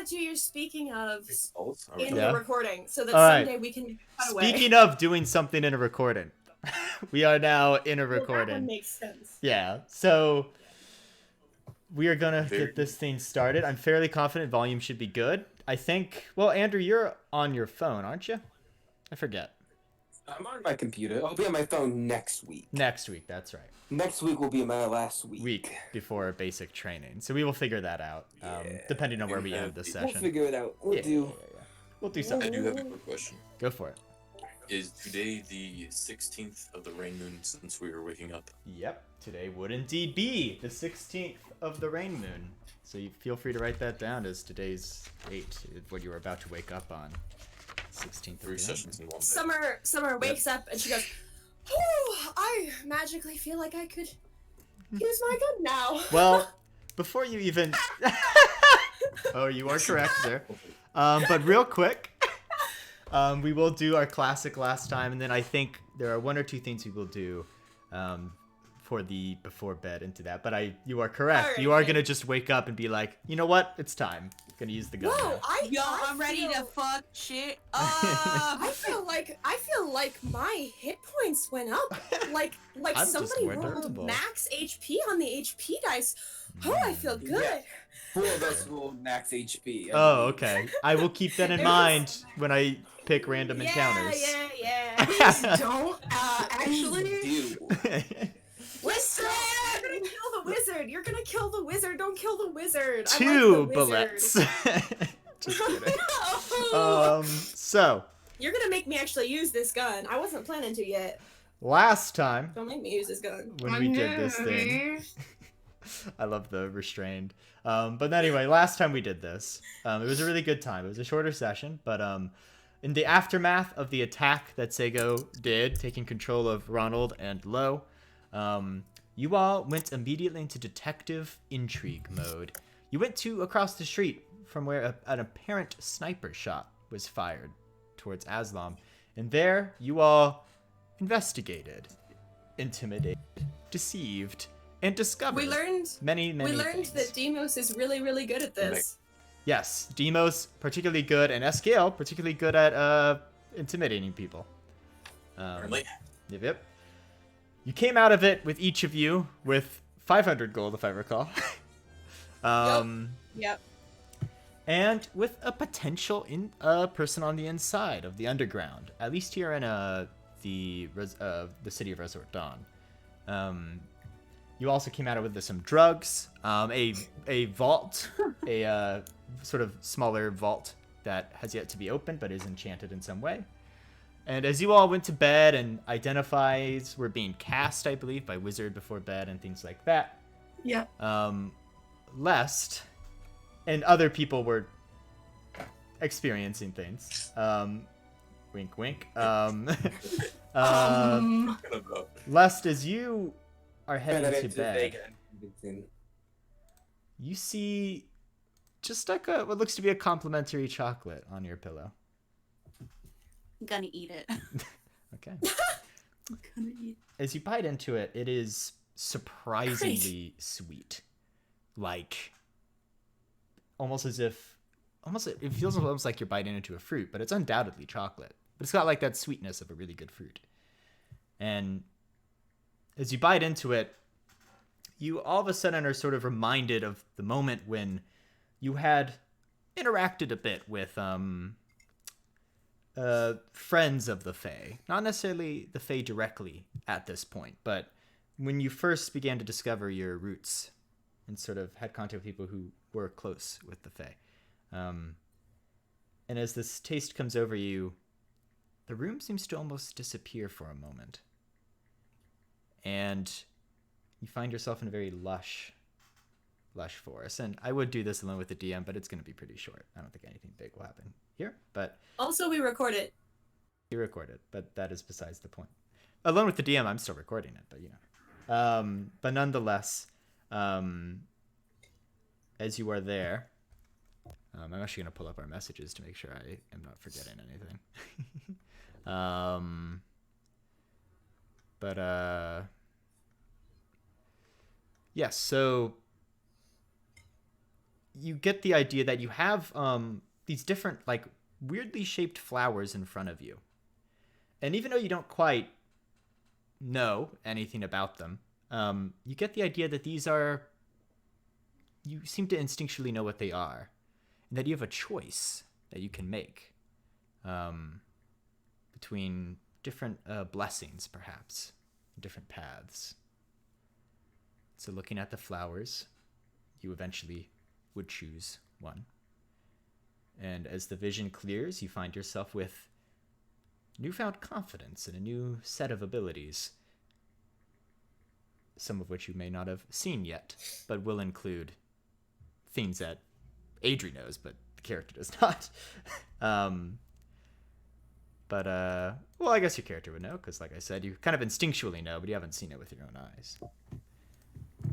to do your speaking of in the recording so that someday we can cut away. Speaking of doing something in a recording, we are now in a recording. That one makes sense. Yeah, so we are gonna get this thing started. I'm fairly confident volume should be good. I think. Well, Andrew, you're on your phone, aren't you? I forget. I'm on my computer. I'll be on my phone next week. Next week, that's right. Next week will be my last week. Week before basic training. So we will figure that out, depending on where we end this session. We'll figure it out. We'll do something. I do have a quick question. Go for it. Is today the 16th of the rain moon since we were waking up? Yep, today would indeed be the 16th of the rain moon. So you feel free to write that down as today's date, what you were about to wake up on. 16th. 3 sessions in one day. Summer wakes up and she goes, "Oh, I magically feel like I could use my gun now." Well, before you even... Oh, you are correct there. But real quick, we will do our classic last time, and then I think there are 1 or 2 things we will do for the before bed into that. But you are correct. Right, you are going to just wake up and be like, you know what? It's time. I'm going to use the gun Whoa, now. I'm ready to fuck shit up. I feel like my hit points went up. Like I'm somebody just more rolled durable. max HP on the HP dice. Oh, I feel good. Yeah. 4 of us rolled max HP. Oh, okay. I will keep that in mind when I pick random encounters. Yeah. Please don't. Actually, Do. listen. You're gonna kill the wizard. You're gonna kill the wizard. Don't kill the wizard. 2 I like the bullets. wizard. Just kidding. No. So, You're gonna make me actually use this gun. I wasn't planning to yet. last time Don't make me use this gun. when we did this thing, I love the restrained. But anyway, last time we did this, it was a really good time. It was a shorter session, but in the aftermath of the attack that Sego did, taking control of Ronald and Lo, you all went immediately into detective intrigue mode. You went to across the street from where an apparent sniper shot was fired towards Aslam, and there you all investigated, intimidated, deceived, and discovered We learned many that things. Demos is really, really good at this. Yes, Demos particularly good, and Eskiel particularly good at intimidating people. Apparently. Yep. You came out of it with each of you with 500 gold, if I recall. Yep. And with a potential person on the inside of the underground, at least here in the city of Resort Dawn. You also came out with some drugs, a vault, a sort of smaller vault that has yet to be opened but is enchanted in some way. And as you all went to bed and identifies were being cast, I believe, by Wizard before bed and things like that. Yeah. Lest and other people were experiencing things. Wink, wink. Lest, as you are heading to bed, you see just like what looks to be a complimentary chocolate on your pillow. I'm gonna eat it. Okay. I'm gonna eat. As you bite into it, it is surprisingly sweet. Like, almost as if, it feels almost like you're biting into a fruit, but it's undoubtedly chocolate. But it's got like that sweetness of a really good fruit. And as you bite into it, you all of a sudden are sort of reminded of the moment when you had interacted a bit with friends of the Fae. Not necessarily the Fae directly at this point, but when you first began to discover your roots and sort of had contact with people who were close with the Fae. And as this taste comes over you, the room seems to almost disappear for a moment. And you find yourself in a very lush forest. And I would do this alone with the DM, but it's going to be pretty short. I don't think anything big will happen here. But Also, we record it. you record it, but that is besides the point. Alone with the DM, I'm still recording it, but you know. But nonetheless, as you are there, I'm actually going to pull up our messages to make sure I am not forgetting anything. Yes, so you get the idea that you have these different, like, weirdly shaped flowers in front of you. And even though you don't quite know anything about them, you get the idea that these are... You seem to instinctually know what they are. And that you have a choice that you can make between different blessings, perhaps. Different paths. So looking at the flowers, you eventually would choose one. And as the vision clears, you find yourself with newfound confidence and a new set of abilities, some of which you may not have seen yet, but will include things that Adri knows, but the character does not. Well, I guess your character would know, because like I said, you kind of instinctually know, but you haven't seen it with your own eyes.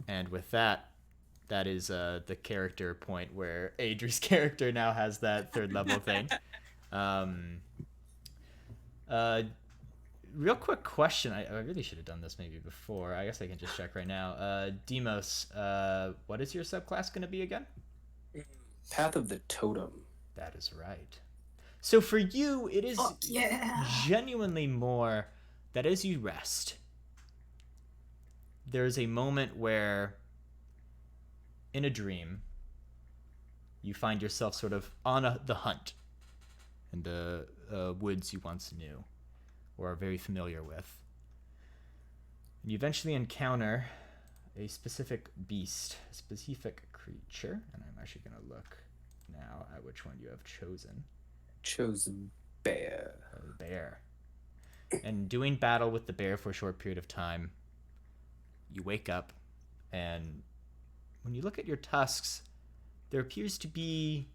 And with that, that is the character point where Adri's character now has that third level thing. Real quick question. I really should have done this maybe before. I guess I can just check right now. Demos, what is your subclass going to be again? Path of the Totem. That is right. So for you, it is genuinely more that as you rest, there's a moment where, in a dream, you find yourself sort of on the hunt in the woods you once knew or are very familiar with. And you eventually encounter a specific beast, a specific creature, and I'm actually going to look now at which one you have chosen. Chose bear. A bear. And doing battle with the bear for a short period of time, you wake up, and when you look at your tusks, there appears to be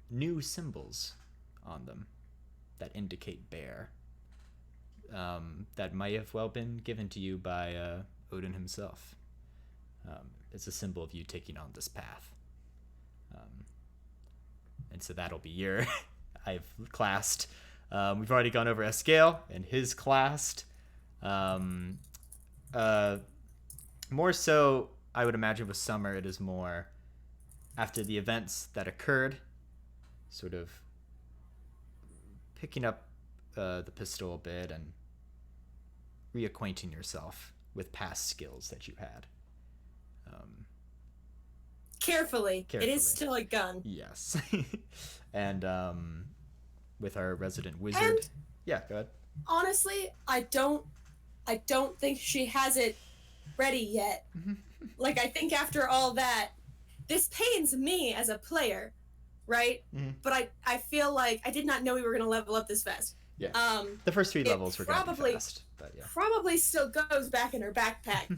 new symbols on them that indicate bear. That might have well been given to you by Odin himself. It's a symbol of you taking on this path. And so that'll be your... I've classed. We've already gone over Escale and his classed. More so, I would imagine with Summer, it is more after the events that occurred, sort of picking up the pistol a bit and reacquainting yourself with past skills that you had. Carefully. It is still a gun. Yes. And with our resident wizard. And yeah, go ahead. honestly, I don't think she has it ready yet. Like, I think after all that, this pains me as a player, right? But I feel like I did not know we were gonna level up this fast. Yeah. The first 3 levels were gonna be fast, but yeah. Probably still goes back in her backpack.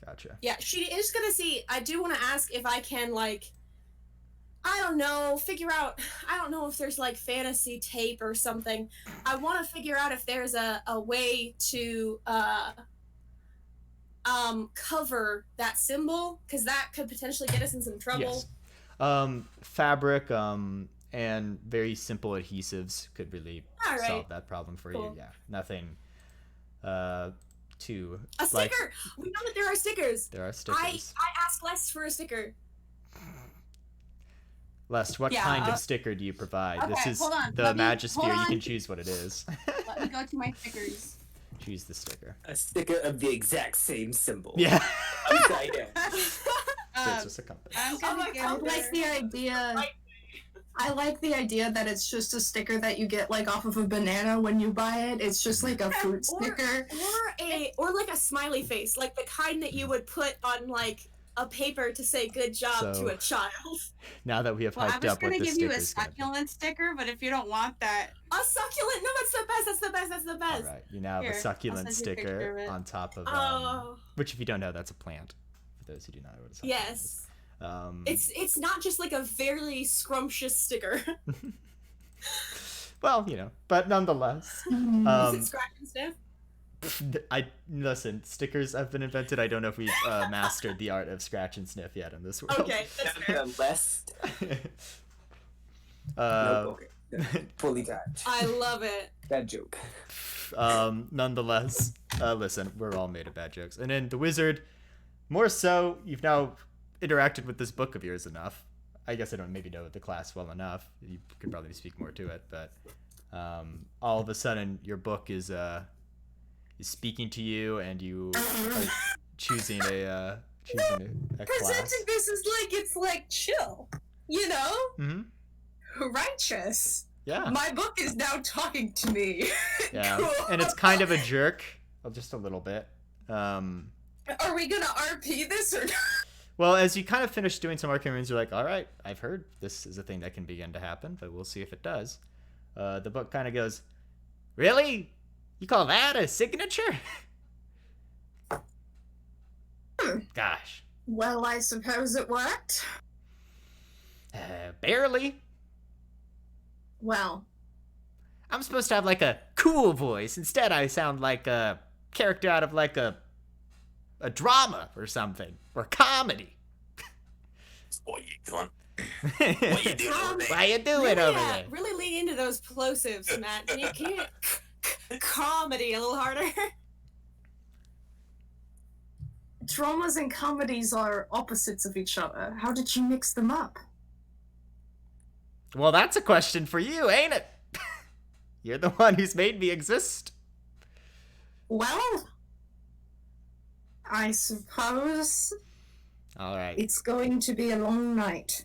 Gotcha. Yeah, she is gonna see. I do want to ask if I can, like, I don't know, figure out. I don't know if there's like fantasy tape or something. I want to figure out if there's a way to cover that symbol, because that could potentially get us in some trouble. Yes. Fabric and very simple adhesives could really solve that problem for you. Yeah, nothing too... A sticker! We know that there are stickers! There are stickers. I asked Les for a sticker. Les, what kind of sticker do you provide? Okay, this is hold on. the Magisphere. You can choose what it is. Let me go to my stickers. Choose the sticker. A sticker of the exact same symbol. Yeah. I It's just a compass. I'm gonna get I like the idea. I like the idea that it's just a sticker that you get like off of a banana when you buy it. It's just like a fruit sticker. Or like a smiley face, like the kind that you would put on like a paper to say good job to a child. Now that we have hyped up what the I was gonna give you a sticker's gonna be. succulent sticker, but if you don't want that, A succulent? No, that's the best. That's the best. That's the best. All right, you now have Here, a I'll succulent send you a picture sticker of it. on top of Oh. which, if you don't know, that's a plant. For those who do not know what a succulent is. Yes. It's not just like a very scrumptious sticker. Well, you know, but nonetheless. Is it scratch and sniff? Listen, stickers have been invented. I don't know if we've mastered the art of scratch and sniff yet in this world. Okay, that's fair. Less. Uh, No, fully got. I love it. Bad joke. Nonetheless, listen, we're all made of bad jokes. And then the wizard, more so, you've now interacted with this book of yours enough. I guess I don't maybe know the class well enough. You could probably speak more to it, but all of a sudden your book is speaking to you, and you are choosing a class. Presenting this is like it's like chill, you know? Mm-hmm. Righteous. Yeah. My book is now talking to me. Yeah. Cool. And it's kind of a jerk, well, just a little bit. Are we gonna RP this or not? Well, as you kind of finish doing some arcane runes, you're like, all right, I've heard this is a thing that can begin to happen, but we'll see if it does. The book kind of goes, really? You call that a signature? Gosh. Well, I suppose it worked. Barely. Well, I'm supposed to have like a cool voice. Instead, I sound like a character out of like a drama or something, or comedy. What you doing? What you doing over there? Why you doing Really, over there? really lean into those plosives, Matt. Can you comedy a little harder? dramas and comedies are opposites of each other. How did you mix them up? Well, that's a question for you, ain't it? You're the one who's made me exist. Well, I suppose All right. it's going to be a long night.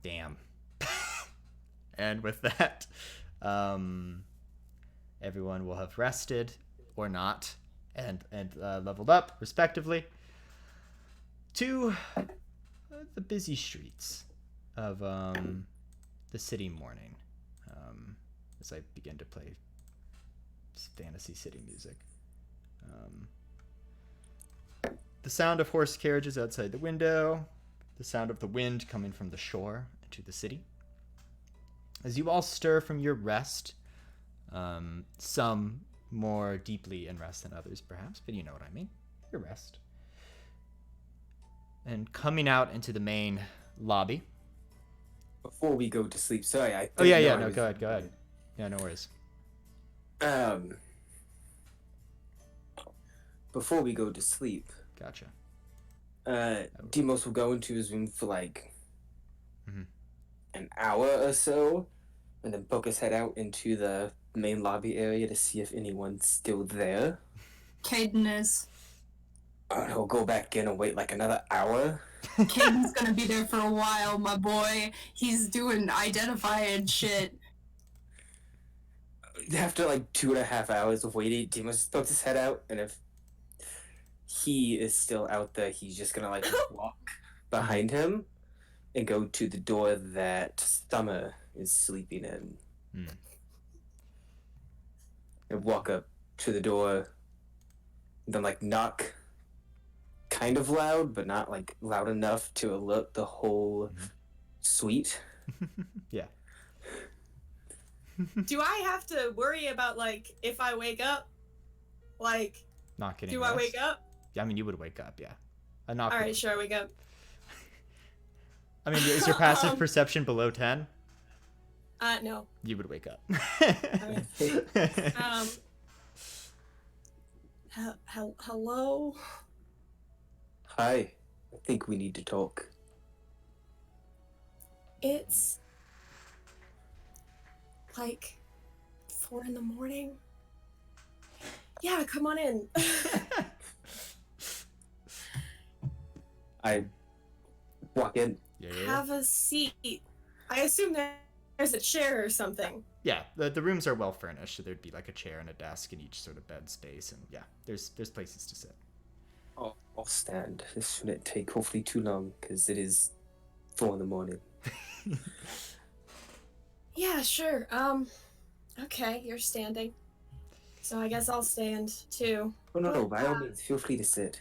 Damn. And with that, everyone will have rested or not, and leveled up respectively to the busy streets of the city morning. As I begin to play fantasy city music. The sound of horse carriages outside the window, the sound of the wind coming from the shore into the city. As you all stir from your rest, some more deeply in rest than others, perhaps, but you know what I mean. Your rest. And coming out into the main lobby. Before we go to sleep, sorry, I. Oh yeah, no, go ahead. Yeah, no worries. Before we go to sleep, Gotcha. Demos will go into his room for like Mhm. an hour or so, and then poke his head out into the main lobby area to see if anyone's still there. Caden is. And he'll go back in and wait like another hour. Caden's gonna be there for a while, my boy. He's doing identifying shit. After like 2.5 hours of waiting, Demos pokes his head out, and if he is still out there, he's just gonna like walk behind him and go to the door that Summer is sleeping in. And walk up to the door, and then like knock kind of loud, but not like loud enough to alert the whole suite. Yeah. Do I have to worry about, like, if I wake up? Like, Not getting do rest. I wake up? Yeah, I mean, you would wake up, yeah. A knock would Alright, wake sure, I wake up. I mean, is your passive perception below 10? No. You would wake up. Hello? Hi, I think we need to talk. It's like 4 in the morning. Yeah, come on in. I walk in. Yeah. Have a seat. I assume there's a chair or something. Yeah, the rooms are well furnished, so there'd be like a chair and a desk in each sort of bed space, and yeah, there's places to sit. I'll stand. This shouldn't take hopefully too long, because it is 4 in the morning. Yeah, sure. Okay, you're standing. So I guess I'll stand too. Oh no, by all means, feel free to sit.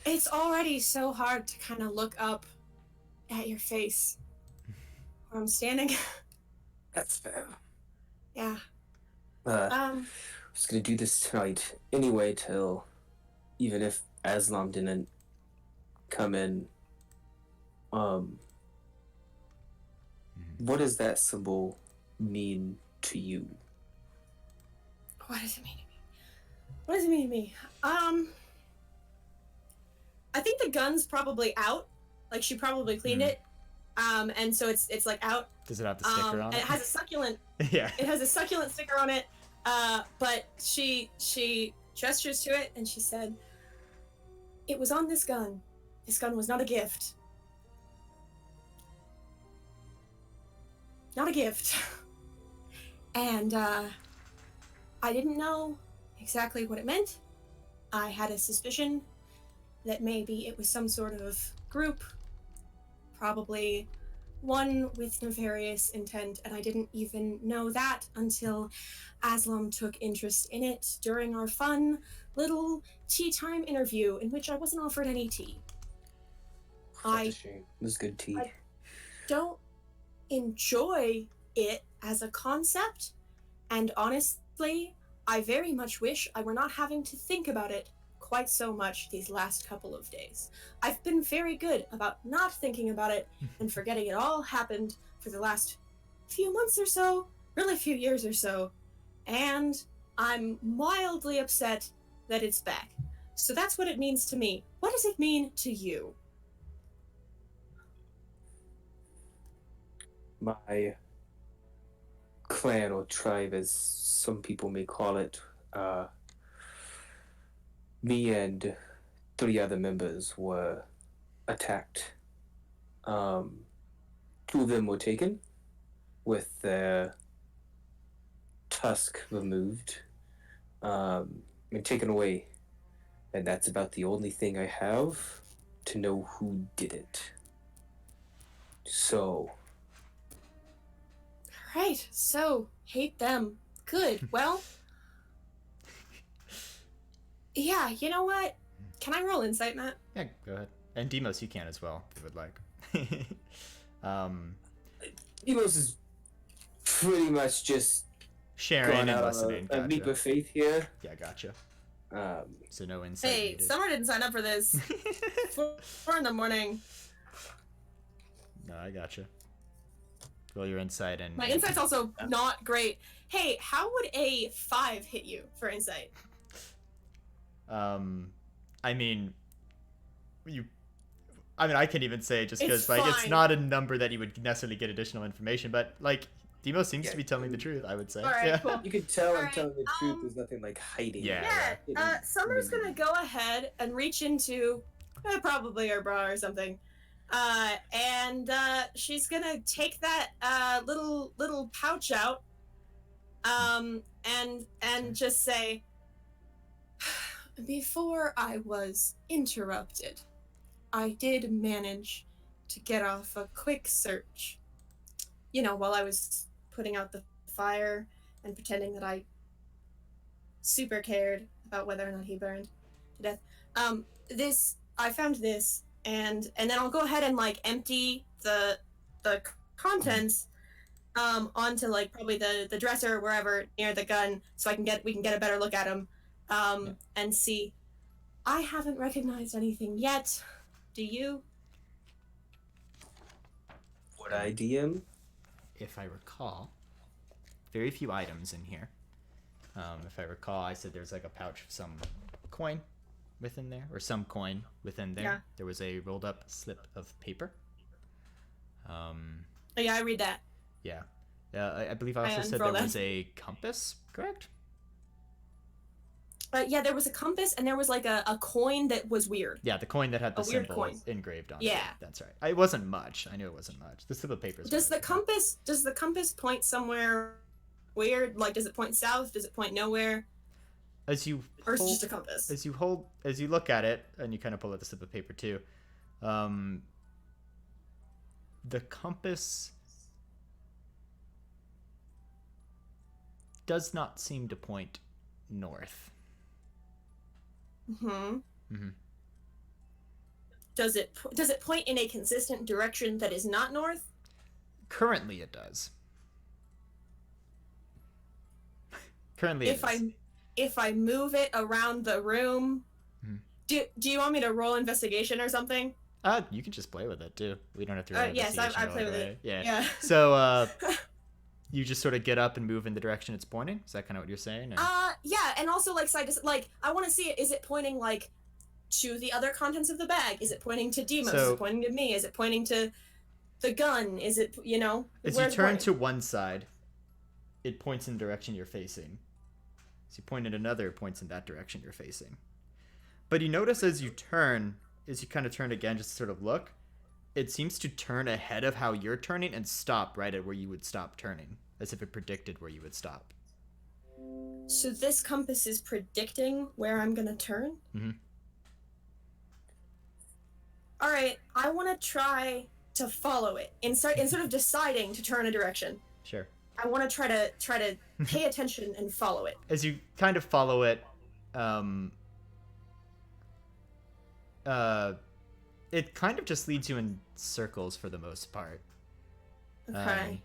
It's already so hard to kind of look up at your face where I'm standing. That's fair. Yeah. I'm just gonna do this tonight anyway till, even if Aslam didn't come in, what does that symbol mean to you? What does it mean to me? What does it mean to me? I think the gun's probably out. Like she probably cleaned it. And so it's like out. Does it have the sticker on and it? it has a succulent. Yeah. It has a succulent sticker on it. But she gestures to it and she said, "It was on this gun. This gun was not a gift. Not a gift." And I didn't know exactly what it meant. I had a suspicion that maybe it was some sort of group, probably one with nefarious intent, and I didn't even know that until Aslam took interest in it during our fun little tea time interview in which I wasn't offered any tea. That's a shame. It was good tea. I don't enjoy it as a concept, and honestly, I very much wish I were not having to think about it quite so much these last couple of days. I've been very good about not thinking about it and forgetting it all happened for the last few months or so, really few years or so, and I'm mildly upset that it's back. So that's what it means to me. What does it mean to you? My clan or tribe, as some people may call it, me and 3 other members were attacked. 2 of them were taken with their tusk removed and taken away. And that's about the only thing I have to know who did it. So... Right, so, hate them. Good, well... Yeah, you know what? Can I roll insight, Matt? Yeah, go ahead. And Demos, you can as well, if you would like. Demos is pretty much just Sharing going and out listening. a leap of faith here. Yeah, gotcha. Um, So no insight Hey, needed. Summer didn't sign up for this. 4 in the morning. No, I gotcha. Roll your insight and... My insight's also not great. Hey, how would a 5 hit you for insight? I mean, I can't even say just because It's like it's fine. not a number that you would necessarily get additional information, but like Demo seems to be telling the truth, I would say. All right, Yeah. cool. you can tell I'm Alright, telling the truth. There's nothing like hiding. Yeah. Yeah, Summer's gonna go ahead and reach into probably her bra or something, and she's gonna take that little pouch out, and just say, "Before I was interrupted, I did manage to get off a quick search. You know, while I was putting out the fire and pretending that I super cared about whether or not he burned to death. I found this, and then I'll go ahead and like empty the contents onto like probably the dresser or wherever near the gun, so we can get a better look at him, and see. I haven't recognized anything yet. Do you?" Would I DM? If I recall, very few items in here. If I recall, I said there's like a pouch of some coin within there, or some coin within there. Yeah. There was a rolled up slip of paper. Oh, yeah, I read that. Yeah. I believe I I also said there unrolled was that. a compass, correct? Yeah, there was a compass, and there was like a coin that was weird. Yeah, the coin that had the A weird symbol coin. engraved on it. Yeah. That's right. It wasn't much. I knew it wasn't much. The slip of paper. Does the compass point somewhere weird? Like, does it point south? Does it point nowhere? As you Or is it hold- just a compass? as you look at it, and you kind of pull out the slip of paper too, the compass does not seem to point north. Mm-hmm. Mhm. Does it point in a consistent direction that is not north? Currently, it does. Currently, If I move it around the room, Mhm. do you want me to roll investigation or something? you can just play with it too. We don't have to. Roll Yes, I investigation play right with away. it. Yeah. Yeah. So, you just sort of get up and move in the direction it's pointing. Is that kind of what you're saying? Or? Yeah, and also like side to like I want to see it. Is it pointing like to the other contents of the bag? Is it pointing to Demos? Is So- it pointing to me? Is it pointing to the gun? Is it, As where's you turn it to one side, it points in the direction you're facing. As you point at another, it points in that direction you're facing. But you notice as you kind of turn again, just to sort of look, it seems to turn ahead of how you're turning and stop right at where you would stop turning, as if it predicted where you would stop. So this compass is predicting where I'm gonna turn? Mhm. Alright, I want to try to follow it. Instead of deciding to turn a direction, Sure. I want to try to pay attention and follow it. As you kind of follow it, it kind of just leads you in circles for the most part. Okay.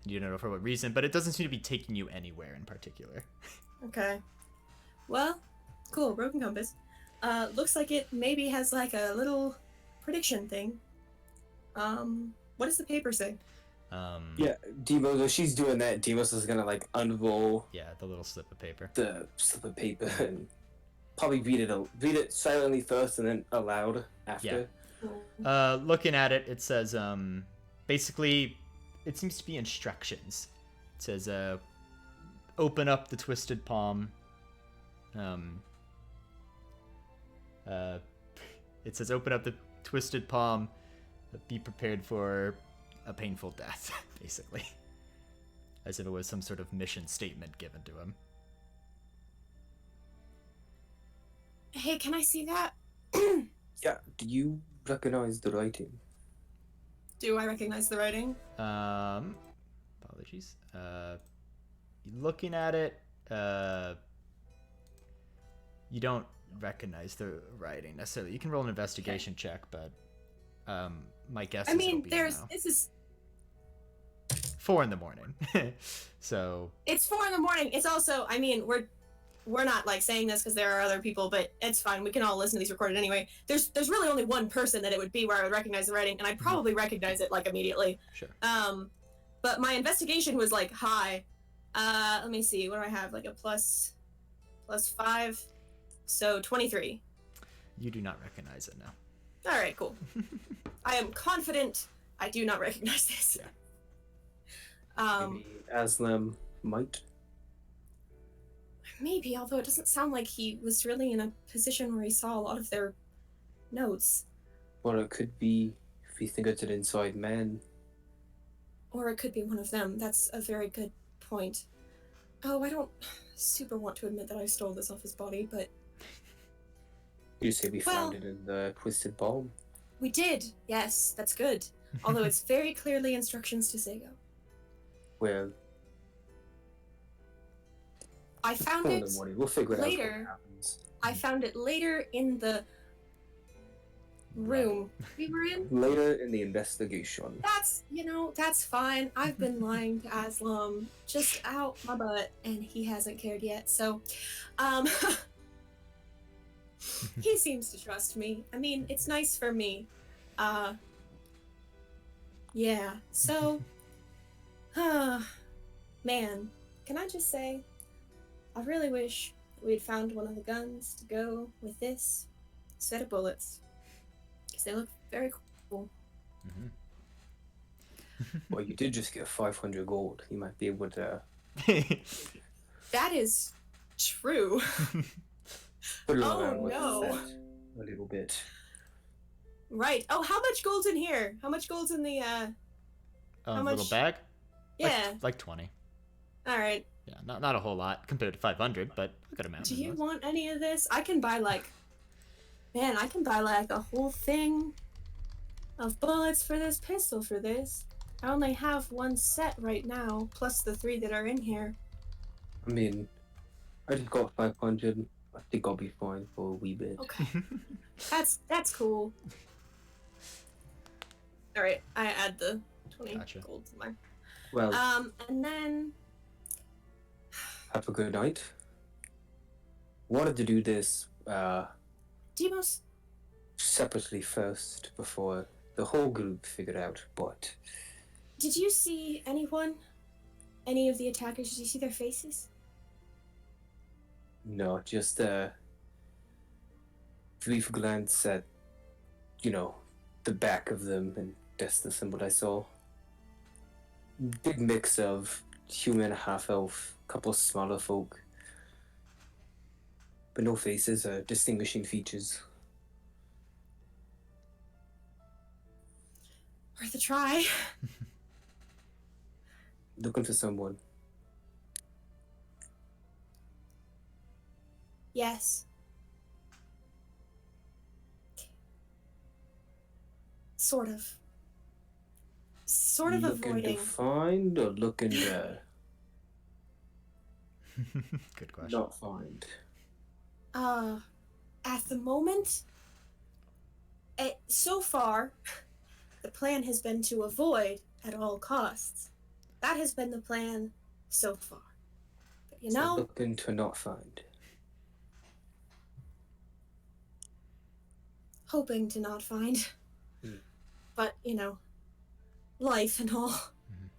You don't know for what reason, but it doesn't seem to be taking you anywhere in particular. Okay. Well, cool, broken compass. Looks like it maybe has like a little prediction thing. What does the paper say? Yeah, Demos, while she's doing that, Demos is gonna like unroll Yeah, the little slip of paper. the slip of paper and probably read it silently first and then aloud after. Looking at it, it says, basically, it seems to be instructions. It says, open up the twisted palm. It says, open up the twisted palm. Be prepared for a painful death, basically. As if it was some sort of mission statement given to him. Hey, can I see that? Yeah, do you recognize the writing? Do I recognize the writing? Apologies. Looking at it, you don't recognize the writing necessarily. You can roll an investigation check, but my guess is it'll be this is 4 a.m. So it's 4 a.m. It's also, we're not like saying this because there are other people, but it's fine. We can all listen to these recorded anyway. There's really only one person that it would be where I would recognize the writing, and I'd probably recognize it like immediately. Sure. But my investigation was like high. Let me see. What do I have? Like a plus 5, so 23. You do not recognize it now. All right, cool. I am confident I do not recognize this. Yeah. Maybe Aslam might. Maybe, although it doesn't sound like he was really in a position where he saw a lot of their notes. Or it could be if you think it's an inside man. Or it could be one of them. That's a very good point. Oh, I don't super want to admit that I stole this off his body, but You say we found it in the twisted palm. we did. Yes, that's good. Although it's very clearly instructions to Sego. Well, I found in it the morning. We'll figure it out later. what happens. I found it later in the room we were in. Later in the investigation. That's fine. I've been lying to Aslam just out my butt, and he hasn't cared yet. So, he seems to trust me. I mean, it's nice for me. Yeah. So, man, can I just say, I really wish we'd found one of the guns to go with this set of bullets, because they look very cool. Mm-hmm. Well, you did just get 500 gold. You might be able to That is true. put it Oh, around with no. that a little bit. Right. Oh, how much gold's in here? How much gold's in the How Little much- bag? Yeah. Like 20. All right. Yeah, not a whole lot compared to 500, but a good amount. Do you nonetheless. want any of this? I can buy like a whole thing of bullets for this pistol for this. I only have one set right now, plus the 3 that are in here. I mean, I just got 500. I think I'll be fine for a wee bit. Okay. That's cool. All right, I add the 20 Gotcha. gold to mine. Well, And then have a good night. Wanted to do this Demos, separately first before the whole group figured out, but did you see anyone? Any of the attackers? Did you see their faces? no, just brief glance at, the back of them, and that's the symbol I saw. Big mix of human, half-elf, couple smaller folk, but no faces or distinguishing features. Worth a try. Looking for someone. Yes. Sort of. Sort of Looking avoiding. to find or looking to Good question. not find? At the moment, so far, the plan has been to avoid at all costs. That has been the plan so far. But you know, Looking to not find. hoping to not find. But, life and all.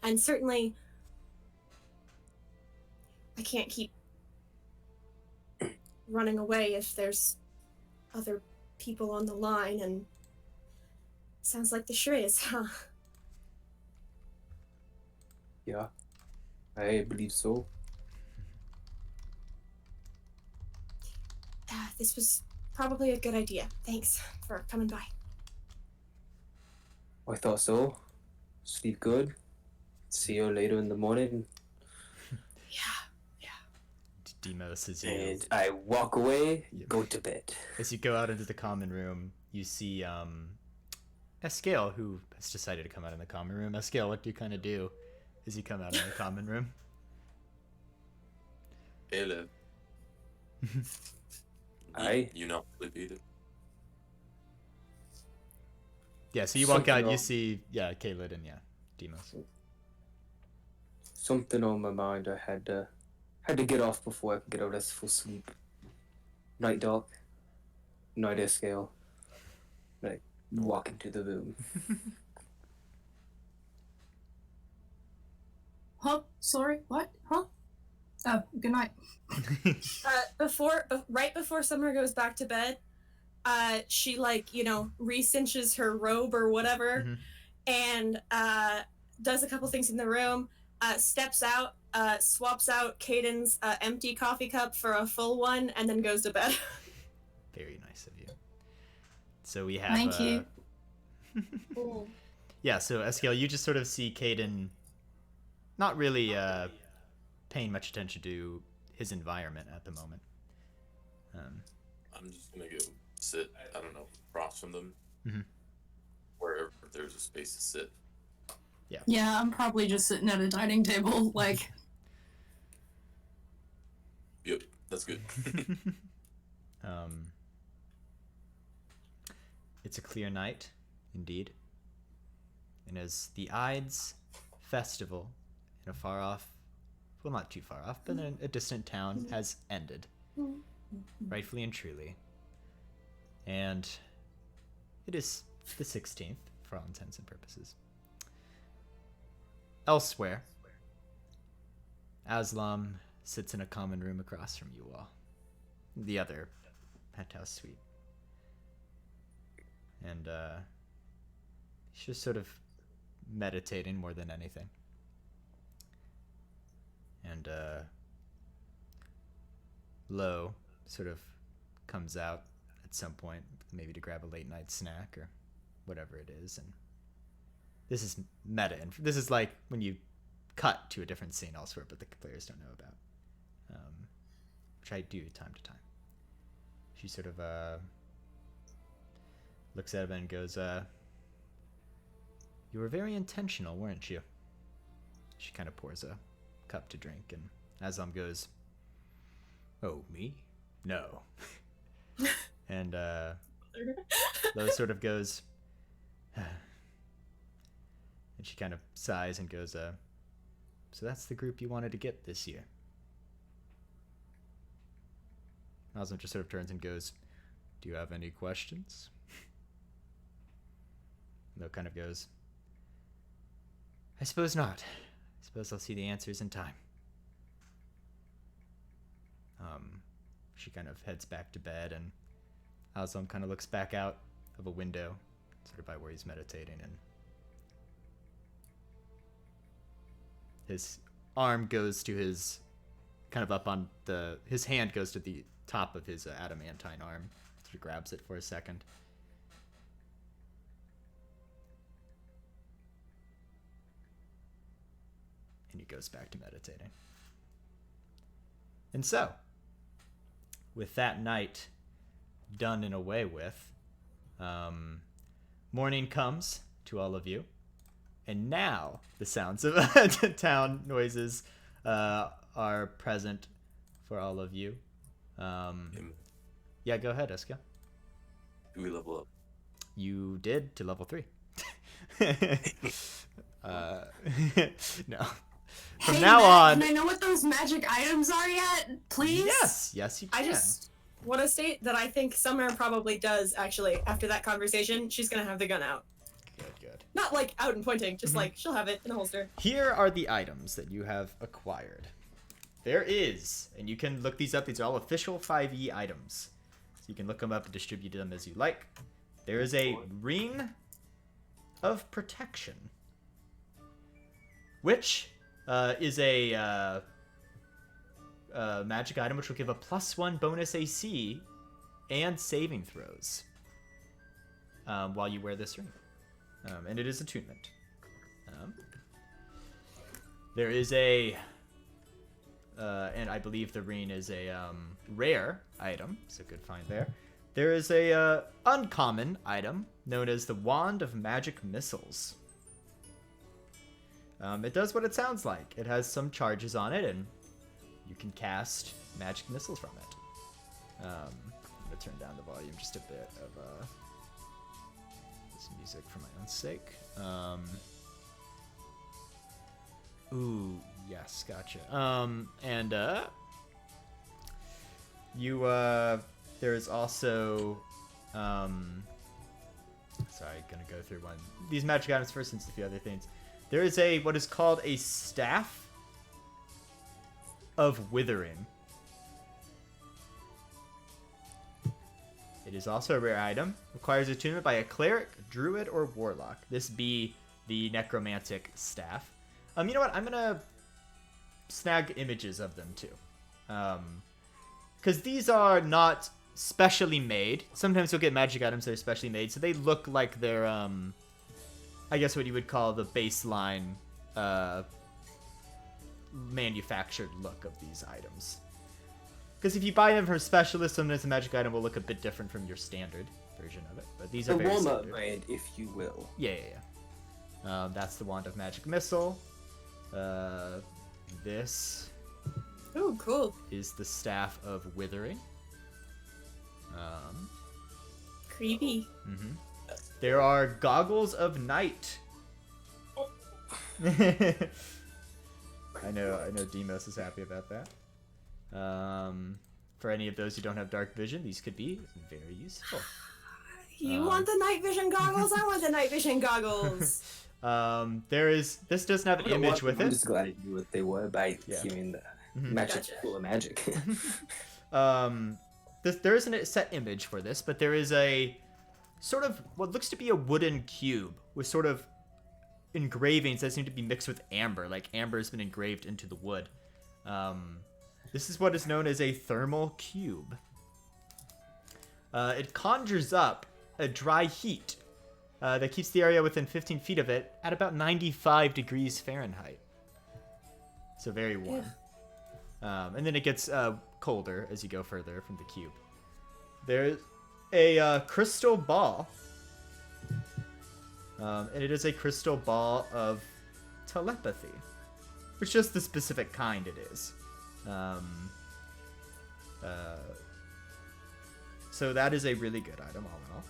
And certainly, I can't keep running away if there's other people on the line, and sounds like the Shreyas, huh? Yeah, I believe so. This was probably a good idea. Thanks for coming by. I thought so. Sleep good. See you later in the morning. Yeah. Demos, as you And I walk away, go to bed. as you go out into the common room, you see Escale, who has decided to come out in the common room. Escale, what do you kind of do as you come out in the common room? Hello. Aye. You not sleep either. Yeah, so you walk out, Something you on- see, Kaled and Demos. Something on my mind. I had to get off before I could get out of this full sleep. Night dark. Night Escale. Like, walk into the room. Huh? Sorry? What? Huh? Oh, good night. Right before Summer goes back to bed, she re-cinches her robe or whatever, and does a couple things in the room, steps out, swaps out Caden's empty coffee cup for a full one, and then goes to bed. Very nice of you. So we have... Thank you. Yeah, so Escale, you just sort of see Caden not really paying much attention to his environment at the moment. I'm just gonna go sit, I don't know, across from them. Mhm. Wherever there's a space to sit. Yeah, I'm probably just sitting at a dining table, like... Yep, that's good. It's a clear night, indeed. And as the Ides festival in a far off, well, not too far off, but in a distant town has ended, rightfully and truly. And it is the 16th, for all intents and purposes. Elsewhere, Aslam sits in a common room across from you all, the other penthouse suite. And he's just sort of meditating more than anything. And Lo sort of comes out at some point, maybe to grab a late night snack or whatever it is. And this is meta, and this is like when you cut to a different scene elsewhere, but the players don't know about, which I do time to time. She sort of looks at him and goes, "You were very intentional, weren't you?" She kind of pours a cup to drink, and Aslam goes, "Oh, me? No." And Lo sort of goes, and she kind of sighs and goes, "So that's the group you wanted to get this year." Aslam just sort of turns and goes, "Do you have any questions?" Lo kind of goes, "I suppose not. I suppose I'll see the answers in time." She kind of heads back to bed, and Alzom kind of looks back out of a window, sort of by where he's meditating, and his arm goes to his, kind of up on the, his hand goes to the top of his adamantine arm, sort of grabs it for a second. And he goes back to meditating. And so, with that night done and away with, morning comes to all of you, and now the sounds of town noises are present for all of you. Yeah, go ahead, Eska. Do we level up? You did to level 3. No. From Hey, now Matt, on. Can I know what those magic items are yet, please? Yes, you can. I just want to state that I think Summer probably does, actually, after that conversation, she's going to have the gun out. Good. Not like out and pointing, just like she'll have it in a holster. Here are the items that you have acquired. There is, and you can look these up, these are all official 5e items. So you can look them up and distribute them as you like. There is a ring of protection, which is a magic item which will give a +1 bonus AC and saving throws while you wear this ring. And it is attunement. There is a, and I believe the ring is a rare item, so good find there. There is a uncommon item known as the Wand of Magic Missiles. It does what it sounds like. It has some charges on it, and you can cast magic missiles from it. I'm going to turn down the volume just a bit of this music for my own sake. Ooh, yes, gotcha. There's also, sorry, gonna go through one. These magic items first, since a few other things. There is what is called a Staff of Withering. It is also a rare item. Requires attunement by a cleric, druid, or warlock. This be the necromantic staff. You know what? I'm gonna snag images of them too, because these are not specially made. Sometimes you'll get magic items that are specially made, so they look like they're I guess what you would call the baseline manufactured look of these items. Because if you buy them from specialists, sometimes the magic item will look a bit different from your standard version of it. But these are very warm-up standard. brand, if you will. Yeah. That's the Wand of Magic Missile. This Ooh, cool. is the Staff of Withering. Creepy. There are Goggles of Night. I know Demos is happy about that. For any of those who don't have dark vision, these could be very useful. You want the night vision goggles? I want the night vision goggles. This doesn't have an image with I'm it. just glad I knew what they were by hearing the magic, Gotcha. full of magic. There isn't a set image for this, but there is a sort of what looks to be a wooden cube with sort of engravings that seem to be mixed with amber, like amber has been engraved into the wood. This is what is known as a thermal cube. It conjures up a dry heat that keeps the area within 15 feet of it at about 95 degrees Fahrenheit. So very warm. And then it gets colder as you go further from the cube. There's a crystal ball. And it is a crystal ball of telepathy. Which just the specific kind it is. So that is a really good item, all in all.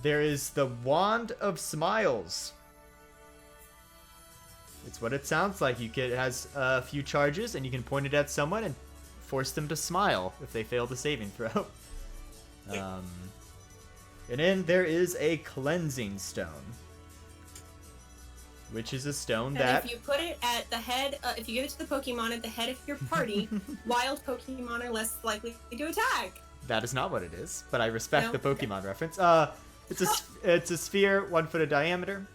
There is the Wand of Smiles. It's what it sounds like. It has a few charges, and you can point it at someone and force them to smile if they fail the saving throw. And then there is a Cleansing Stone. which is a stone And that... if you put it at the head, if you give it to the Pokemon at the head of your party, wild Pokemon are less likely to attack. That is not what it is, but I respect No? the Pokemon reference. It's a sphere 1 foot of diameter,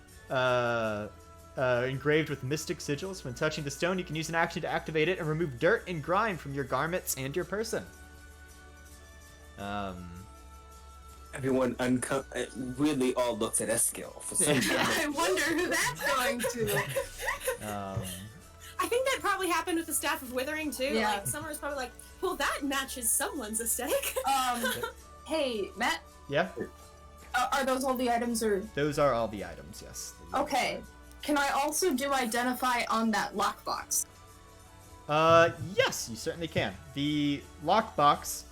engraved with mystic sigils. When touching the stone, you can use an action to activate it and remove dirt and grime from your garments and your person. Everyone really all looks at Eskil for some reason. I wonder who that's going to. I think that probably happened with the Staff of Withering too. Yeah. Like Summer's probably like, well, that matches someone's aesthetic. Hey, Matt, Yeah, are those all the items or? those are all the items, yes. Okay. Can I also do identify on that lockbox? Yes, you certainly can. The lockbox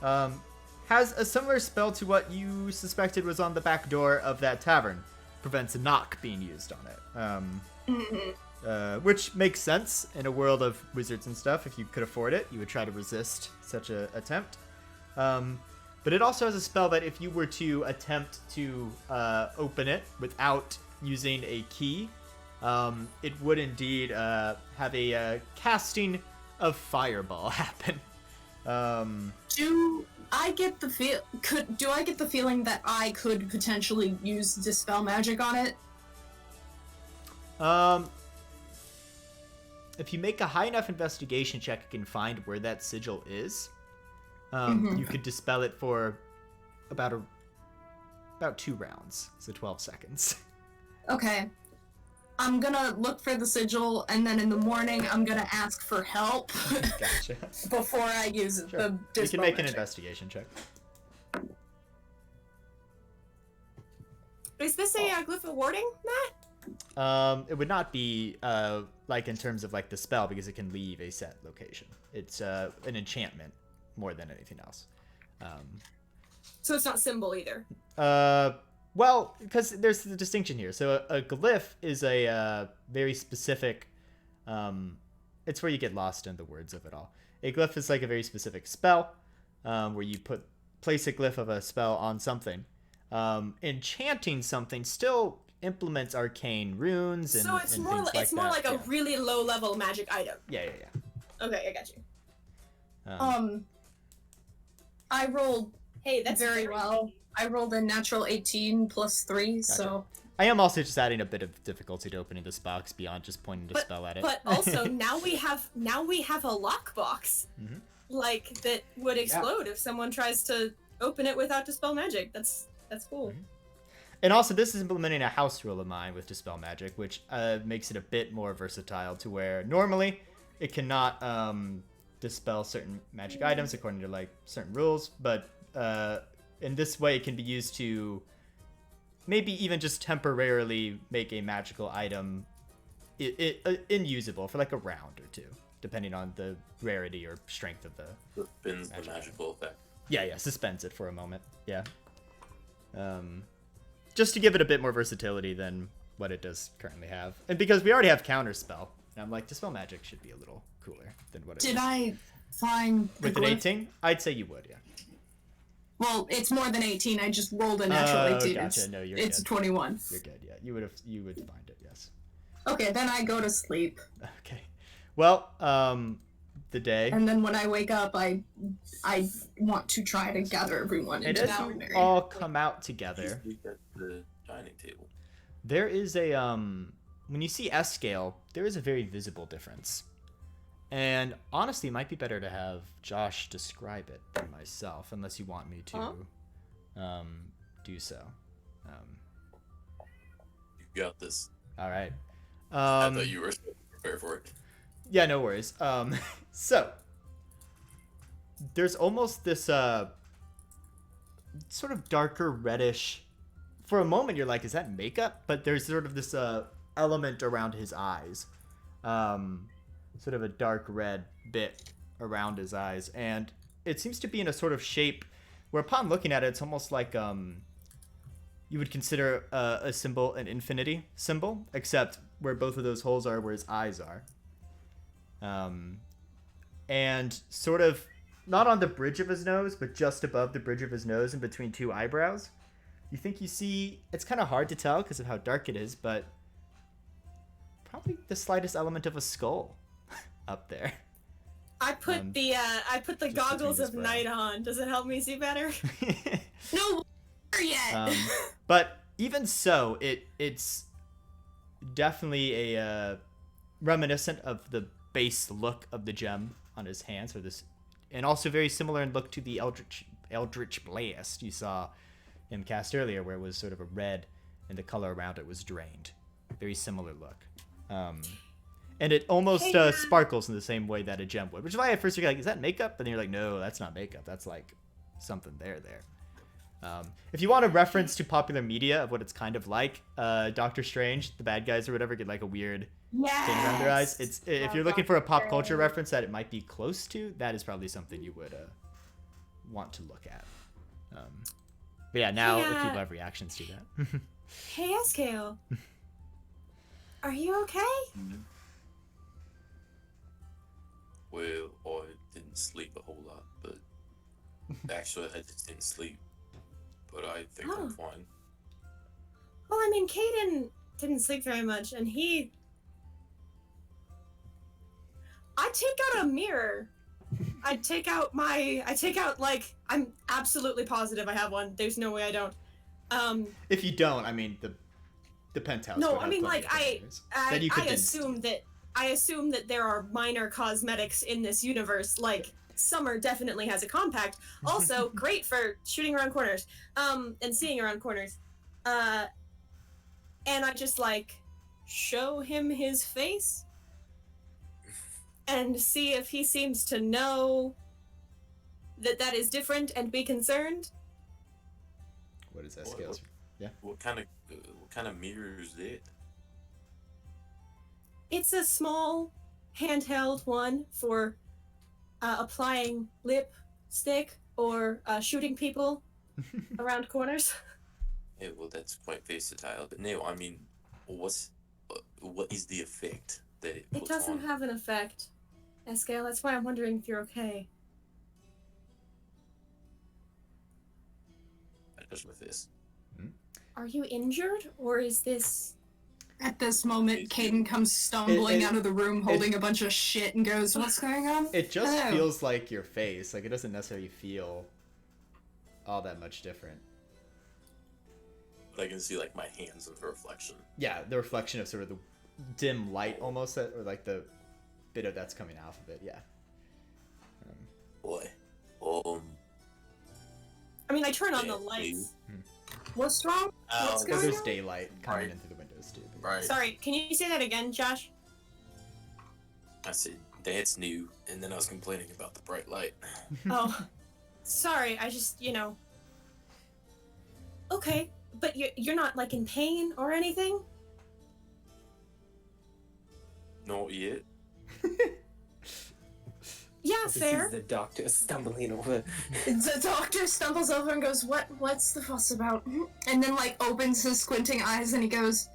has a similar spell to what you suspected was on the back door of that tavern. Prevents a knock being used on it. Which makes sense in a world of wizards and stuff. If you could afford it, you would try to resist such an attempt. But it also has a spell that if you were to attempt to open it without using a key, it would indeed have a casting of fireball happen. Do I get the feeling that I could potentially use dispel magic on it? If you make a high enough investigation check, you can find where that sigil is. You could dispel it for about 2 rounds, so 12 seconds. Okay. I'm gonna look for the sigil, and then in the morning, I'm gonna ask for help Gotcha. before I use Sure. the You dispel can make an magic. investigation check. Is this a glyph of warding, Matt? It would not be like in terms of like the spell because it can leave a set location. It's an enchantment more than anything else. So it's not symbol either. Well, because there's the distinction here. So a glyph is a very specific. It's where you get lost in the words of it all. A glyph is like a very specific spell, where you place a glyph of a spell on something. Enchanting something still implements arcane runes and So it's and more things it's more that. like a really low level magic item. Yeah. Okay, I got you. I rolled Hey, that's very well. I rolled a natural 18 plus 3, so... I am also just adding a bit of difficulty to opening this box beyond just pointing a spell at it. But also now we have a lockbox, like that would explode if someone tries to open it without dispel magic. That's cool. And also, this is implementing a house rule of mine with Dispel Magic, which makes it a bit more versatile to where normally it cannot dispel certain magic items according to like certain rules, but in this way it can be used to maybe even just temporarily make a magical item inusable for like a round or two, depending on the rarity or strength of the Suspends the magical effect. Yeah, suspends it for a moment. Yeah. Just to give it a bit more versatility than what it does currently have. And because we already have Counterspell, and I'm like, Dispel Magic should be a little cooler than what it is. Did I find the With an glyph? 18? I'd say you would, yeah. Well, it's more than 18. I just rolled a natural 18. Gotcha. No, you're it's good. 21. You're good, yeah. You would find it, yes. Okay, then I go to sleep. Okay. Well, the day. And then when I wake up, I want to try to gather everyone And into as the you ordinary. all come out together, Sleep at the dining table. there is a when you see S scale, there is a very visible difference. And honestly, it might be better to have Josh describe it than myself, unless you want me to do so. You got this. All right. I thought you were supposed to prepare for it. Yeah, no worries. So there's almost this sort of darker reddish. For a moment, you're like, is that makeup? But there's sort of this element around his eyes, sort of a dark red bit around his eyes, and it seems to be in a sort of shape where, upon looking at it, it's almost like you would consider a symbol an infinity symbol, except where both of those holes are where his eyes are. And sort of not on the bridge of his nose, but just above the bridge of his nose and between two eyebrows, you think you see, it's kind of hard to tell because of how dark it is, but probably the slightest element of a skull up there. I put the between goggles his of brow. night on. Does it help me see better? No, yet. But even so, it's definitely a reminiscent of the base look of the gem on his hands, or this, and also very similar in look to the Eldritch Blast you saw him cast earlier, where it was sort of a red and the color around it was drained. Very similar look. And it almost sparkles in the same way that a gem would, which is why at first you're like, is that makeup? And then you're like, no, that's not makeup. That's like something there. If you want a reference to popular media of what it's kind of like, Doctor Strange, the bad guys or whatever, get like a weird thing around their eyes. It's if you're looking for a pop culture reference that it might be close to, that is probably something you would want to look at. But yeah, now if people have reactions to that. Hey, Escale. Are you okay? Well, I didn't sleep a whole lot, but actually I just didn't sleep. But I think I'm fine. Well, I mean, Caden didn't sleep very much, and I take out a mirror. Like, I'm absolutely positive I have one. There's no way I don't. If you don't, I mean, the penthouse. No, would I have mean, plenty like, of cameras. Then you could I assume that there are minor cosmetics in this universe, like Summer definitely has a compact. Also, great for shooting around corners, and seeing around corners. And I just, like, show him his face and see if he seems to know that is different and be concerned. What is that scales? Yeah. What kind of mirror is it? It's a small handheld one for applying lipstick or shooting people around corners. Yeah, well, that's quite versatile. But no, I mean, what is the effect that it puts It doesn't on? have an effect, Escale. That's why I'm wondering if you're okay. Just with this. Are you injured, or is this... At this moment, Caden comes stumbling out of the room holding a bunch of shit and goes, "What's going on?" It just Hello. feels like your face. Like, it doesn't necessarily feel all that much different. But I can see, like, my hands in the reflection. Yeah, the reflection of sort of the dim light almost, or like the bit of that's coming off of it, yeah. Boy. I mean, I turn on the lights. What's wrong? What's Because going there's on? daylight coming Right. in through the windows, too. Right. Sorry, can you say that again, Josh? I said, that's new, and then I was complaining about the bright light. Oh, sorry, I just, Okay, but you're not, like, in pain or anything? Not yet. Yeah, This fair. is the doctor stumbling over. The doctor stumbles over and goes, What's the fuss about?" And then, like, opens his squinting eyes and he goes,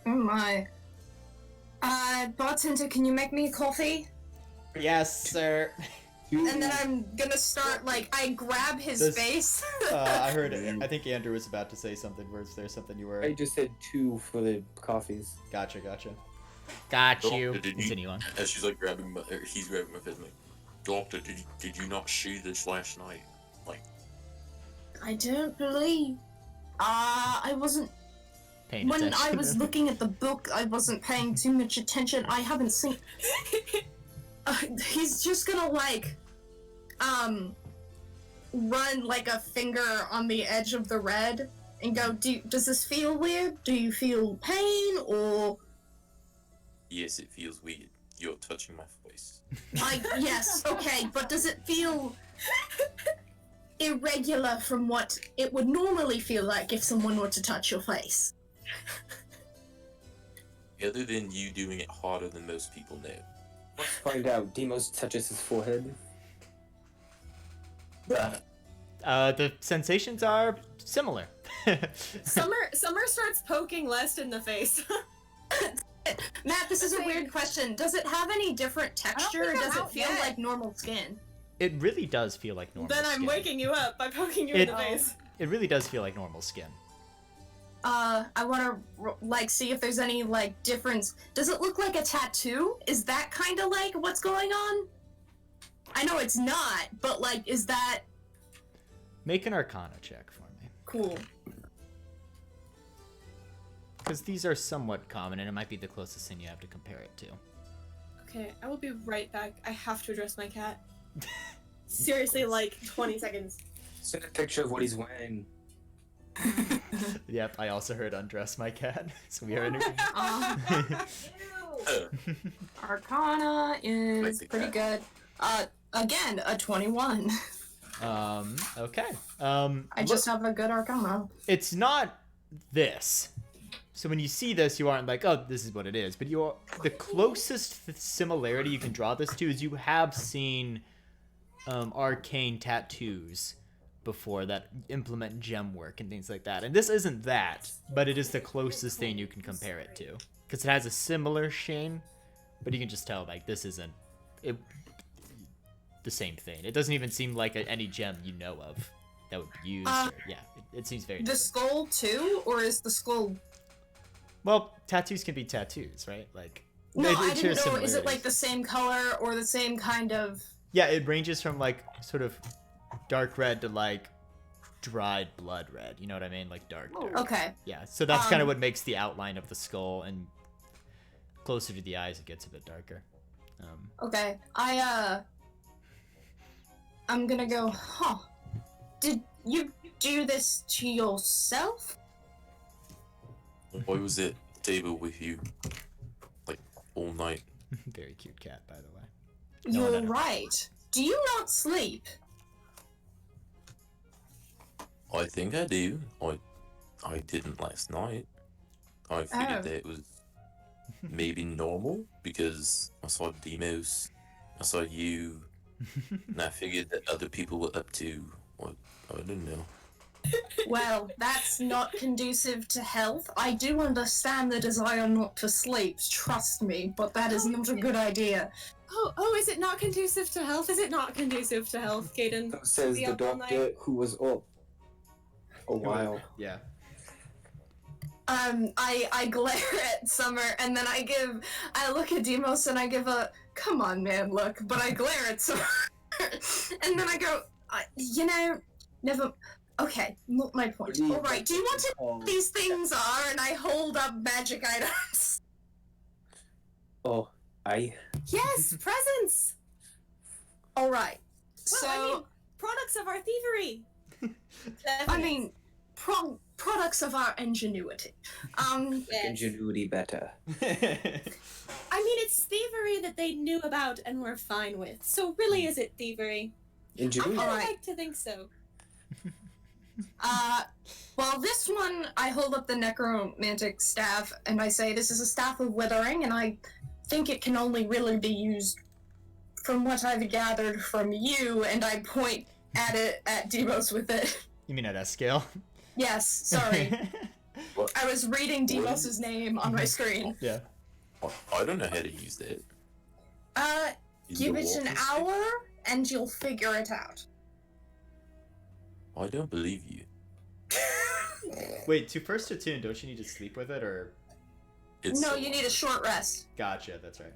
"Oh my. Bartender, can you make me a coffee?" Yes, sir. And then I'm gonna start, like, I grab his Does- face. I heard it. I think Andrew was about to say something. Was there something you were... I just said 2 for the coffees. Gotcha. Got you. Doctor, did you- Continue on. As she's like he's grabbing my fist, like, "Doctor, did you not see this last night?" Like, I don't believe. I wasn't. Paying When attention. I was looking at the book, I wasn't paying too much attention. I haven't seen. He's just gonna, like, run, like, a finger on the edge of the red and go, does this feel weird? Do you feel pain, or... yes, it feels weird. You're touching my face. Yes, okay, but does it feel irregular from what it would normally feel like if someone were to touch your face? Other than you doing it harder than most people know. Let's find out. Demos touches his forehead. The sensations are similar. Summer starts poking Lest in the face. Matt, this is a weird question. Does it have any different texture, or think I'm does it out feel yet. like normal skin? It really does feel like normal Then I'm skin. waking you up by poking you in the face. It really does feel like normal skin. I want to like see if there's any like difference. Does it look like a tattoo? Is that kind of like what's going on? I know it's not, but like, is that Make an Arcana check for me. cool? Because these are somewhat common, and it might be the closest thing you have to compare it to. Okay, I will be right back. I have to address my cat. Seriously, like 20 seconds. Send a picture of what he's wearing. Yep, I also heard undress my cat, so we are in Arcana is pretty good. Again, a 21. Okay. I just have a good Arcana. It's not this. So when you see this, you aren't like, oh, this is what it is. But the closest similarity you can draw this to is you have seen arcane tattoos before that implement gem work and things like that. And this isn't that, but it is the closest thing you can compare it to. Because it has a similar sheen, but you can just tell, like, this isn't the same thing. It doesn't even seem like any gem you know of that would be used. It seems very The different. skull too, or is the skull? Well, tattoos can be tattoos, right? Like, No, it I shares didn't know. Is it similarities. like the same color or the same kind of? Yeah, it ranges from like sort of dark red to like dried blood red. You know what I mean? Like dark. Okay. Yeah, so that's kind of what makes the outline of the skull, and closer to the eyes, it gets a bit darker. Okay. I'm gonna go. Huh? Did you do this to yourself? I was at the table with you, like, all night. Very cute cat, by the way. You're right. Do you not sleep? I think I do. I didn't last night. I figured that it was maybe normal because I saw Demos, I saw you, and I figured that other people were up to what I don't know. Well, that's not conducive to health. I do understand the desire not to sleep, trust me, but that is not a good idea. Oh, is it not conducive to health? Is it not conducive to health, Caden? So says Be the up all doctor night? who was up a while. Yeah. I glare at Summer, and then I look at Demos and I give a, come on man, look, but I glare at Summer. And then I go, never, okay, not my point. Alright, do you want to know what these things are? And I hold up magic items. Oh, Yes, presents! Alright, Well, so, I mean, products of our thievery. I mean, products of our ingenuity. Yes. ingenuity better. I mean, it's thievery that they knew about and were fine with. So really, is it thievery? I Ingenuity. kind of Alright. like to think so. Well, this one, I hold up the necromantic staff, and I say, this is a staff of withering, and I think it can only really be used from what I've gathered from you, and I point at it, at Demos with it. You mean at S scale? Yes, sorry. What? I was reading Demos's name on my screen. Yeah. I don't know how to use that. Is Give the it an walking hour, and you'll figure it out. stick? I don't believe you. Wait, to first attune, don't you need to sleep with it, or? It's No, so you need a short rest. Gotcha, that's right.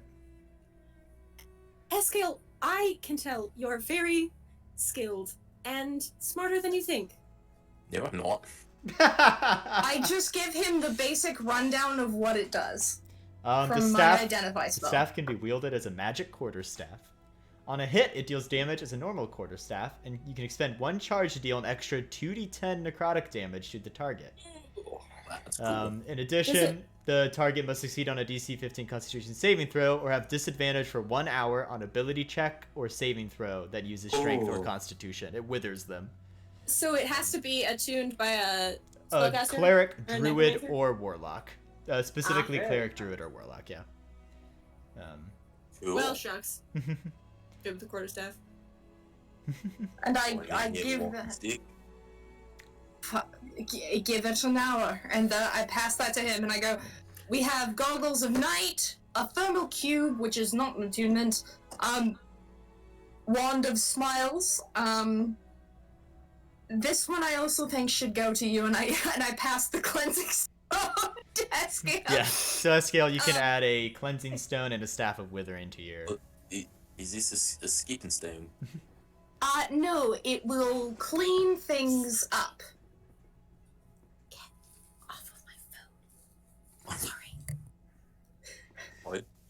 Eskill, I can tell you're very skilled and smarter than you think. No, I'm not. I just give him the basic rundown of what it does the from my staff, identify the spell. staff can be wielded as a magic quarterstaff. On a hit, it deals damage as a normal quarterstaff, and you can expend one charge to deal an extra 2d10 necrotic damage to the target. Oh, that's cool. In addition, the target must succeed on a DC 15 Constitution saving throw or have disadvantage for 1 hour on ability check or saving throw that uses Strength or Oh. Constitution. It withers them. So it has to be attuned by a A spellcaster? cleric, Or a druid, necromancer? or warlock. Specifically, Ah. cleric, druid, or warlock. Yeah. Cool. Well, shucks. Good with the quarterstaff. And I Yeah, give walking stick. give it an hour, and I pass that to him, and I go, we have goggles of night, a thermal cube, which is not an attunement, wand of smiles, this one I also think should go to you, and I pass the cleansing stone to Eskiel. Yeah. So Eskiel, you can add a cleansing stone and a staff of withering to your. Is this a skipping stone? No, it will clean things up. Get off of my phone. Sorry.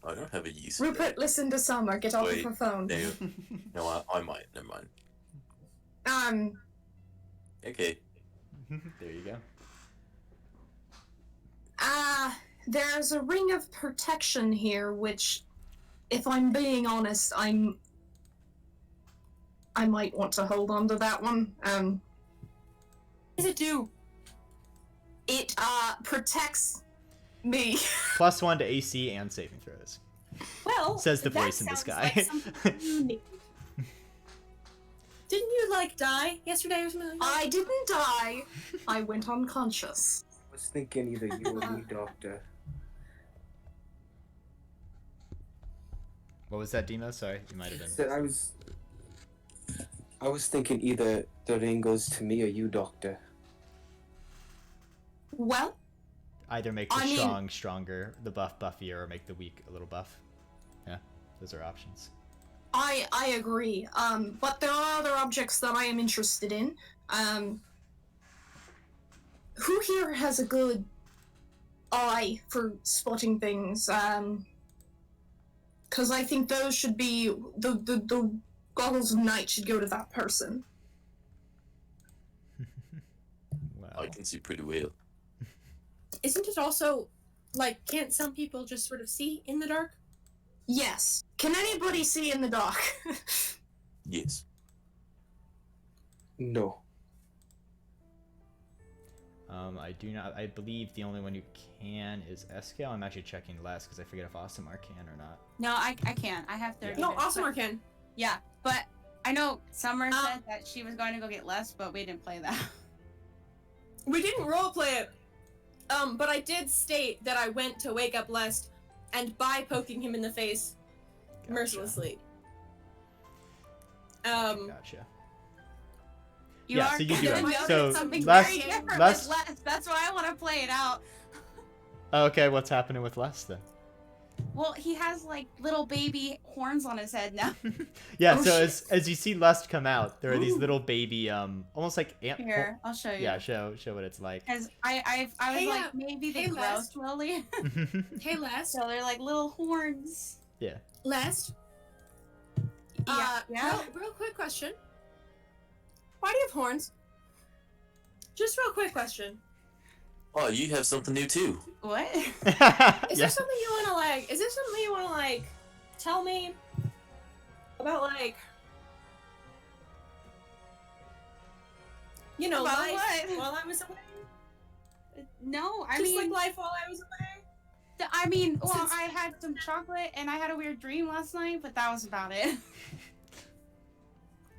I don't have a use for Rupert, listen to Summer. Get off Wait, of her phone. No, I might. Never mind. Okay. There you go. There's a ring of protection here, which, if I'm being honest, I might want to hold on to that one. What does it do? It, protects me. +1 to AC and saving throws. Well, Says the that voice in the sounds sky. like something you need. Didn't you, like, die yesterday or something like that? I didn't die. I went unconscious. I was thinking either you or me, Doctor. What was that, Demo? Sorry, you might have been. Said I was thinking either the ring goes to me or you, Doctor. Well, Either make the I mean- strong stronger, the buff buffier, or make the weak a little buff. Yeah, those are options. I agree. But there are other objects that I am interested in. Who here has a good eye for spotting things? Because I think those should be the goggles of night should go to that person. Well, I can see pretty well. Isn't it also, like, can't some people just sort of see in the dark? Yes. Can anybody see in the dark? Yes. No. I do not. I believe the only one who can is Eskiel. I'm actually checking last because I forget if Awesamar can or not. No, I can't. I have 30. No, minutes, Awesome but- can. Yeah, but I know Summer said that she was going to go get less, but we didn't play that. We didn't roleplay it. But I did state that I went to wake up Lest, and by poking him in the face, Gotcha. mercilessly. Gotcha. You Yeah, are so you do gonna it. notice So something last- very different last- with Les. That's why I want to play it out. Oh, okay, what's happening with Les then? Well, he has like little baby horns on his head now. Yeah, Oh, so shit. as you see Lust come out, there are these Ooh. little baby, almost like ant. Here, I'll show you. Yeah, show what it's like. Because I was Hey, like, maybe they hey, grow Les. slowly. Hey, Lest. So they're like little horns. Yeah. Lest. Yeah. Real quick question. Why do you have horns? Just real quick question. Oh, you have something new too. What? Is Yeah. there something you wanna like? Is there something you wanna like? Tell me about like. You know, About life what? while I was away. No, I Just mean, like life while I was away. well, Since- I had some chocolate and I had a weird dream last night, but that was about it.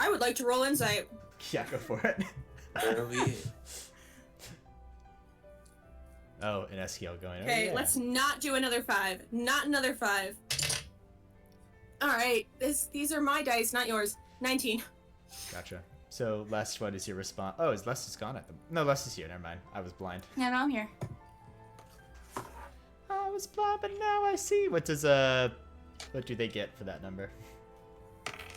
I would like to roll insight. Yeah, go for it. Oh yeah. Oh, an Eskiel going. Okay, oh, yeah. let's not do another 5. Not another 5. Alright, these are my dice, not yours. 19. Gotcha. So, Les, what is your response? Oh, is Les is gone at the... No, Les is here. Never mind. I was blind. Yeah, no, I'm here. I was blind, but now I see. What does what do they get for that number?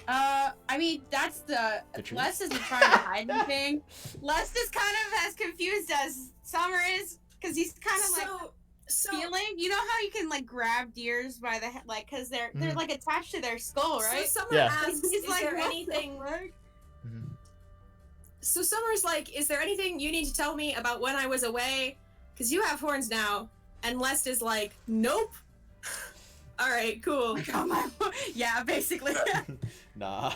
I mean, that's The truth? Les isn't trying to hide anything. Les is kind of as confused as Summer is, because he's kind of like feeling. You know how you can like grab deers by the head, like, because they're Mhm. like attached to their skull, right? So Summer Yeah. asks, He's is like, there "What the anything... fuck?" Mhm. So Summer's like, is there anything you need to tell me about when I was away? Because you have horns now. And Lest is like, nope. Alright, cool. Like, oh my, yeah, basically. Nah.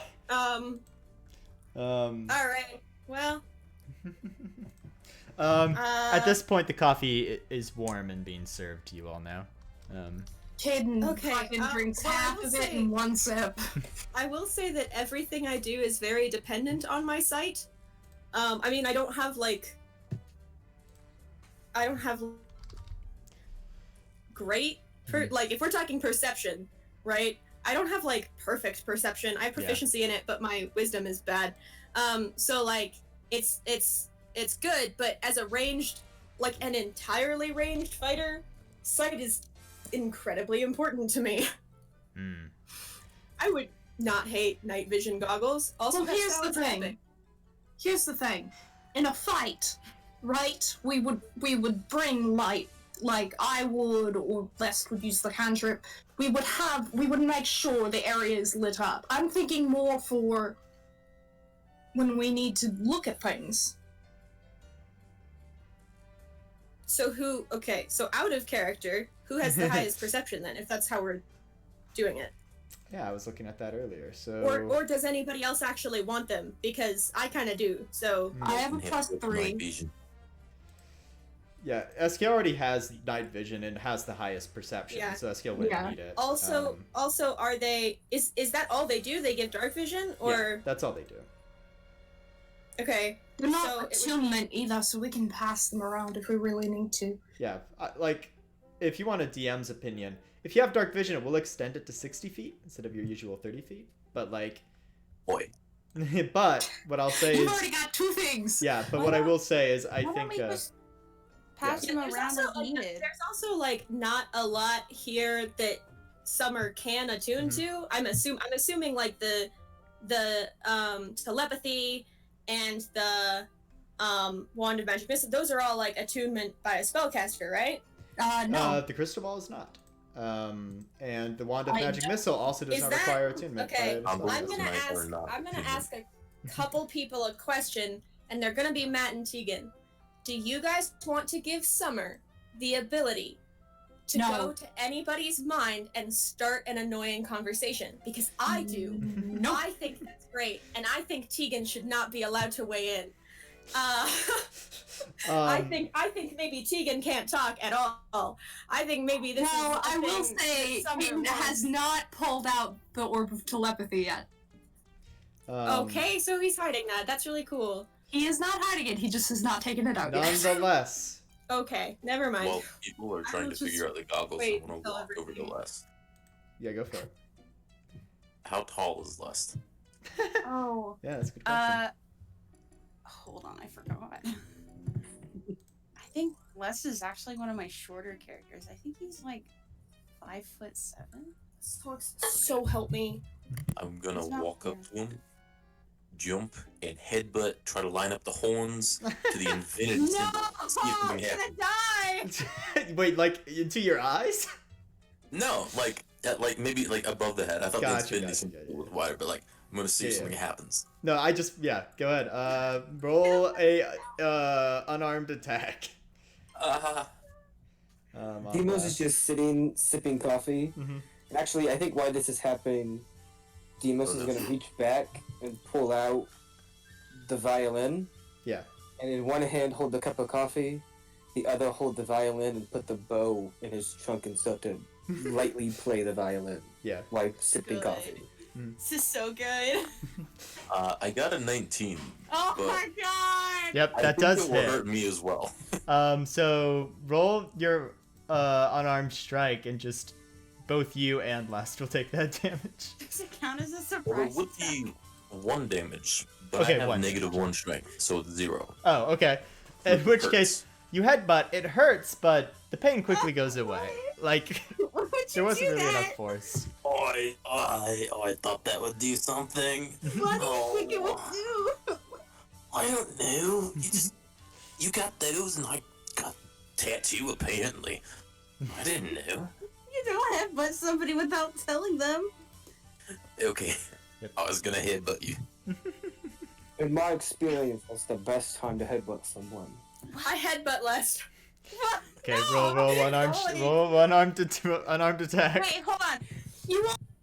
Alright. Well, At this point, the coffee is warm and being served to you all now. Caden Okay, fucking drinks well, I half will of it say- in one sip. I will say that everything I do is very dependent on my sight. I mean, I don't have great, like, if we're talking perception, right? I don't have, like, perfect perception. I have proficiency in it, but my wisdom is bad. So, like, it's good, but as a ranged, like an entirely ranged fighter, sight is incredibly important to me. I would not hate night vision goggles. Also, well, here's the thing. Here's the thing. In a fight, right? We would bring light, like I would, or Lest would use the cantrip. We would make sure the area is lit up. I'm thinking more for when we need to look at things. So so out of character, who has the highest perception then, if that's how we're doing it? Yeah, I was looking at that earlier, so... Or does anybody else actually want them? Because I kind of do, so... I have a +3. Yeah, Eskiel already has night vision and has the highest perception, so Eskiel wouldn't need it. Also, are they... Is that all they do? They give dark vision, or... Yeah, that's all they do. Okay. They're not attunement either, so we can pass them around if we really need to. Yeah, like, if you want a DM's opinion... If you have dark vision, it will extend it to 60 feet instead of your usual 30 feet. But, like... Boy. But, what I'll say is... You've already got 2 things! Yeah, but what I will say is, I think... pass them around as needed. There's also, like, not a lot here that Summer can attune to. I'm assuming, like, the telepathy and the Wand of Magic Missile, those are all, like, attunement by a spellcaster, right? No. The Crystal Ball is not. And the Wand of Magic Missile also does not require attunement. Okay, I'm gonna ask a couple people a question, and they're gonna be Matt and Tegan. Do you guys want to give Summer the ability to go to anybody's mind and start an annoying conversation? Because I do. No. I think that's great, and I think Tegan should not be allowed to weigh in. I think maybe Tegan can't talk at all. I think maybe this is. Well, I will say Tegan has not pulled out the orb of telepathy yet. Okay, so he's hiding that. That's really cool. He is not hiding it. He just has not taken it out yet. Nonetheless. Okay, never mind. Well, people are trying to figure out the goggles. I want to walk over to Lest. Yeah, go for it. How tall is Lest? Oh. Yeah, that's a good question. Hold on, I forgot. I think Les is actually one of my shorter characters. I think he's like 5'7". So help me. I'm gonna walk up to him, jump, and headbutt, try to line up the horns to the infinity symbol. See if I'm something gonna die! Wait, like, into your eyes? No, like, maybe like above the head. I thought the infinity gotcha, symbol was wider, but like, I'm gonna see if something happens. No, go ahead. Roll a unarmed attack. Demos is just sitting, sipping coffee. Actually, I think why this is happening, Demos is going to reach back and pull out the violin. Yeah. And in one hand hold the cup of coffee, the other hold the violin and put the bow in his trunk and start to lightly play the violin. Yeah. While sipping coffee. This is so good. I got a 19. Oh my god! Yep, I that think does it will hit. hurt me as well. So roll your unarmed strike, and just both you and Lest will take that damage. Does it count as a Well, surprise? it would be 1 damage, but Okay, I have one -1 strength, so 0. Oh, okay. In which Hurts. case, you headbutt. It hurts, but the pain quickly goes away. Like, there wasn't really enough force. I thought that would do something. What do you think it would do? I don't know. You got those, and I got a tattoo apparently. I didn't know. You don't headbutt somebody without telling them. Okay, I was gonna headbutt you. In my experience, that's the best time to headbutt someone. I headbutt Lest. Okay, roll unarmed attack. Wait, hold on.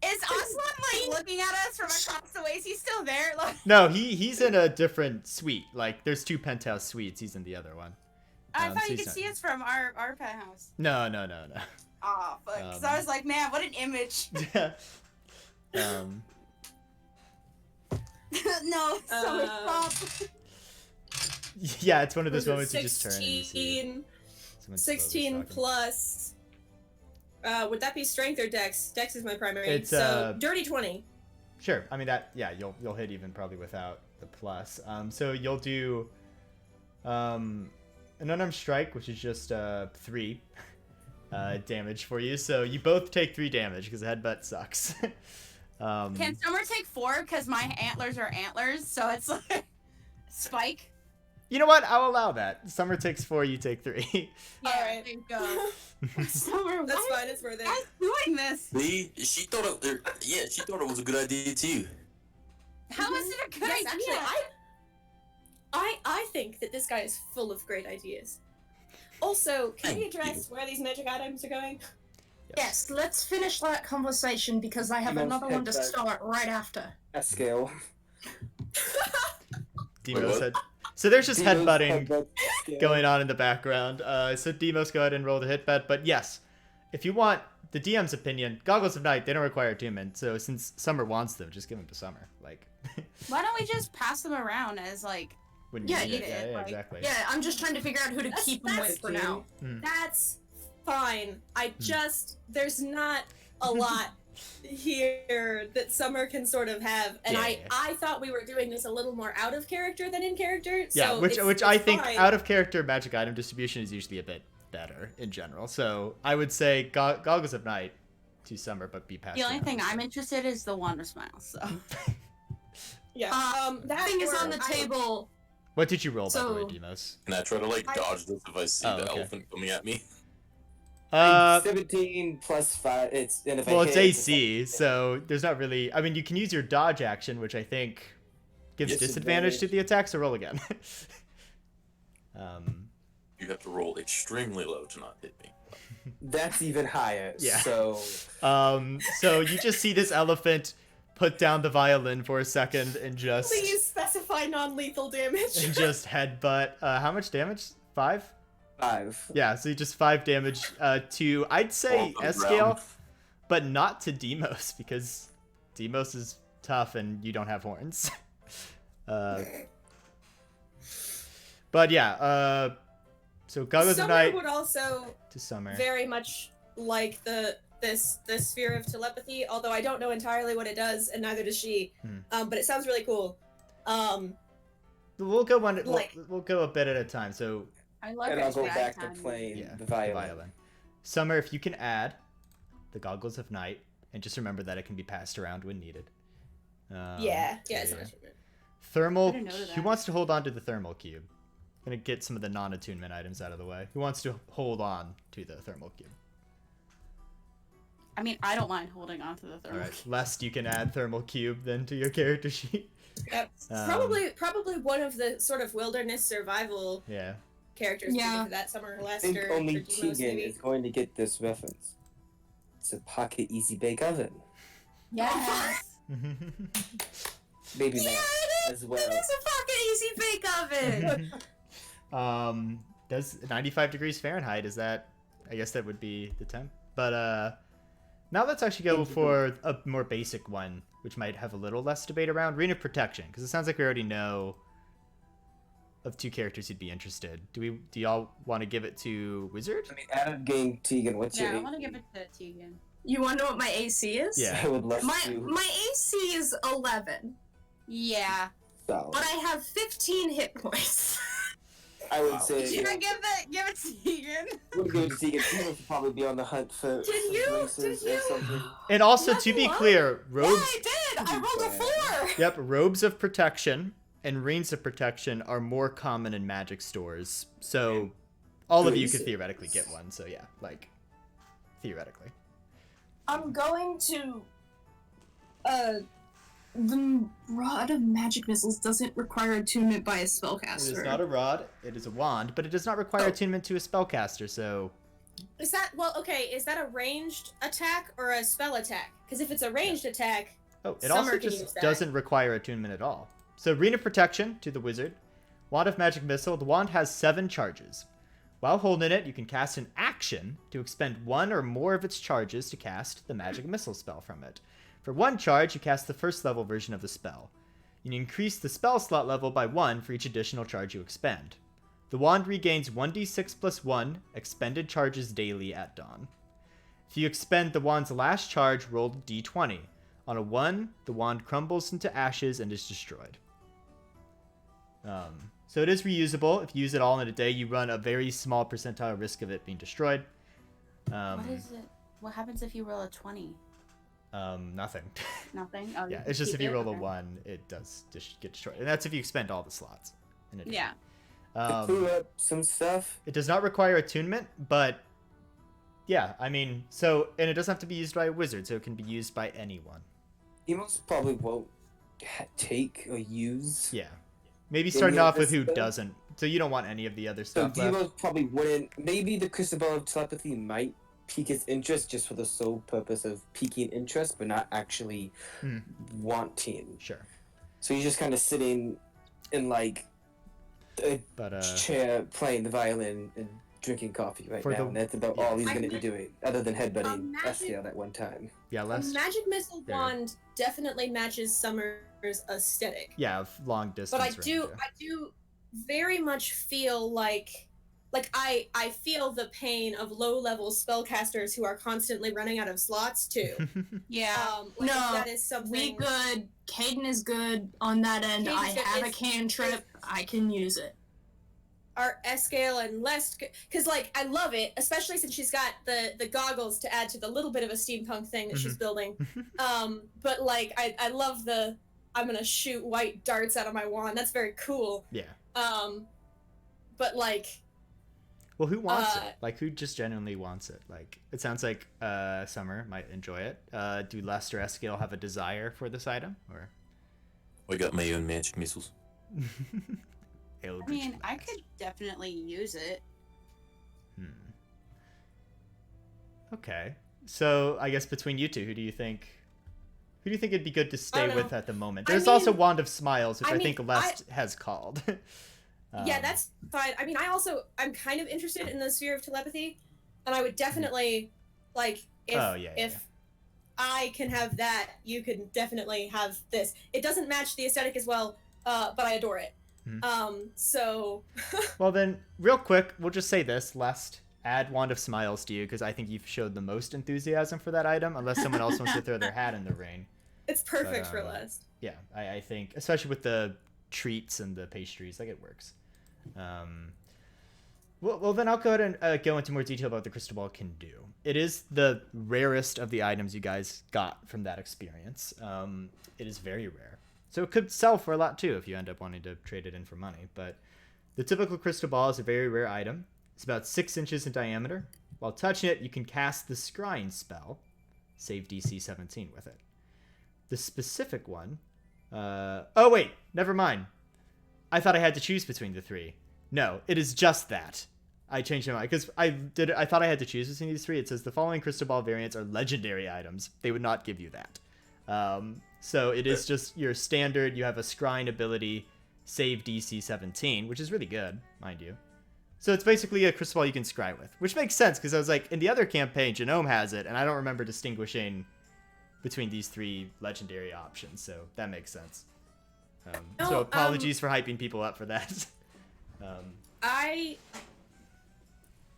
Is Aslan like looking at us from across the way? Is he still there? Like, No, he's in a different suite. Like, there's 2 penthouse suites. He's in the other one. I thought so you he's could see us from our penthouse. No. Aw, fuck. 'Cause I was like, man, what an image. No, so stop. Yeah, it's one of those moments you just turn and you 16, see 16 plus. Would that be strength or dex? Dex is my primary. It's, so dirty 20. Sure. I mean that. Yeah, you'll hit even probably without the plus. So you'll do an unarmed strike, which is just 3 damage for you. So you both take 3 damage because the headbutt sucks. Can Summer take 4 because my antlers are antlers, so it's like spike. You know what? I'll allow that. Summer takes 4, you take 3. Yeah, Alright. there you go. Summer, That's why fine. It's worth it. are you doing this? See, she thought it was a good idea too. How is it a good Yes, idea? actually, I think that this guy is full of great ideas. Also, can we Thank you. address where these magic items are going? Yes, let's finish that conversation because I have Demos another one to headbutt. start right after. A scale. Demos what? head. So there's just Demos headbutting headbutt scale. going on in the background. So Demos, go ahead and roll the hit bet. But yes, if you want the DM's opinion, Goggles of Night, they don't require attunement. So since Summer wants them, just give them to Summer. Like, Why don't we just pass them around as like? when Yeah, you need eat it. it, Yeah, like- exactly. Yeah, I'm just trying to figure out who to keep them with for now. That's fine. I just there's not a lot here that Summer can sort of have, and Yeah. I thought we were doing this a little more out of character than in character. Yeah, so which it's I think fine. out of character magic item distribution is usually a bit better in general. So I would say Goggles of Night to Summer, but be passed. The only around. thing I'm interested is the Wand of Smiles. So Yeah. That thing is on the table. What did you roll, by the way, So- Demos? Can I try to dodge this if I see Oh, the okay. elephant coming at me? 17 plus 5. And if I Well, hit, it's AC, so there's not really. I mean, you can use your dodge action, which I think gives disadvantage to the attack. So roll again. You have to roll extremely low to not hit me. That's even higher. Yeah. So So you just see this elephant put down the violin for a second and just Please specify non-lethal damage. and just headbutt. How much damage? 5? 5. Yeah, so you just 5 damage to, I'd say, Fall to the S scale, ground. but not to Demos, because Demos is tough and you don't have horns. But yeah, so Goggles of Summer Night would also to Summer. very much like this sphere of telepathy, although I don't know entirely what it does, and neither does she. But it sounds really cool. We'll go like- we'll go a bit at a time. So I love And it. I'll go Drag back to time. playing yeah, the violin. Summer, if you can add the Goggles of Night, and just remember that it can be passed around when needed. Yeah, it's not much of it. Thermal. I didn't know Who that. wants to hold on to the thermal cube? Gonna get some of the non-attunement items out of the way. Who wants to hold on to the thermal cube? I mean, I don't mind holding on to the All thermal. right, lest you can add thermal cube then to your character sheet. Yep. Probably one of the sort of wilderness survival Yeah. characters. Yeah. For that Summer or I Lester. think only or Demos, Tegan maybe. is going to get this reference. It's a pocket easy bake oven. Yes. Maybe Yeah, that as well. It is a fucking easy bake oven. Does 95 degrees Fahrenheit, is that, I guess that would be the temp. But now let's actually go for a more basic one, which might have a little less debate around. Ring of Protection, because it sounds like we already know of 2 characters who'd be interested. Do y'all want to give it to Wizard? I mean, out of game, Tegan, what's Yeah, I your want to give it to Tegan. You want to know what my AC is? Yeah. I would love My to. AC is 11, Yeah. Solid. but I have 15 hit points. I would Wow. say. Should I give it to Tegan? Would go to Tegan. Tegan would probably be on the hunt for Did you? races Did you? or something. And also, Level to be up? clear, Yeah, robes. I did. I rolled a 4. Yep, robes of protection and rings of protection are more common in magic stores. So all of you could Graces. theoretically get one. So yeah, like theoretically. I'm going to. The Rod of Magic Missiles doesn't require attunement by a spellcaster. It is not a rod, it is a wand, but it does not require attunement to a spellcaster, so Is that is that a ranged attack or a spell attack? Because if it's a ranged attack, oh, it Summer also can just use that. doesn't require attunement at all. So Ring of Protection to the wizard. Wand of Magic Missile. The wand has 7 charges. While holding it, you can cast an action to expend 1 or more of its charges to cast the Magic Missile spell from it. For 1 charge, you cast the first level version of the spell. You can increase the spell slot level by 1 for each additional charge you expend. The wand regains 1d6 plus 1 expended charges daily at dawn. If you expend the wand's last charge, roll d20. On a 1, the wand crumbles into ashes and is destroyed. So it is reusable. If you use it all in a day, you run a very small percentile risk of it being destroyed. What is it? What happens if you roll a 20? Nothing. Nothing? Oh, Yeah, it's just if you roll a 1, it does get destroyed. And that's if you expend all the slots in a day. Yeah. To clue up some stuff. It does not require attunement, but yeah, I mean, so, and it doesn't have to be used by a wizard, so it can be used by anyone. Demos probably won't take or use. Yeah. Maybe starting of off with this who stuff? doesn't. So you don't want any of the other So stuff left. Demos probably wouldn't. Maybe the crystal ball of telepathy might pique his interest just for the sole purpose of piquing interest, but not actually wanting. Sure. So he's just kind of sitting in like a chair playing the violin and drinking coffee right now, and that's about all he's going to be doing, other than headbutting Estiel that one time. Yeah, A magic missile wand definitely matches Summer's aesthetic. Yeah, long distance. But I do very much feel like I feel the pain of low-level spellcasters who are constantly running out of slots too. Yeah. No, that is something. We good. Caden is good on that end. I have a cantrip. I can use it. Our S-scale and less, because like I love it, especially since she's got the goggles to add to the little bit of a steampunk thing that she's building. But like I love the I'm gonna shoot white darts out of my wand. That's very cool. Yeah. But like. Well, who wants it? Like, who just genuinely wants it? Like, it sounds like Summer might enjoy it. Do Lester Eskil have a desire for this item, or? I got my own magic missiles. I mean, I could definitely use it. Okay, so I guess between you two, who do you think it'd be good to stay with at the moment? There's also Wand of Smiles, which I think Lest has called. Yeah, that's fine. I mean, I'm kind of interested in the sphere of telepathy, and I would definitely, like, if I can have that, you can definitely have this. It doesn't match the aesthetic as well, but I adore it. So... Well then, real quick, we'll just say this, Lest, add Wand of Smiles to you, because I think you've showed the most enthusiasm for that item, unless someone else wants to throw their hat in the ring. It's perfect for Lest. Yeah, I think, especially with the treats and the pastries, like, it works. Well, then I'll go ahead and go into more detail about what the crystal ball can do. It is the rarest of the items you guys got from that experience. It is very rare. So it could sell for a lot too if you end up wanting to trade it in for money. But the typical crystal ball is a very rare item. It's about 6 inches in diameter. While touching it, you can cast the Scrying spell. Save DC 17 with it. The specific one... oh, wait. Never mind. I thought I had to choose between the 3. No, it is just that. I changed my mind because I thought I had to choose between these 3. It says the following crystal ball variants are legendary items. They would not give you that. So it is just your standard. You have a Scrying ability, save DC 17, which is really good, mind you. So it's basically a crystal ball you can scry with, which makes sense because I was like, in the other campaign, Genome has it, and I don't remember distinguishing between these 3 legendary options. So that makes sense. So apologies for hyping people up for that.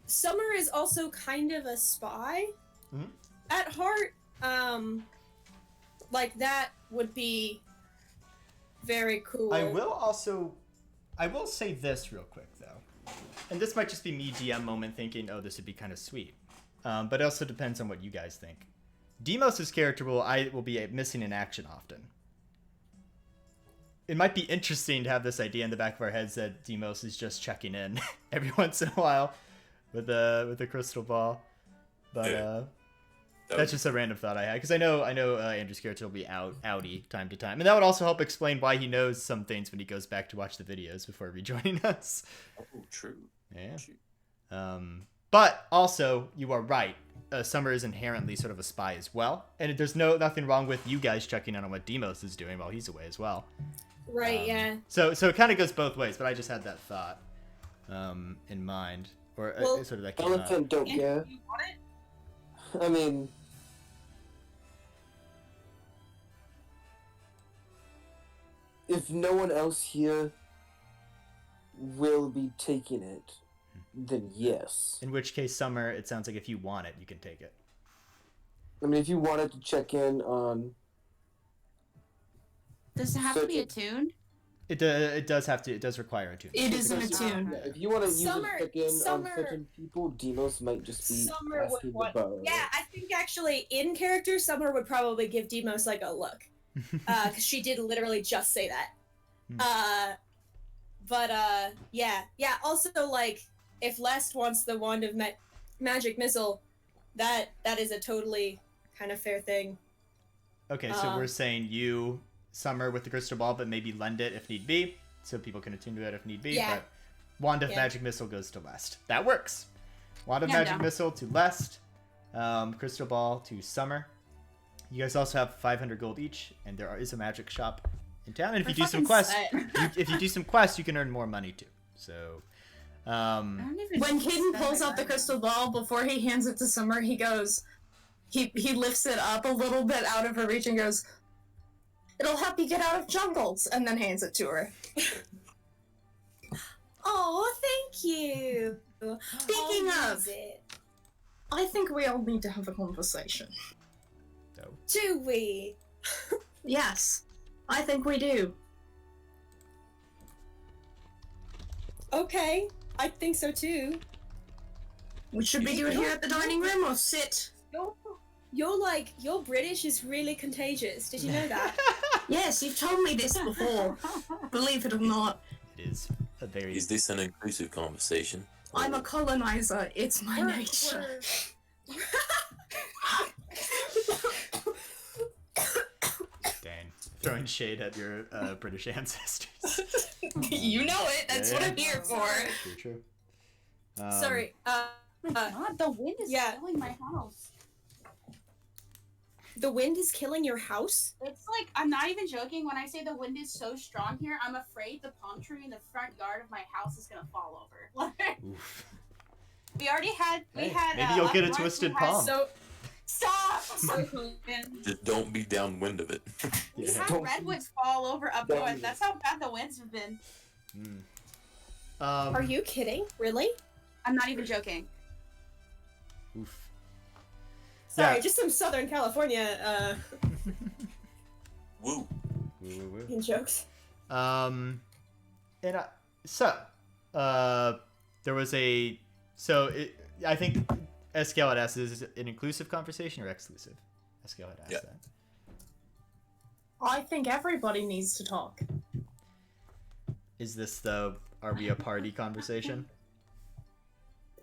Summer is also kind of a spy at heart. Like that would be very cool. I will say this real quick though, and this might just be me DM moment thinking, oh, this would be kind of sweet. But it also depends on what you guys think. Demos' character will be missing in action often. It might be interesting to have this idea in the back of our heads that Demos is just checking in every once in a while with a crystal ball. But that's just a random thought I had because I know Andrew's character will be outy time to time, and that would also help explain why he knows some things when he goes back to watch the videos before rejoining us. Oh, true. Yeah. But also, you are right. Summer is inherently sort of a spy as well, and there's nothing wrong with you guys checking in on what Demos is doing while he's away as well. Right, yeah. So it kind of goes both ways, but I just had that thought in mind. Or sort of that came up. Elephant don't care. You want it? I mean... If no one else here will be taking it, then yes. In which case, Summer, it sounds like if you want it, you can take it. I mean, if you wanted to check in on Does it have to be attuned? It does require a tune. It is an Because attune. if you want to use Summer- it again on Summer- certain people, Demos might just be Summer would asking the want. bow. Yeah, I think actually in character, Summer would probably give Demos like a look, because she did literally just say that. Yeah. Also, like, if Lest wants the wand of magic missile, that is a totally kind of fair thing. Okay, so we're saying you, Summer, with the crystal ball, but maybe lend it if need be, so people can attune to it if need be. Yeah. But wand of magic missile goes to Lest. That works. Wand of magic missile to Lest. Crystal ball to Summer. You guys also have 500 gold each, and there is a magic shop in town. And if you do some quests, you can earn more money too. So, When Caden pulls out the crystal ball before he hands it to Summer, he goes, he lifts it up a little bit out of her reach and goes, "It'll help you get out of jungles," and then hands it to her. Oh, thank you. Speaking of, I think we all need to have a conversation. Do we? Yes, I think we do. Okay, I think so too. We should be doing it here at the dining room or sit. Your British is really contagious. Did you know that? Yes, you've told me this before. Believe it or not. it is a very... Is this an inclusive conversation? I'm a colonizer. It's my nature. Dang. Throwing shade at your British ancestors. You know it. That's what I'm here for. True. Sorry. God, the wind is killing my house. The wind is killing your house? It's like, I'm not even joking. When I say the wind is so strong here, I'm afraid the palm tree in the front yard of my house is gonna fall over. Oof. We already had. Maybe you'll get a twisted palm. Stop! Just don't be downwind of it. We had redwoods fall over up north. That's how bad the winds have been. Are you kidding? Really? I'm not even joking. Oof. Sorry, just some Southern California Woo. in jokes. There was a... I think SKL had asked, is it an inclusive conversation or exclusive? SKL had asked that. I think everybody needs to talk. Is this the are we a party conversation?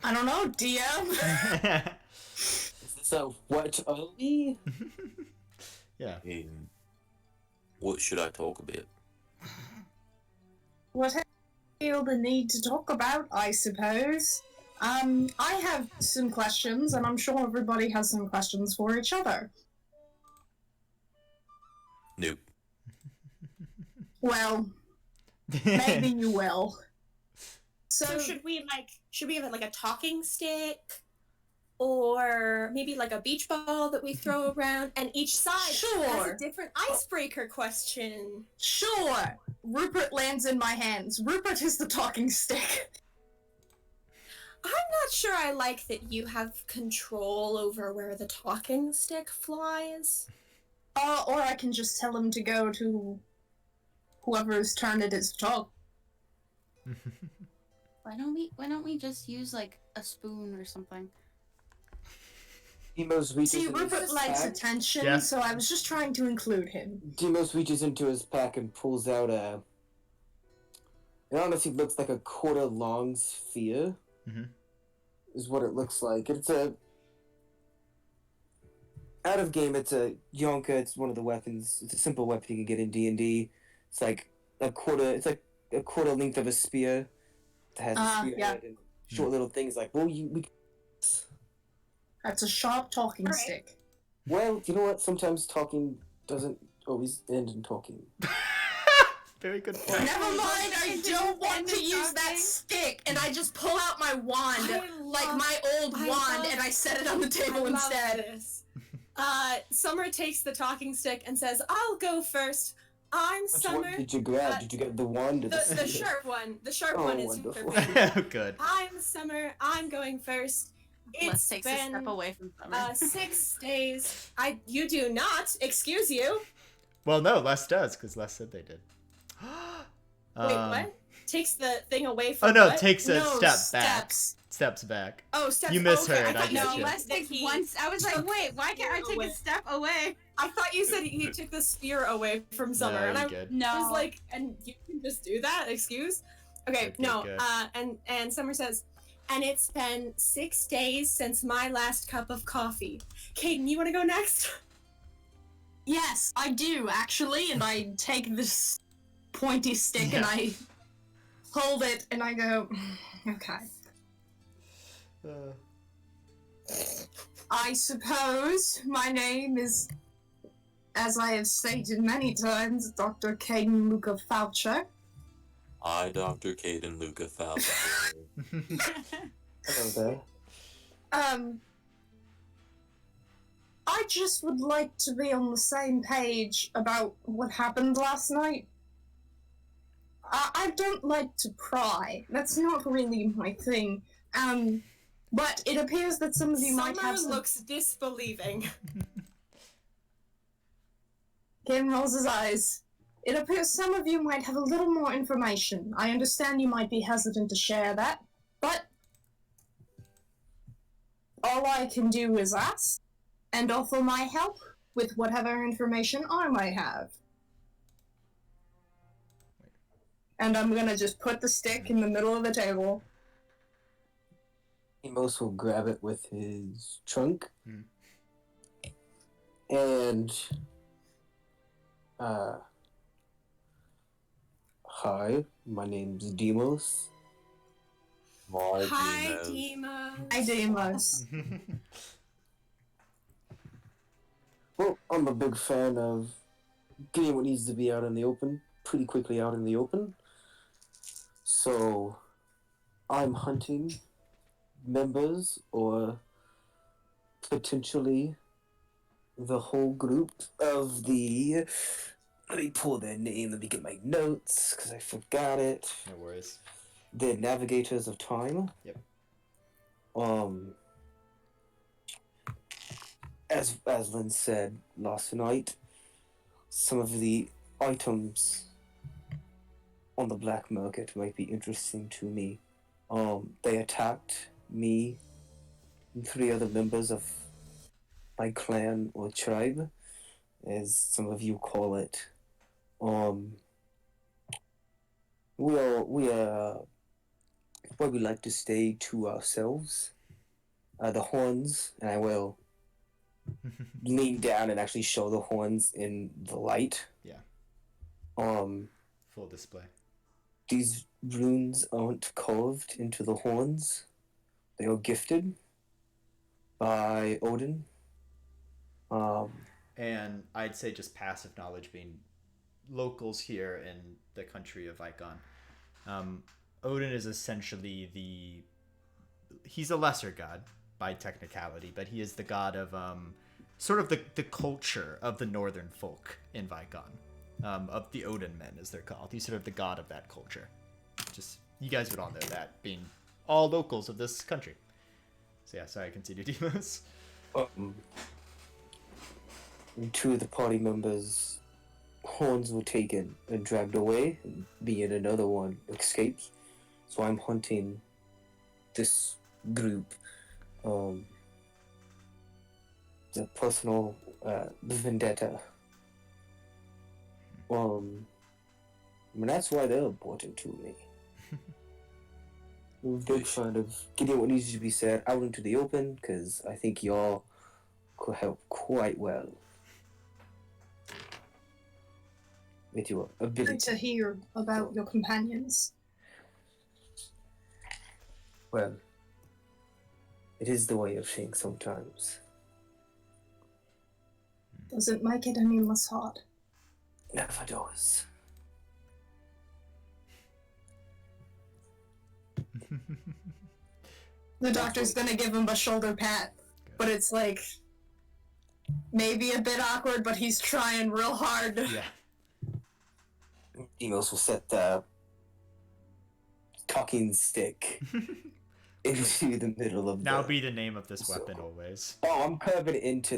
I don't know, DM. So, what are we? Yeah. What should I talk about? What I feel the need to talk about, I suppose. I have some questions, and I'm sure everybody has some questions for each other. Nope. Well, maybe you will. So should we have like a talking stick? Or maybe like a beach ball that we throw around, and each side has a different icebreaker question. Sure! Rupert lands in my hands. Rupert is the talking stick. I'm not sure I like that you have control over where the talking stick flies. Or I can just tell him to go to whoever's turn it is to talk. Why don't we just use like a spoon or something? Demos reaches See, into Rupert his likes pack. attention, so I was just trying to include him. Demos reaches into his pack and pulls out a... It honestly looks like a quarter-long sphere. Is what it looks like. It's a... Out of game, it's a Yonka. It's one of the weapons. It's a simple weapon you can get in D&D. It's like a quarter... It's like a quarter length of a spear. It has a spearhead and short little things like, well, we... That's a sharp talking stick. Well, you know what? Sometimes talking doesn't always end in talking. Very good point. Never mind, I don't want to use that stick, and I just pull out my wand, like my old wand, and I set it on the table instead. This. Summer takes the talking stick and says, "I'll go first. I'm Which Summer." one did you grab? Did you get the wand or The spear? sharp one. The sharp Oh, one is wonderful. Good. I'm Summer. I'm going first. Let's take a step away from Summer. 6 days. You do not. Excuse you. Well, no, Les does, because Les said they did. Wait, what? Takes the thing away from Oh, no, what? takes a No, step back. steps. Steps back. Oh, steps. You misheard, Okay. I get No, you. Les takes He one. I was like, took wait, why can't I take away. a step away? I thought you said he took the spear away from Summer, No, and you're I good. No. was like, and you can just do that? Excuse? Okay, Good, no. good. And Summer says, and it's been 6 days since my last cup of coffee. Caden, you want to go next? Yes, I do, actually, and I take this pointy stick and I hold it and I go, okay. I suppose my name is, as I have stated many times, Dr. Caden Luca Foucher. I, Dr. Caden Luca Foucher. Hello there. I just would like to be on the same page about what happened last night. I don't like to pry. That's not really my thing. But it appears that some of you might have some... looks disbelieving. Kim rolls his eyes. It appears some of you might have a little more information. I understand you might be hesitant to share that, but all I can do is ask and offer my help with whatever information I might have. And I'm gonna just put the stick in the middle of the table. Emos will grab it with his trunk. Hmm. And hi, my name's Demos. My Hi, Demos. Dima. I Demos. Well, I'm a big fan of getting what needs to be out in the open, pretty quickly out in the open. So, I'm hunting members or potentially the whole group of the... Let me pull their name, let me get my notes, because I forgot it. No worries. The Navigators of Time. Yep. As Lynn said last night, some of the items on the black market might be interesting to me. They attacked me and 3 other members of my clan or tribe, as some of you call it. We are where we like to stay to ourselves. The horns, and I will lean down and actually show the horns in the light. Yeah. Full display. These runes aren't carved into the horns. They are gifted by Odin. And I'd say just passive knowledge, being locals here in the country of Icon. Odin is essentially he's a lesser god by technicality, but he is the god of sort of the culture of the northern folk in Vicon, of the Odin men as they're called. He's sort of the god of that culture. Just, you guys would all know that, being all locals of this country. So yeah, sorry, continue, Demos. 2 of the party members' horns were taken and dragged away, and me and another one escaped. So I'm hunting this group. The personal vendetta. And that's why they're important to me. I'm a big fan of getting what needs to be said out into the open, because I think y'all could help quite well with your Good ability. to hear about your companions. Well, it is the way of things sometimes. Doesn't make it any less hard. Never does. The doctor's gonna give him a shoulder pat, but it's like maybe a bit awkward, but he's trying real hard. Yeah. Demos will set the talking stick into the middle of Now the... be the name of this weapon always. Oh, I'm curving it into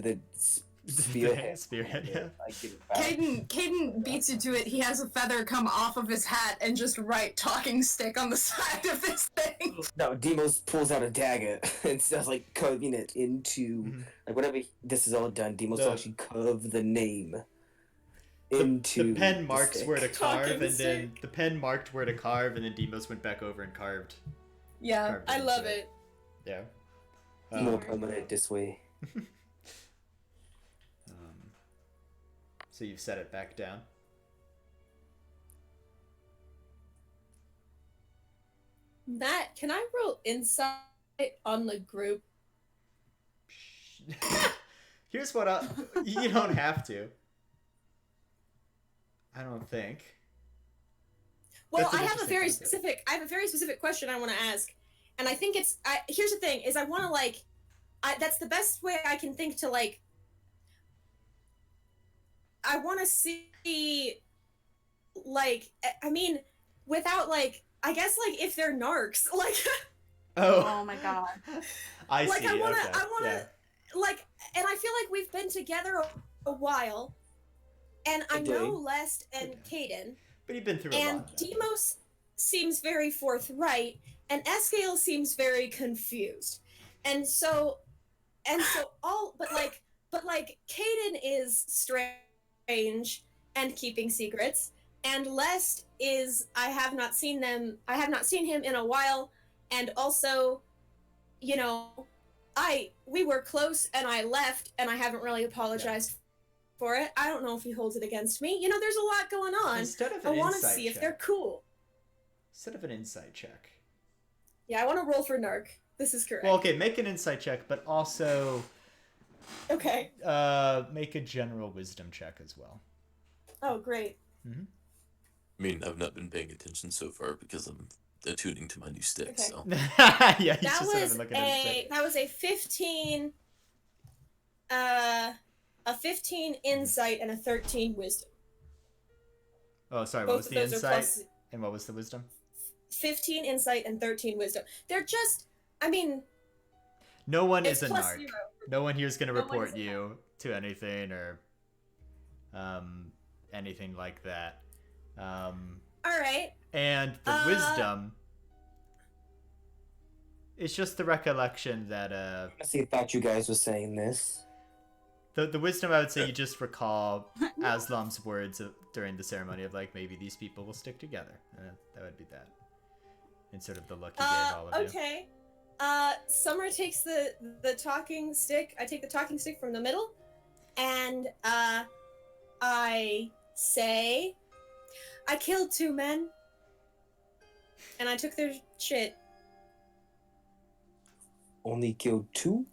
Spearhead. Spearhead, yeah. I give it back. Caden beats you to it. He has a feather come off of his hat and just write talking stick on the side of this thing. No, Demos pulls out a dagger and starts like curving it into like whatever. This is all done. Demos will actually curve the name into the pen marks stick. where to carve, Talking and then stick. the pen marked where to carve, and then Demos went back over and carved. Yeah. carved I into love it. Yeah. More permanent this way. So you've set it back down. Matt, can I roll insight on the group? Here's what you don't have to. I don't think. Well, That's an I have a interesting very concept. specific question I want to ask, and I think here's the thing: is I want to like, that's the best way I can think to like. I want to see, like, I mean, without like, I guess like if they're narcs, like. Oh my god. I Like see. I wanna, okay. yeah. Like, and I feel like we've been together a while, and I know Lest and Caden. But you've been through a And lot. Demos seems very forthright, and Escale seems very confused. And so but Caden is strange and keeping secrets, and Lest is I have not seen him in a while, and also, you know, we were close and I left and I haven't really apologized for it. I don't know if he holds it against me. You know, there's a lot going on. Instead of I an want to insight see if check. they're cool. Instead of an insight check. Yeah, I want to roll for Narc. This is correct. Well, okay, make an insight check, but also Okay. make a general wisdom check as well. Oh, great. Mm-hmm. I mean, I've not been paying attention so far because I'm attuning to my new stick. Okay. So Yeah, he's That just sort of was looking at his stick. that was a 15 a 15 insight and a 13 wisdom. Oh, sorry, Both what was of the those are insight? plus And what was the wisdom? 15 insight and 13 wisdom. They're just, I mean, No one it's is a plus narc. 0. No one here is going to No one report is a you to anything or anything like that. All right. And the wisdom is just the recollection that Honestly, I thought you guys were saying this. the wisdom, I would say, you just recall Aslam's words during the ceremony of like, maybe these people will stick together. That would be that. And sort of the look he gave all of you. Okay. Summer takes the talking stick. I take the talking stick from the middle, and I say, I killed 2 men, and I took their shit. Only killed 2?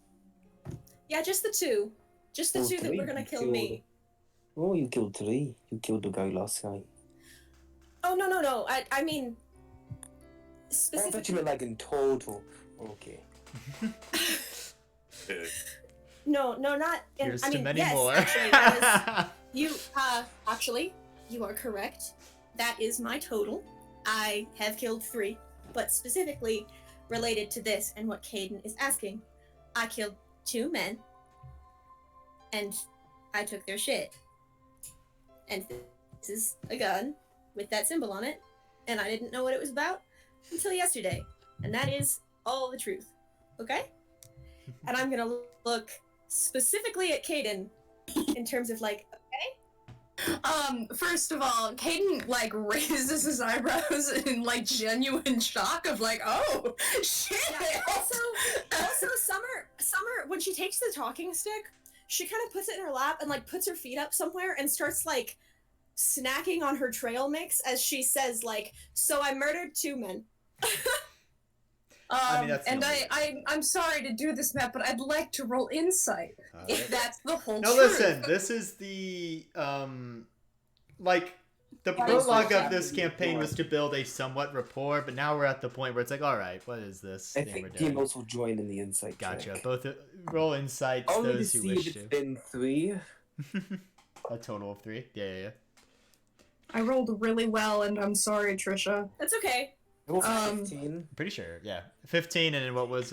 Yeah, just the 2. Just the Oh, 2 that 3. were gonna You kill killed- me. Oh, you killed 3. You killed the guy last night. Oh, no. I mean, I thought you specifically. meant like in total. Okay. No, not. Here's I to mean, many yes, more. actually, that is, actually, you are correct. That is my total. I have killed 3, but specifically related to this and what Caden is asking, I killed 2 men, and I took their shit. And this is a gun with that symbol on it, and I didn't know what it was about until yesterday. And that is all the truth. Okay? And I'm gonna look specifically at Caden in terms of like, First of all, Caden like raises his eyebrows in like genuine shock of like, oh shit. yeah. Also, Summer, when she takes the talking stick, she kind of puts it in her lap and like puts her feet up somewhere and starts like snacking on her trail mix as she says like, so I murdered 2 men. I mean, that's and normal. I'm sorry to do this, Matt, but I'd like to roll insight if Alright. that's the whole No, truth. listen. This is the like the Why is prologue this of this happening campaign before? was to build a somewhat rapport, but now we're at the point where it's like, all right, what is this I thing we're think doing? Demos will join in the insight Gotcha. check. Both roll insights. Only to Those who see if wish it's to. been 3. A total of 3. Yeah. I rolled really well, and I'm sorry, Trisha. That's okay. It was Um, 15. Pretty sure. Yeah. 15, and then what was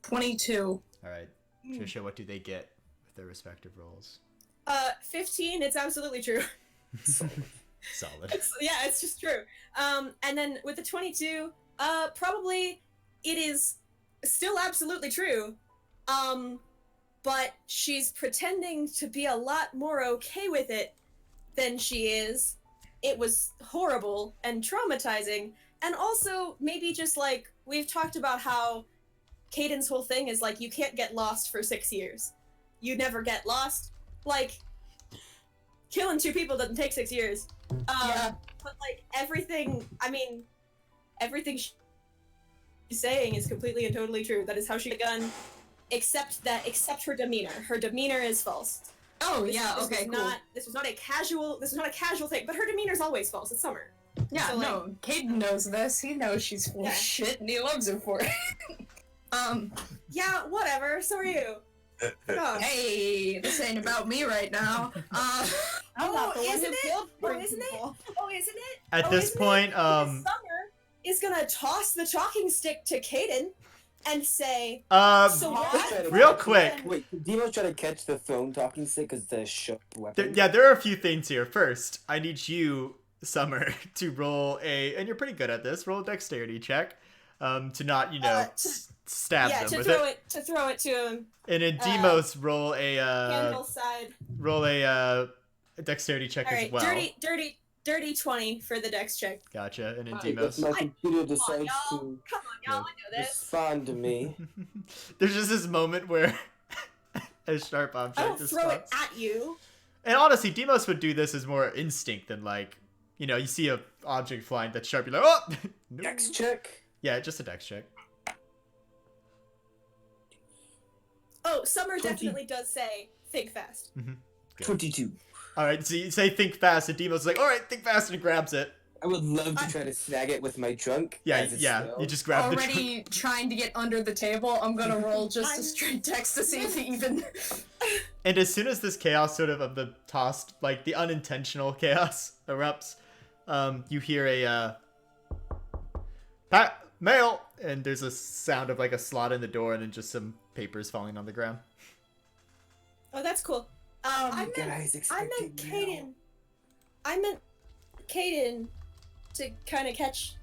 22. All right, Trisha. What do they get with their respective roles. 15, it's absolutely true. Solid. It's just true. And then with the 22, probably it is still absolutely true. But she's pretending to be a lot more okay with it than she is. It was horrible and traumatizing. And also, maybe just like, we've talked about how Caden's whole thing is like, you can't get lost for 6 years. You never get lost. Like, killing 2 people doesn't take 6 years. Yeah. But like, everything she's saying is completely and totally true. That is how she got a gun. Except her demeanor. Her demeanor is false. Oh, yeah, This okay, was cool. This was not a casual thing, but her demeanor's always false. It's Summer. Yeah, So, like- no, Caden knows this. He knows she's full of shit, and he loves her for it. Yeah, whatever. So are you. Hey, this ain't about me right now. I'm not the one isn't who it? killed Oh, three isn't it? people. Oh, isn't it? At this isn't point, it? Because Summer is gonna toss the talking stick to Caden and say, so what? real quick. Wait, Demo's trying to catch the phone talking stick because the sharp weapon. There are a few things here. First, I need you, Summer, to roll and you're pretty good at this, roll a dexterity check, to not, stab them with it. To throw it to him. And then Demos roll Handle side. a dexterity check All as right, well. dirty 20 for the dex check. Gotcha. And then If Demos. my computer decides Come to on, y'all, I know this. respond to me. There's just this moment where a sharp I object don't is throw it spots. at you. And honestly, Demos would do this as more instinct than like, you see a object flying that's sharp, you're like, oh! No. Dex check. Yeah, just a dex check. Oh, Summer definitely does say, think fast. 22. Alright, so you say think fast, and Demos is like, alright, think fast, and he grabs it. I would love to try to snag it with my trunk. Yeah, as it's yeah, still. you just grab the Already trying to get under the table, I'm gonna roll just a straight text to see if he even... And as soon as this chaos sort of the tossed, like the unintentional chaos erupts, you hear a mail, and there's a sound of like a slot in the door, and then just some papers falling on the ground. Oh, that's cool. I meant Caden. I meant Caden to kind of catch.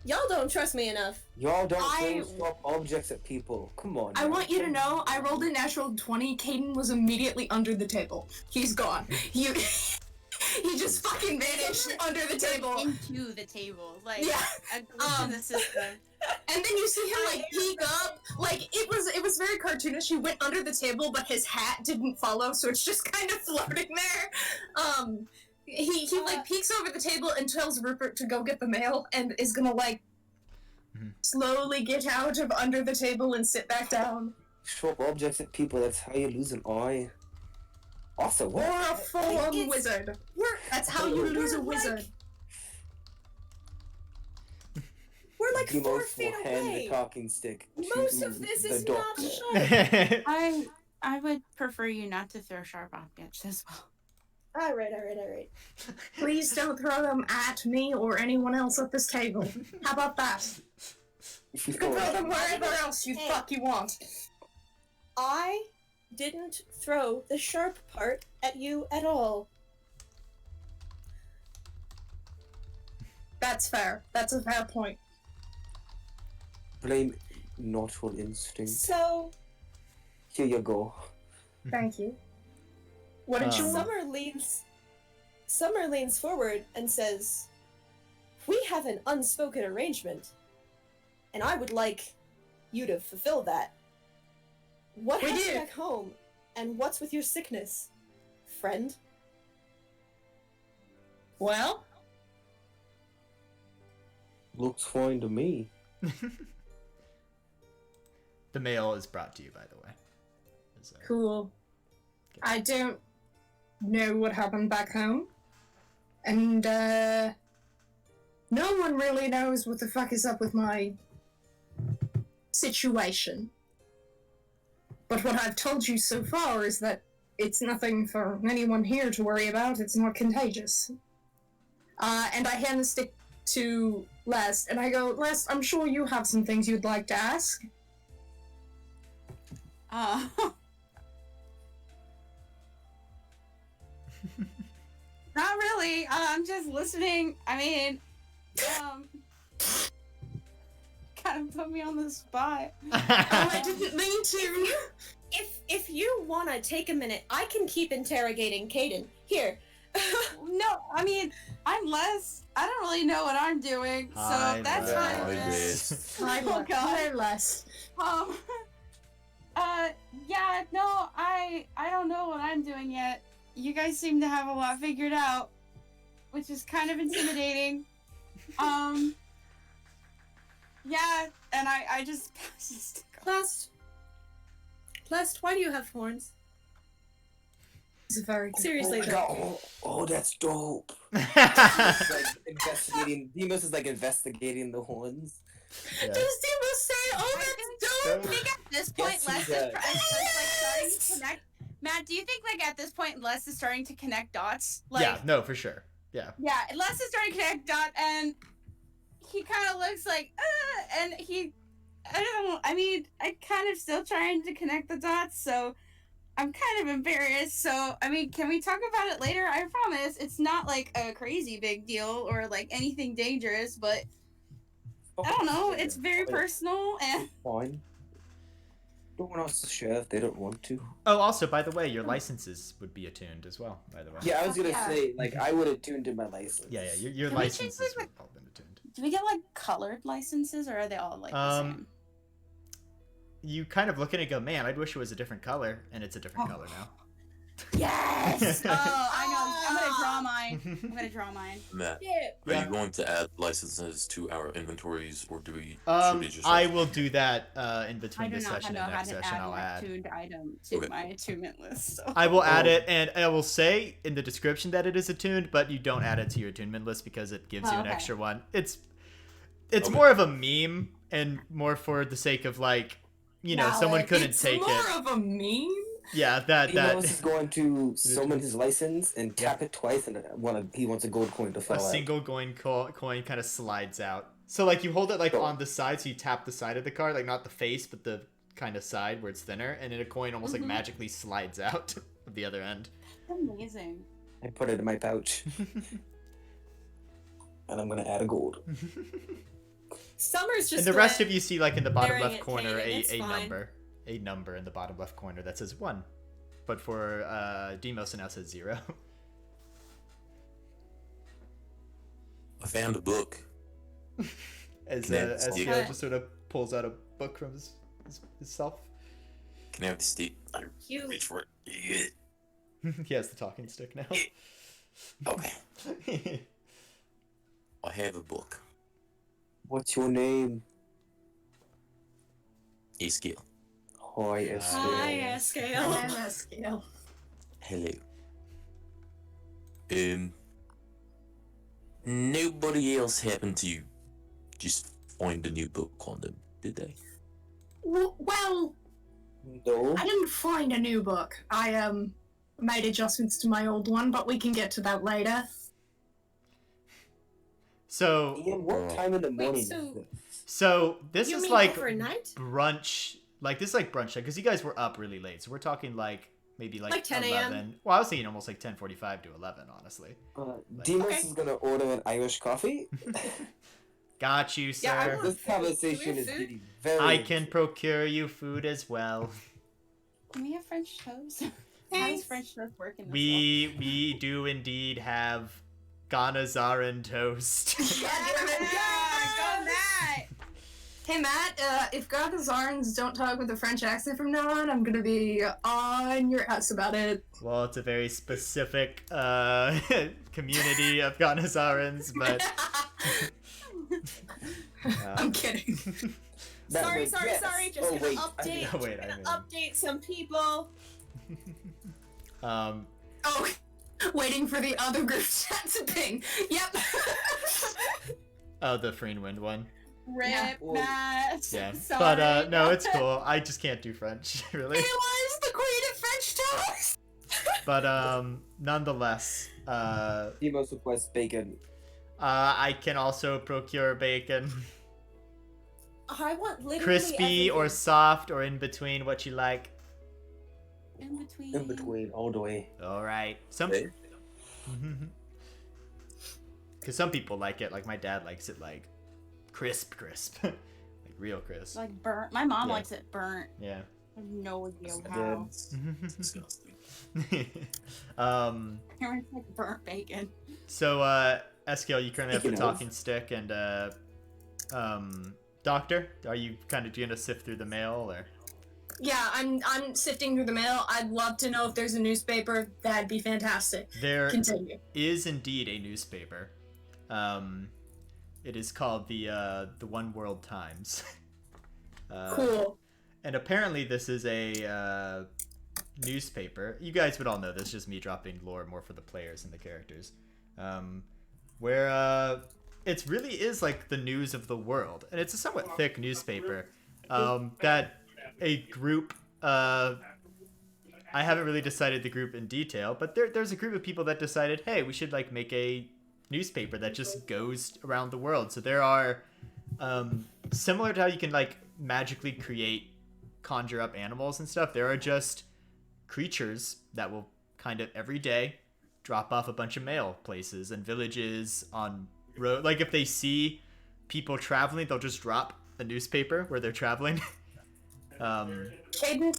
Y'all don't trust me enough. Y'all don't throw swap objects at people. Come on. I want you to know, I rolled a natural 20. Caden was immediately under the table. He's gone. He just fucking vanished under the table. Into the table. Like, Yeah. a glitch in the system. And then you see him like peek up. Like it was very cartoonish. He went under the table, but his hat didn't follow, so it's just kind of floating there. He like peeks over the table and tells Rupert to go get the mail, and is gonna like slowly get out of under the table and sit back down. Swap objects at people, that's how you lose an eye. Also, Or what? a full-on wizard. That's how you lose a wizard. We're like 4 Demos feet will hand away. the talking stick Most to of this the is not doctor. shut. I would prefer you not to throw sharp objects as well. All right. Please don't throw them at me or anyone else at this table. How about that? You can throw them wherever else you want. I didn't throw the sharp part at you at all. That's fair. That's a fair point. Blame natural instinct. So, Here you go. Thank you. What did you want? Summer leans forward and says, "We have an unspoken arrangement, and I would like you to fulfill that. What We happened do. back home, and what's with your sickness, friend?" Well, Looks fine to me. The mail is brought to you, by the way. cool. I don't know what happened back home. And, no one really knows what the fuck is up with my situation. But what I've told you so far is that it's nothing for anyone here to worry about. It's not contagious. And I hand the stick to Les, and I go, Les, I'm sure you have some things you'd like to ask. Not really. I'm just listening. I mean, kind of put me on the spot. I didn't mean to. If you want to take a minute, I can keep interrogating Caden. Here. No, I mean, I'm Les. I don't really know what I'm doing, so Hi, that's Les. fine. Hi, Oh, God. Hi, Les. Yeah, no, I don't know what I'm doing yet. You guys seem to have a lot figured out, which is kind of intimidating. Yeah, and I just Plest, why do you have horns? It's a very good Seriously, Oh, my God. Oh, that's dope. Like investigating. Demos is like investigating the horns. Yeah. Does Demo say, "Oh, that's dope"? I think at this point, Yes, he Les is does. like starting to connect. Matt, do you think like at this point, Les is starting to connect dots? Like, Yeah, no, for sure. Yeah. Yeah, Les is starting to connect dot, and he kind of looks like, and I don't know. I mean, I'm kind of still trying to connect the dots, so I'm kind of embarrassed. So, I mean, can we talk about it later? I promise. It's not like a crazy big deal or like anything dangerous, but I don't know. It's very personal and. Fine. Don't want us to share if they don't want to. Oh, also, by the way, your licenses would be attuned as well, by the way. Yeah, I was gonna Yeah. say, like, I would have tuned in my license. Yeah, your Can we change, licenses like, would have all been attuned. Do we get like colored licenses, or are they all like the same? You kind of look at it and go, man, I'd wish it was a different color, and it's a different color now. Yes! Oh, I know. I'm gonna draw mine. I'm gonna draw mine. Matt, Yeah. are Yeah. you going to add licenses to our inventories, or do we? should we just I will do that in I between do this not session know and how next to session. add I'll an add. attuned item to Okay. my attunement list. So. I will add it, and I will say in the description that it is attuned, but you don't add it to your attunement list because it gives you an okay. extra one. It's Okay. more of a meme and more for the sake of like, someone couldn't it's take more it. of a meme. Yeah, that Demos is going to summon his license and Yeah. tap it twice, and he wants a gold coin to fall a out. single coin kind of slides out. So like you hold it like Oh. on the side, so you tap the side of the card, like not the face, but the kind of side where it's thinner, and then a coin almost like Mhm. magically slides out of the other end. Amazing. I put it in my pouch, and I'm gonna add a gold. Summer's just. And the rest of you see like in the bottom staring left at corner Caden, it's a fine. number in the bottom left corner that says 1. But for Demos it now says 0. I found a book. as Yeah, as stick. Theo just sort of pulls out a book from his self. Can I have the stick? I You. reach for it. Yeah. He has the talking stick now. Okay. I have a book. What's your name? Eskill. Hi, Esther. Hi, Escale. Scale. Hello. Nobody else happened to just find a new book on them, did they? Well, No. I didn't find a new book. I made adjustments to my old one, but we can get to that later. So Ian, what time in the morning is so- this? so this You is mean like overnight? brunch. Like this is like brunch time because you guys were up really late. So we're talking like maybe like 10 a.m. 11. Well, I was thinking almost like 10:45 to 11, honestly. Demos Okay. is gonna order an Irish coffee. Got you, sir. Yeah, I want- This conversation Do we is have food? getting very. I can procure you food as well. Can we have French toast? How does French toast work in this We do indeed have Ganazaran toast. Yeah, go Matt! Hey Matt, if Gardazarans don't talk with a French accent from now on, I'm gonna be on your ass about it. Well, it's a very specific community of Ganazarans, but I'm kidding. Sorry. Yes. Just Oh, gonna wait, update. Oh, wait, I gonna mean- update some people. um, Oh, waiting for the other group chat to ping. Yep. oh, the Freenwind one. Rip, Yeah. Matt. Yeah, Sorry. but no, it's cool. I just can't do French, really. It was the queen of French toast. But nonetheless, Demos requests bacon. I can also procure bacon, I want literally crispy or everything. soft or in between, what you like. In between. In between, all the way. All right, Hey, Because some people like it. Like my dad likes it like crisp, like real crisp. Like burnt. My mom Yeah. likes it burnt. Yeah. I have no idea That's how. It's disgusting. Parents like burnt bacon. So, Eskiel, you currently have the Speaking of- talking stick, and Doctor, are you kind of gonna sift through the mail, or? Yeah, I'm sifting through the mail. I'd love to know if there's a newspaper. That'd be fantastic. There Continue. is indeed a newspaper. It is called the One World Times. Cool. And apparently this is a newspaper. You guys would all know this, just me dropping lore more for the players and the characters. Where it really is like the news of the world. And it's a somewhat thick newspaper that a group... I haven't really decided the group in detail, but there's a group of people that decided, hey, we should like make a newspaper that just goes around the world. So there are... similar to how you can like magically conjure up animals and stuff, there are just creatures that will kind of every day drop off a bunch of mail places and villages on road. Like if they see people traveling, they'll just drop a newspaper where they're traveling. Caden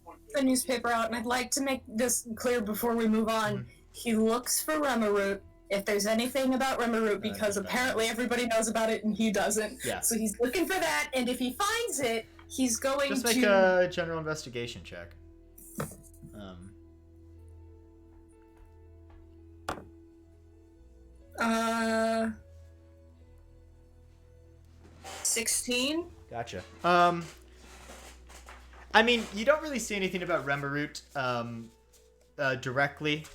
put the newspaper out, and I'd like to make this clear before we move on. He looks for Remeroot, if there's anything about Remeroot, because apparently everybody knows about it and he doesn't. Yeah. So he's looking for that, and if he finds it, he's going Just to... make a general investigation check. 16? Gotcha. I mean, you don't really see anything about Remeroot directly.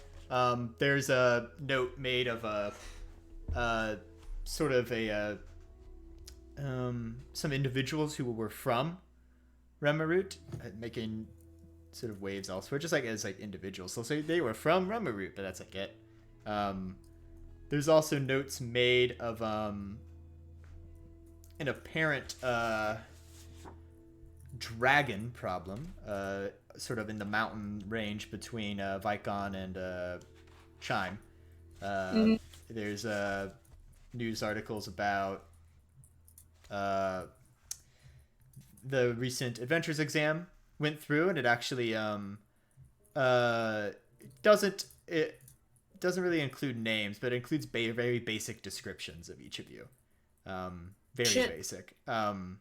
There's a note made of a sort of a some individuals who were from Remeroot, making sort of waves elsewhere, just like as like individuals. They'll say they were from Remeroot, but that's like it. There's also notes made of an apparent dragon problem, sort of in the mountain range between Vicon and Chime. There's news articles about the recent adventures exam went through, and it actually doesn't really include names, but it includes very basic descriptions of each of you. Very basic. Like,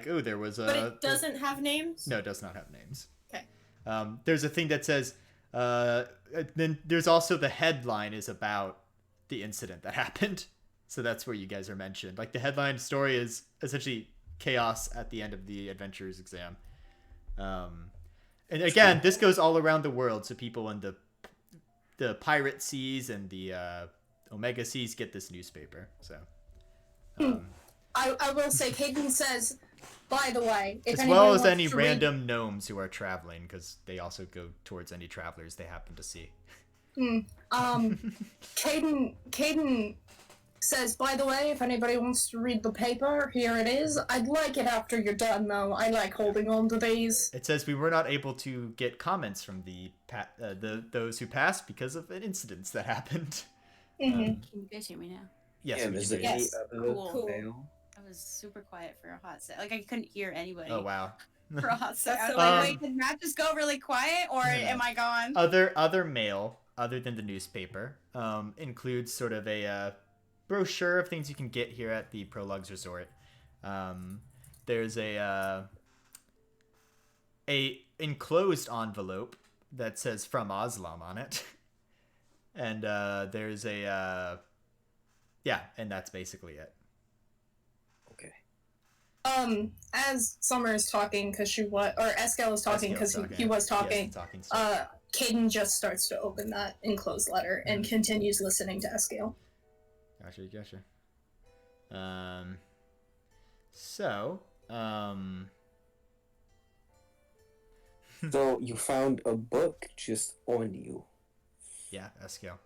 oh, there was a... But it doesn't have names? No, it does not have names. Okay. There's a thing that says... then there's also the headline is about the incident that happened. So that's where you guys are mentioned. Like, the headline story is essentially chaos at the end of the adventurers exam. And again, this goes all around the world, so people in the pirate seas and the Omega seas get this newspaper. So... I will say, Caden says, by the way, if as anyone well as wants any to random gnomes who are traveling, because they also go towards any travelers they happen to see. Caden says, by the way, if anybody wants to read the paper, here it is. I'd like it after you're done, though. I like holding on to these. It says we were not able to get comments from those who passed because of incidents that happened. Can you guys hear me now? Yes, Yeah, we is can there hear any you. other Cool. mail? I was super quiet for a hot second. Like, I couldn't hear anybody Oh wow. for a hot second. I was so like, Um, wait, did Matt just go really quiet, or am I gone? Other mail other than the newspaper includes sort of a brochure of things you can get here at the Prologues Resort. There's a enclosed envelope that says "From Oslam" on it, and there's a and that's basically it. Okay. As Summer is talking, because she was, or Eskel is talking, because he was talking, Yes, talking stuff. Caden just starts to open that enclosed letter and continues listening to Eskel. Gotcha. So, So you found a book just on you. yeah, Eskel.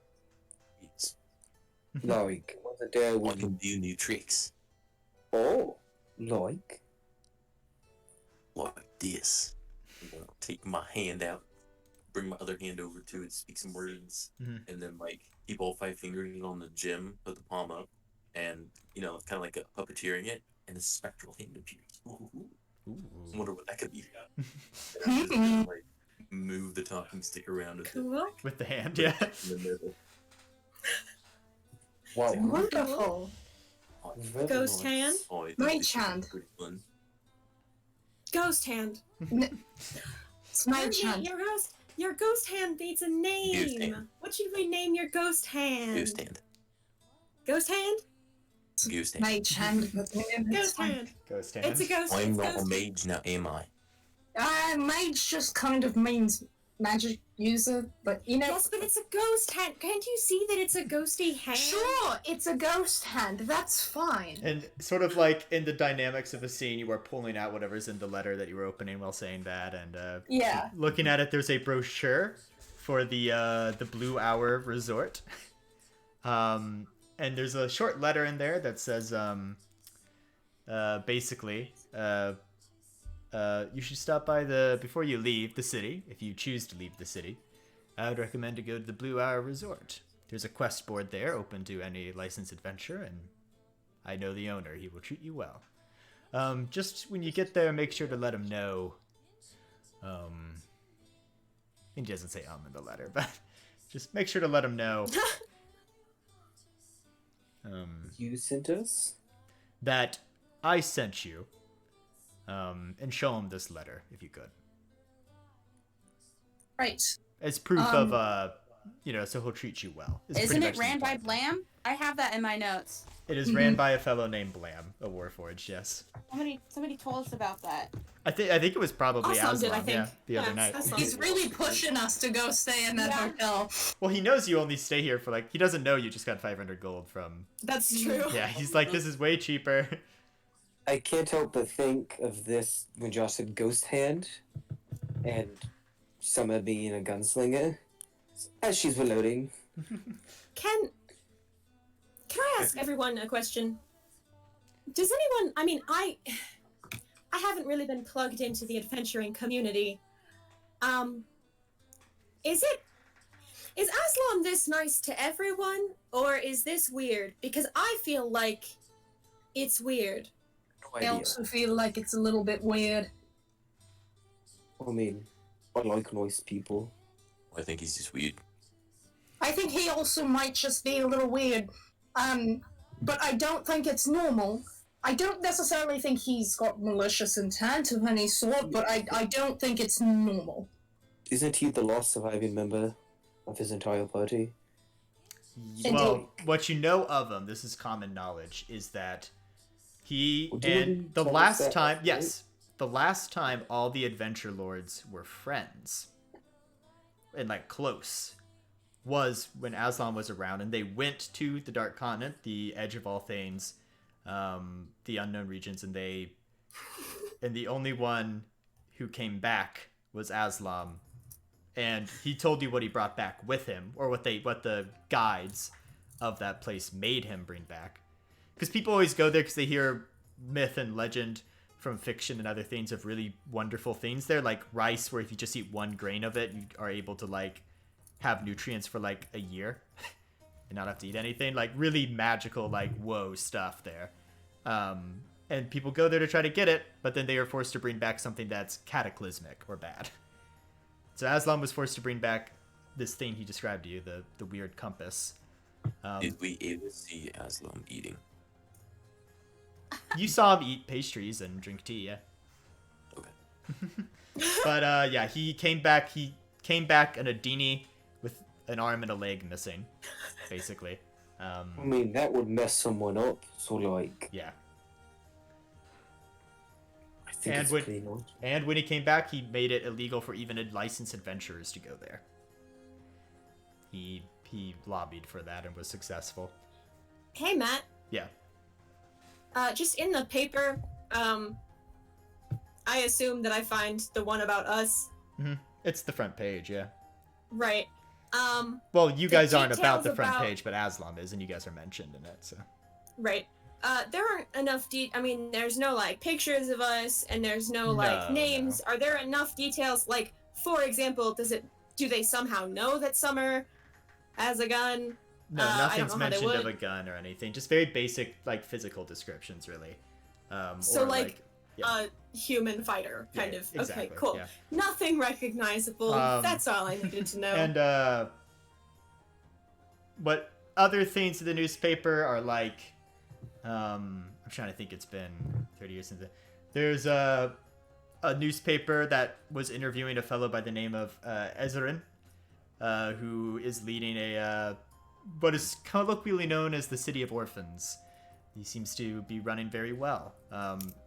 It's, Like, wasn't there I one? can do new tricks Oh, like? like this. Take my hand out, bring my other hand over to it, speak some words, Mhm. and then like keep all 5 fingers on the gem, put the palm up, and kind of like a puppeteering it, and a spectral hand appears. Ooh. I wonder what that could be. And I'm just gonna like move the talking stick around a bit, Cool. like, With the hand, put yeah. it in the middle. Wow. Wonderful. Very Ghost nice. hand? Oh, I think Mage this is hand. pretty fun. Ghost hand. It's Mage Your- hand. Your ghost hand needs a name. Ghost hand. What should we name your ghost hand? Ghost hand. Ghost hand? Ghost hand. Mage hand. Ghost hand. Ghost hand. It's a ghost. I'm it's not a ghost. mage now, am I? Mage just kind of means magic user, but Yes, but it's a ghost hand. Can't you see that it's a ghosty hand? Sure, it's a ghost hand. That's fine. And sort of like in the dynamics of the scene, you were pulling out whatever's in the letter that you were opening while saying that, and Yeah. looking at it, there's a brochure for the Blue Hour Resort, and there's a short letter in there that says basically you should stop by before you leave the city, if you choose to leave the city. I would recommend to go to the Blue Hour Resort. There's a quest board there, open to any licensed adventure, and I know the owner. He will treat you well. Just when you get there, make sure to let him know. He doesn't say in the letter, but just make sure to let him know. You sent us? That I sent you. And show him this letter, if you could. Right. As proof of, so he'll treat you well. Is Isn't pretty it much the ran by important thing. Blam? I have that in my notes. It is ran by a fellow named Blam, a Warforged, yes. Somebody told us about that. I think it was probably Aslam did, I Aslam, think. yeah, the other Yes, night. Aslam. He's really pushing us to go stay in that Yeah. hotel. Well, he knows you only stay here for he doesn't know you just got 500 gold from. That's true. Yeah, he's like, this is way cheaper. I can't help but think of this when Josh said ghost hand and Summer being a gunslinger. As she's reloading. Can I ask everyone a question? Does anyone? I mean, I haven't really been plugged into the adventuring community. Is Aslam this nice to everyone, or is this weird? Because I feel like it's weird. No I idea. also feel like it's a little bit weird. I mean, I like nice people. I think he's just weird. I think he also might just be a little weird. But I don't think it's normal. I don't necessarily think he's got malicious intent of any sort, but I don't think it's normal. Isn't he the last surviving member of his entire party? Well, what you know of him, this is common knowledge, is that he Well, didn't and he the tell us last that time, last yes, the last time all the adventure lords were friends and close was when Aslan was around, and they went to the Dark Continent, the edge of all things, the unknown regions, and the only one who came back was Aslam. And he told you what he brought back with him, or what the guides of that place made him bring back. Because people always go there because they hear myth and legend from fiction and other things of really wonderful things there, like rice, where if you just eat one grain of it, you are able to have nutrients for a year and not have to eat anything. Really magical, whoa stuff there. And people go there to try to get it, but then they are forced to bring back something that's cataclysmic or bad. So Aslam was forced to bring back this thing he described to you, the weird compass. Did we ever see Aslam eating? You saw him eat pastries and drink tea, yeah. Okay. But yeah, he came back in a dini with an arm and a leg missing, basically. I mean, that would mess someone up. So, Yeah. I think And it's when- pretty nice. And when he came back, he made it illegal for even licensed adventurers to go there. He lobbied for that and was successful. Hey, Matt. Yeah. Just in the paper, I assume that I find the one about us. It's the front page, yeah. Right. Well, you The guys aren't about details the front about- page, but Aslam is, and you guys are mentioned in it, so. Right. There aren't enough I mean, there's no, pictures of us, and there's no, No, names. Are there enough details, for example, does it do they somehow know that Summer has a gun? No, I don't nothing's know how they mentioned of would. a gun or anything. Just very basic, like, physical descriptions, really. So, or, like, yeah. a human fighter, kind Yeah, of. exactly, Okay, cool. yeah. Nothing recognizable. That's all I needed to know. And what other things in the newspaper are like? I'm trying to think. It's been 30 years since. There's a newspaper that was interviewing a fellow by the name of Ezrin, who is leading a what is colloquially known as the City of Orphans. He seems to be running very well.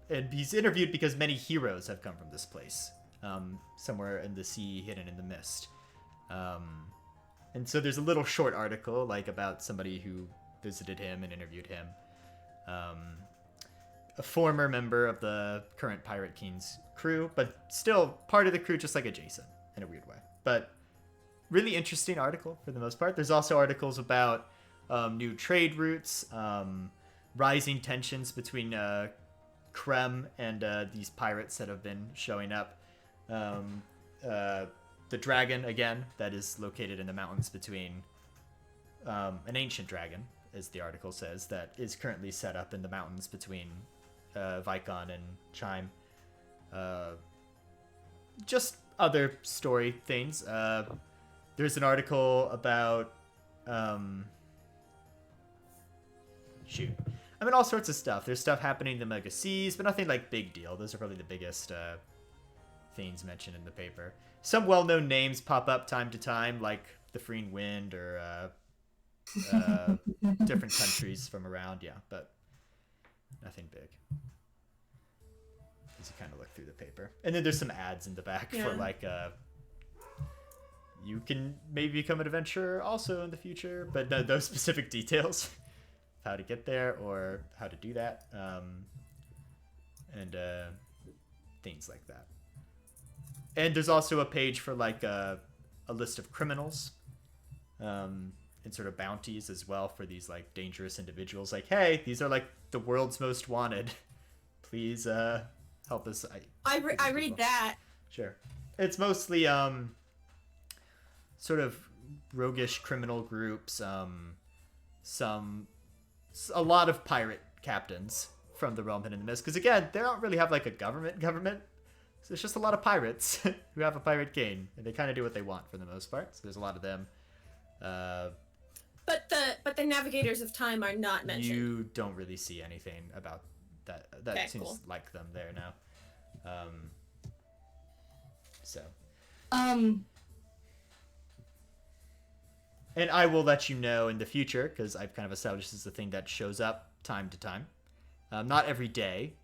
And he's interviewed because many heroes have come from this place, somewhere in the sea, hidden in the mist. And so there's a little short article, like, about somebody who visited him and interviewed him. A former member of the current Pirate King's crew, but still part of the crew, just like adjacent in a weird way. But really interesting article for the most part. There's also articles about new trade routes, rising tensions between Krem and these pirates that have been showing up. The dragon, again, that is located in the mountains between an ancient dragon, as the article says, that is currently set up in the mountains between Vicon and Chime. Just other story things. There's an article about I mean, all sorts of stuff. There's stuff happening in the Mega Seas, but nothing like big deal. Those are probably the biggest things mentioned in the paper. Some well-known names pop up time to time, like the Freeing Wind or different countries from around, yeah, but nothing big. As you kind of look through the paper. And then there's some ads in the back for, like, you can maybe become an adventurer also in the future, but no, those specific details. How to get there or how to do that, and things like that. And there's also a page for, like, a list of criminals, and sort of bounties as well for these, like, dangerous individuals. Like, hey, these are, like, the world's most wanted. Please help us. I read that. Sure. It's mostly sort of roguish criminal groups, a lot of pirate captains from the realm hidden in the mist, because again, they don't really have, like, a government, so it's just a lot of pirates who have a pirate king, and they kind of do what they want for the most part, so there's a lot of them. But the navigators of time are not mentioned. You don't really see anything about that Okay, seems cool. like them there now. So and I will let you know in the future, because I've kind of established this is a thing that shows up time to time. Not every day,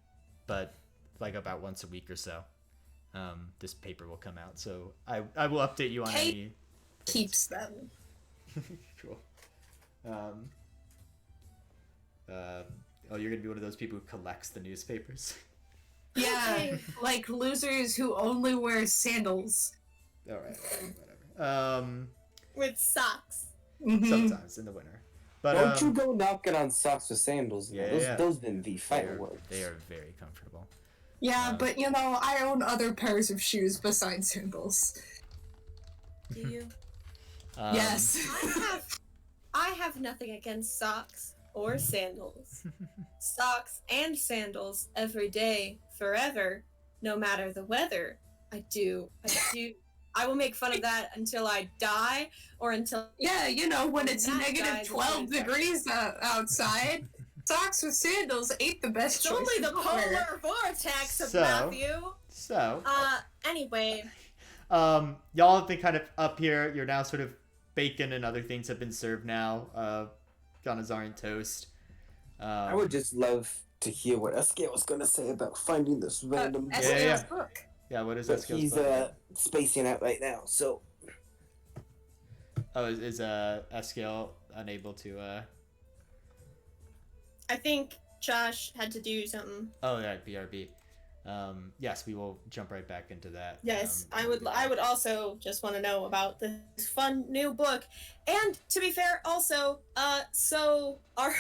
but like about once a week or so. This paper will come out. So I will update you on any keeps them. Cool. You're going to be one of those people who collects the newspapers? Yeah, like losers who only wear sandals. All right, whatever. With socks. Sometimes in the winter. But don't you go knocking on socks with sandals. Yeah, Those been the fireworks. They are very comfortable. Yeah, but you know, I own other pairs of shoes besides sandals. Do you? Yes. I have nothing against socks or sandals. Socks and sandals every day, forever, no matter the weather. I do. I will make fun of that until I die, or until... Yeah, you know, when it's That negative guy's 12 degrees outside, socks with sandals ain't the best It's choice. only the to wear. polar vortex of So- Matthew. So, Anyway. y'all have been kind of up here. You're now sort of bacon and other things have been served now. Ganazarian toast. I would just love to hear what Escale was going to say about finding this random book. Escale's book. Yeah, what is But that? he's spacing out right now, so... Oh, is Escale unable to... I think Josh had to do something. Oh, yeah, BRB. Yes, we will jump right back into that. Yes, I would also just want to know about this fun new book. And to be fair, also, so our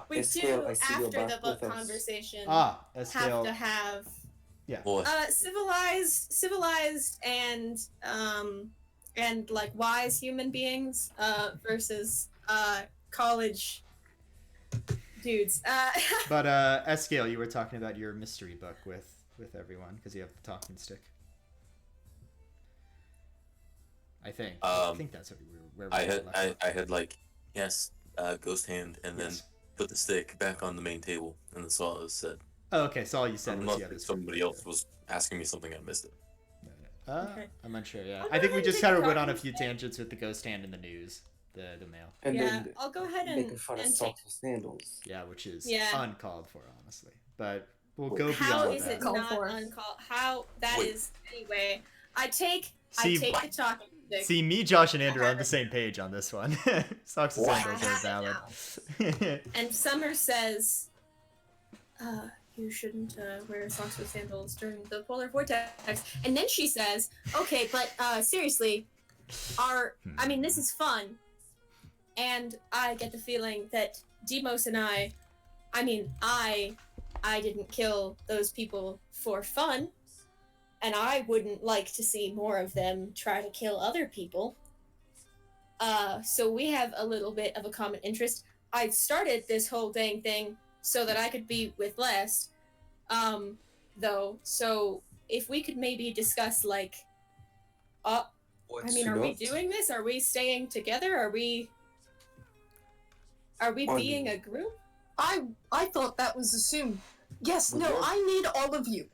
we Escale, do I see you're after back the book with us. conversation Escale. have to have Boy, civilized and and like wise human beings versus college dudes. But Escale, you were talking about your mystery book with everyone because you have the talking stick. I think that's what where we left off. I had like yes, ghost hand, and then put the stick back on the main table, and that's all I said. Oh, okay. So all you said was Unless somebody else was asking me something, I missed it. Okay. I'm unsure. Yeah, I'll I go think we ahead just and kind take of went on a talking few stick. tangents with the ghost hand in the news, the mail. And Yeah, then I'll go ahead and making fun of and socks with sandals. Yeah, which is Yeah. uncalled for, honestly. But we'll go How beyond is that. it Call not for. uncalled? How that Wait. is anyway. I take See, the talking stick. See, me, Josh, and Andrew are on the same page on this one. Socks and Wow. sandals I are have valid. And Summer says, you shouldn't wear socks with sandals during the polar vortex. And then she says, okay, but seriously, I mean, this is fun. And I get the feeling that Demos and I didn't kill those people for fun. And I wouldn't like to see more of them try to kill other people. So we have a little bit of a common interest. I started this whole dang thing so that I could be with Les, though. So if we could maybe discuss, like, are we doing this? Are we staying together? Are we being a group? I thought that was assumed. Yes, no, Well, I need all of you.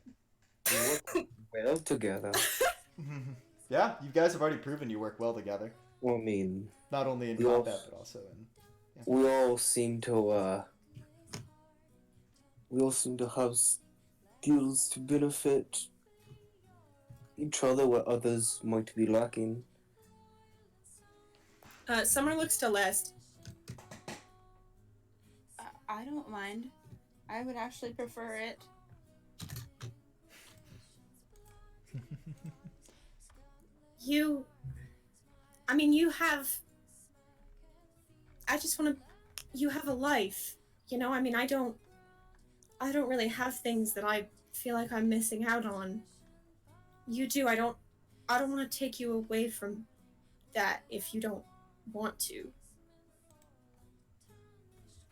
We work well together. Yeah, you guys have already proven you work well together. Well, I mean, Not only in We all- combat, but also in... we all seem to have skills to benefit each other where others might be lacking. Summer looks to Les. I don't mind. I would actually prefer it. You have... I just want to... You have a life. You know, I mean, I don't really have things that I feel like I'm missing out on. You do. I don't want to take you away from that if you don't want to.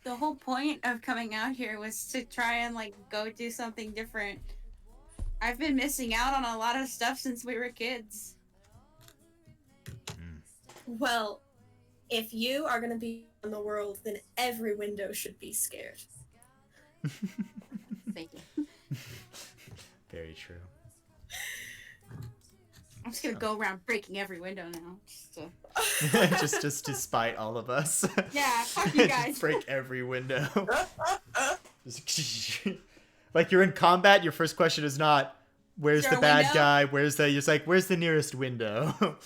The whole point of coming out here was to try and, like, go do something different. I've been missing out on a lot of stuff since we were kids. Well, if you are going to be in the world, then every window should be scared. Thank you. Very true. I'm just gonna go around breaking every window now. just to spite all of us. Yeah, fuck you guys. Break every window. Like you're in combat, your first question is not, where's Is the there a bad window? guy? It's like, where's the nearest window?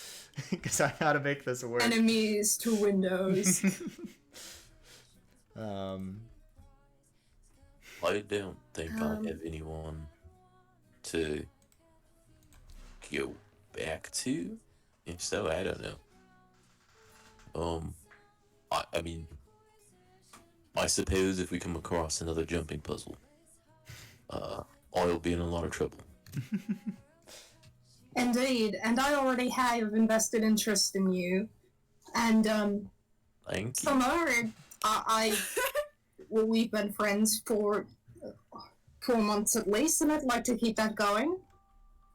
Because I gotta make this work. Enemies to windows. I don't think I have anyone to go back to. If so, I don't know. I mean, I suppose if we come across another jumping puzzle, I'll be in a lot of trouble. Indeed, and I already have invested interest in you. And, Thank you. Summer, we've been friends for 4 months at least, and I'd like to keep that going.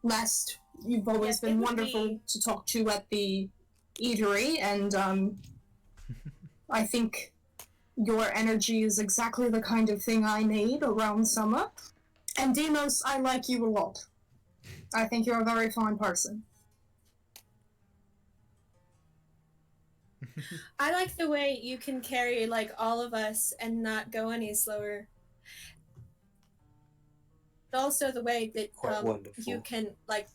Last, you've always Yes, been it would wonderful be. to talk to at the eatery, and, I think your energy is exactly the kind of thing I need around summer. And Demos, I like you a lot. I think you're a very fine person. I like the way you can carry, like, all of us and not go any slower. Also the way that Quite wonderful. you can, like,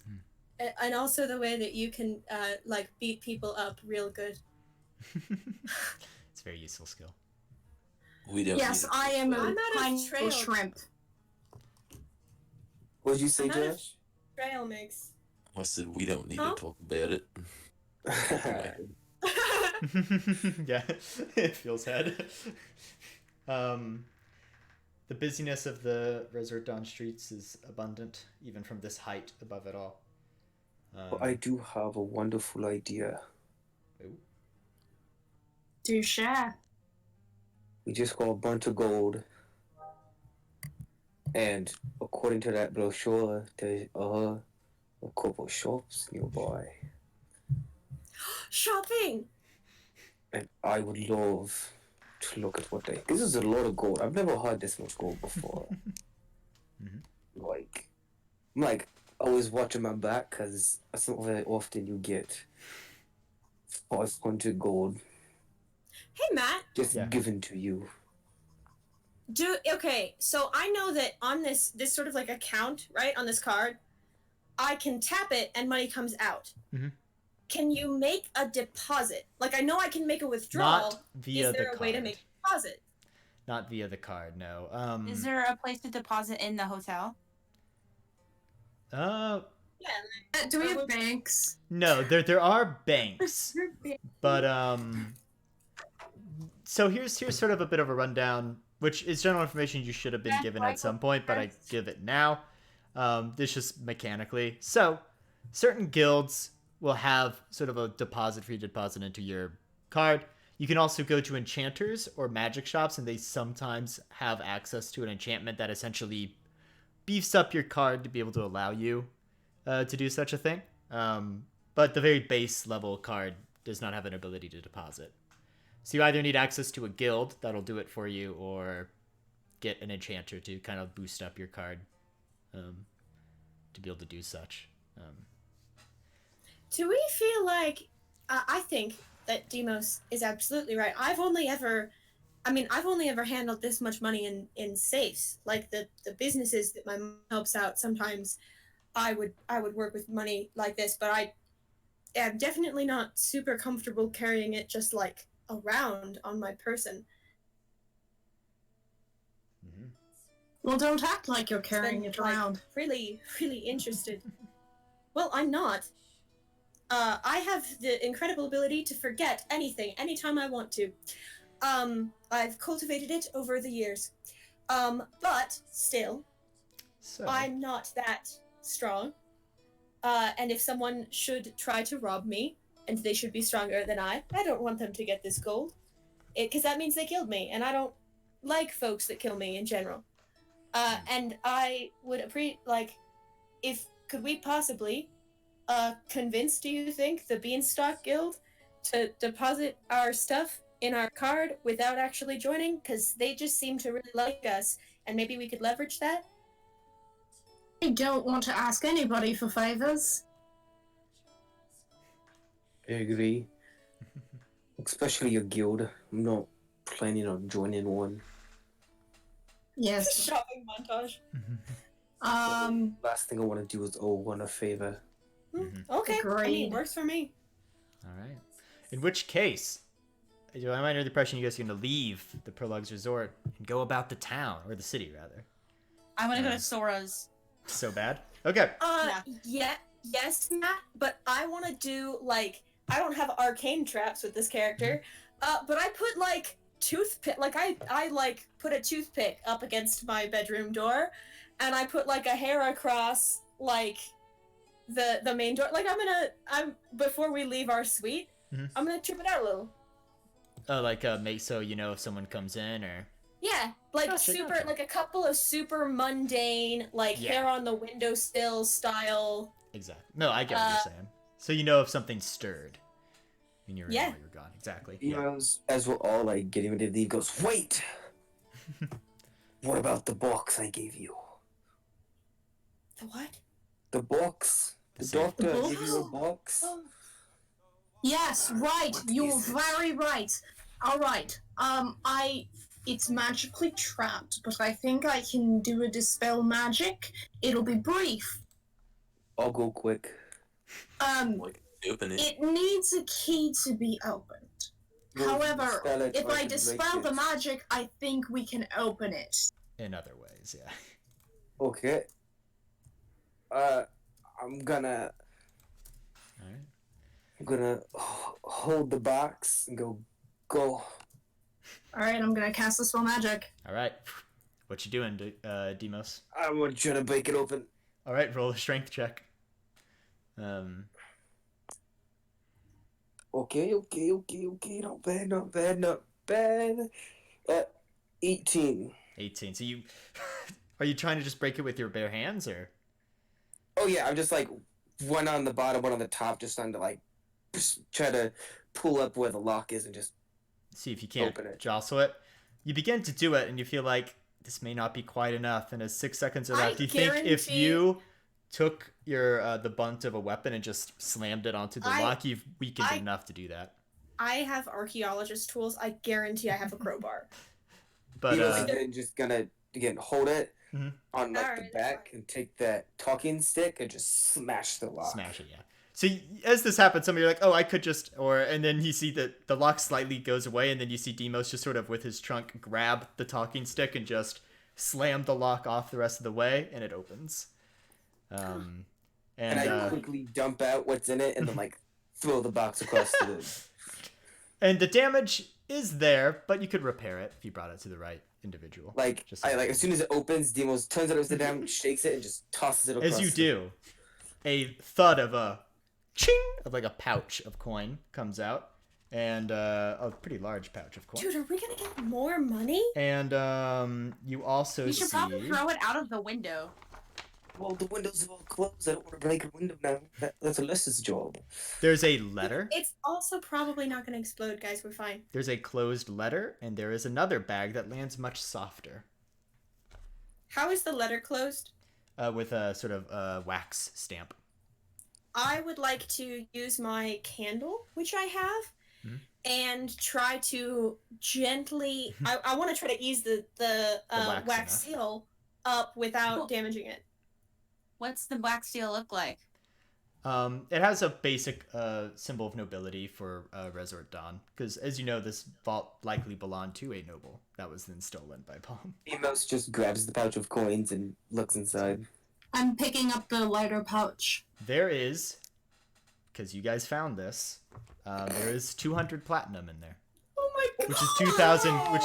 and also the way that you can, like, beat people up real good. It's a very useful skill. We don't. Yes, need I am I'm a not a pine trail- shrimp. What did you say, I'm not a- Josh? Trail mix. I said we don't need Huh? to talk about it. Yeah, it feels head. The busyness of the Resort Dawn streets is abundant, even from this height above it all. But I do have a wonderful idea. Do share. We just got a bunch of gold. And according to that brochure, there's a couple of shops nearby. Shopping! And I would love to look at what they. This is a lot of gold. I've never had this much gold before. Like, I'm like always watching my back because that's not very often you get 500 gold Hey, Matt. just given to you. Okay, so I know that on this sort of like account, right, on this card, I can tap it and money comes out. Mm-hmm. Can you make a deposit? Like, I know I can make a withdrawal. Not via Is there the a way to card. make a deposit? Not via the card, no. Is there a place to deposit in the hotel? Yeah. Do we have banks? No, there are banks, but so here's sort of a bit of a rundown, which is general information you should have been given at some point, but I give it now. This just mechanically. So certain guilds will have sort of a free deposit into your card. You can also go to enchanters or magic shops, and they sometimes have access to an enchantment that essentially beefs up your card to be able to allow you to do such a thing. But the very base level card does not have an ability to deposit. So you either need access to a guild that'll do it for you, or get an enchanter to kind of boost up your card to be able to do such. Do we feel like... I think that Demos is absolutely right. I've only ever handled this much money in safes. Like the businesses that my mom helps out, sometimes I would work with money like this, but I am definitely not super comfortable carrying it just like around on my person. Mm-hmm. Well, don't act like you're carrying Been, it around. Really, really interested. Well, I'm not. I have the incredible ability to forget anything, anytime I want to. I've cultivated it over the years. But still, I'm not that strong. And if someone should try to rob me, and they should be stronger than I don't want them to get this gold. Because that means they killed me, and I don't like folks that kill me in general. And I would could we possibly convince, do you think, the Beanstalk Guild to deposit our stuff in our card without actually joining? Because they just seem to really like us, and maybe we could leverage that? I don't want to ask anybody for favors. I agree. Especially a guild. I'm not planning on joining one. Yes. Shopping montage. Last thing I want to do is owe one a favor. Okay, Agreed. I mean, works for me. All right. In which case, I'm under the impression you guys are going to leave the Prologue's Resort and go about the town, or the city, rather. I want to go to Sora's. So bad? Okay. Yes, Matt, but I want to do, like, I don't have arcane traps with this character, but I put, like, toothpick, like, I like, put a toothpick up against my bedroom door, and I put, like, a hair across, like, the main door. Like, before we leave our suite, I'm gonna trim it out a little. Oh, like, make so you know if someone comes in, or... Yeah, like Gotcha. like a couple of super mundane, like hair on the windowsill style. Exactly. No, I get what you're saying. So you know if something stirred when you're Yeah. while you're gone. Exactly. You know, as we're all like getting ready to leave, goes, wait! What about the box I gave you? The what? The box? The doctor gave you a box? Yes, right. You're very right. All right. It's magically trapped, but I think I can do a dispel magic. It'll be brief. I'll go quick. Open it. It needs a key to be opened. However, if I dispel the magic, I think we can open it. In other ways, yeah. Okay. I'm gonna hold the box and go. Alright, I'm gonna cast the spell magic. All right. What you doing, Demos? I'm gonna try to break it open. All right, roll a strength check. Okay. Not bad. 18. 18. So you are you trying to just break it with your bare hands or? Oh yeah, I'm just like one on the bottom, one on the top, just trying to like just try to pull up where the lock is and just See if you can't open it. jostle it. You begin to do it, and you feel like this may not be quite enough. And as 6 seconds are left, do you think if you took your the bunt of a weapon and just slammed it onto the lock, you've weakened enough to do that? I have archaeologist tools. I guarantee I have a crowbar. But then just gonna again hold it on like Alright, the back and take that talking stick and just smash the lock. Smash it, yeah. So as this happens, some of you are like, "Oh, I could just," and then you see that the lock slightly goes away, and then you see Demos just sort of with his trunk grab the talking stick and just slam the lock off the rest of the way, and it opens. And I quickly dump out what's in it and then like throw the box across the room. And the damage is there, but you could repair it if you brought it to the right individual. Like as soon as it opens, Demos turns it upside down, shakes it, and just tosses it across. As you do, a thud of a ching of like a pouch of coin comes out, and a pretty large pouch of coin. Dude, are we gonna get more money? And you also We should probably throw it out of the window. Well, the windows are all closed. I don't want to break a window now. That's Alyssa's job. There's a letter. It's also probably not gonna explode, guys. We're fine. There's a closed letter, and there is another bag that lands much softer. How is the letter closed? With a sort of wax stamp. I would like to use my candle, which I have, and try to gently. I want to try to ease the wax seal up without damaging it. What's the wax seal look like? It has a basic symbol of nobility for Resort Dawn, because as you know, this vault likely belonged to a noble that was then stolen by Palm. Demos just grabs the pouch of coins and looks inside. I'm picking up the lighter pouch. There is, because you guys found this, there is 200 platinum in there. Oh my god! Which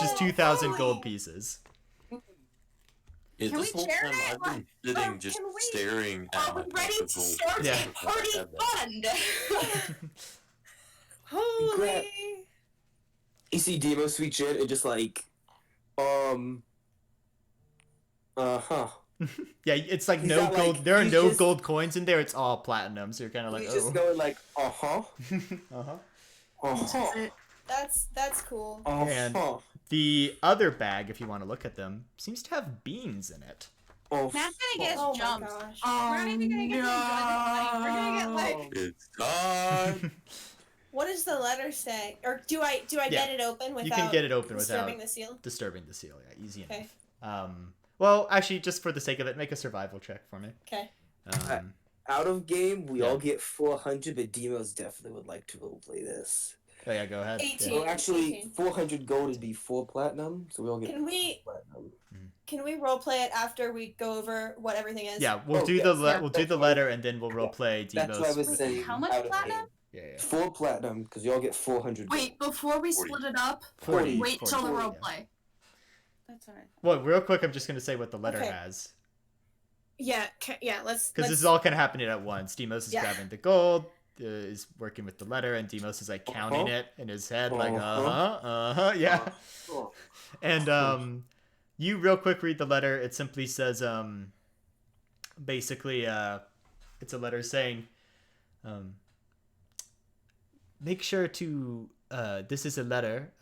is 2,000 gold pieces. Yeah, Can this we whole share time it? I've been sitting just staring at Are we my ready to gold. start Yeah. a party fund? Holy! You see Demos reach in and just like, Yeah, it's like He's no not gold. like- There are he's no just- gold coins in there. It's all platinum. So you're kind of like, He's just going like, That's cool. And the other bag, if you want to look at them, seems to have beans in it. Matt's gonna get us Oh my jumped. gosh. We're not even gonna get jumped. We're gonna get like. It's time. What does the letter say? Or do I get it open without? You can get it open disturbing without the seal. disturbing the seal. Yeah, easy Okay. enough. Well, actually, just for the sake of it, make a survival check for me. Okay. Out of game, we all get 400, but Demos definitely would like to roleplay this. Oh yeah, go ahead. 18. Yeah. Well, actually, 18. 400 gold would be 4 platinum, so we all get Can we platinum. roleplay it after we go over what everything is? Yeah, we'll Oh, do yes, the yeah, we'll do that's the fine. letter and then we'll roleplay That's what I was Demos. saying. How much out of platinum? Yeah, 4 platinum, because you all get 400 gold. Wait, before we 40. split it up, 40. wait till the 40, roleplay. That's alright. Well, real quick, I'm just gonna say what the letter Okay. has. Yeah. Let's. Because this is all kind of happening at once. Demos is Yeah. grabbing the gold, is working with the letter, and Demos is like counting it in his head, like yeah. Oh. And you real quick read the letter. It simply says, basically, it's a letter saying, make sure to. This is a letter.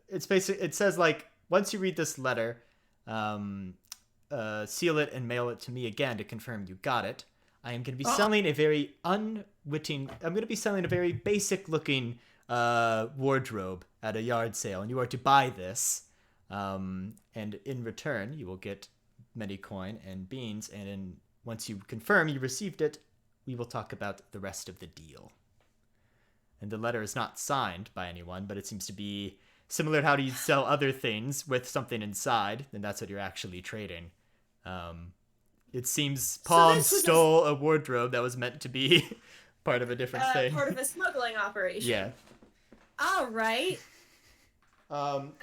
It's basically it says like once you read this letter, seal it and mail it to me again to confirm you got it. I am going to be selling a very unwitting. I'm going to be selling a very basic looking wardrobe at a yard sale, and you are to buy this. And in return, you will get many coin and beans. And once you confirm you received it, we will talk about the rest of the deal. And the letter is not signed by anyone, but it seems to be similar to how you sell other things with something inside, and that's what you're actually trading. It seems Palm this was stole a wardrobe that was meant to be part of a different thing. part of a smuggling operation. Yeah. All right. And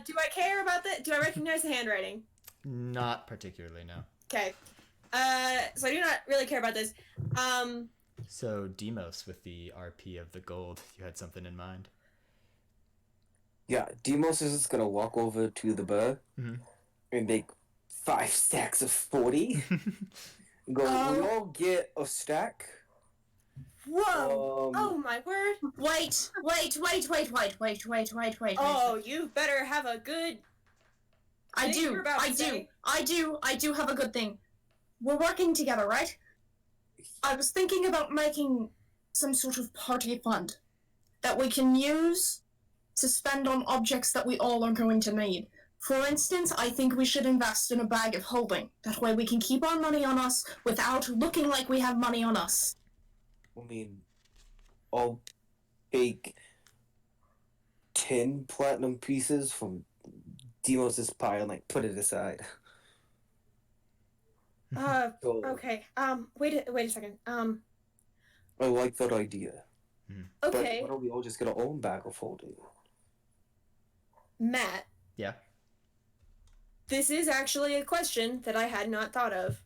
Do I care about that? Do I recognize the handwriting? not particularly, no. Okay. So I do not really care about this. So Demos with the RP of the gold, you had something in mind. Yeah, Demos is just gonna walk over to the bar Mhm. and make 5 stacks of 40. Go, we all get a stack. Whoa! Oh my word! Wait. Oh, you better have a good. I thing you're about to say. I do have a good thing. We're working together, right? I was thinking about making some sort of party fund that we can use to spend on objects that we all are going to need. For instance, I think we should invest in a bag of holding. That way we can keep our money on us without looking like we have money on us. I mean, I'll take 10 platinum pieces from Demos' pile and like put it aside. So, Okay. Wait a second. I like that idea. Okay. But why don't we all just get our own bag of holding? Matt. Yeah. This is actually a question that I had not thought of,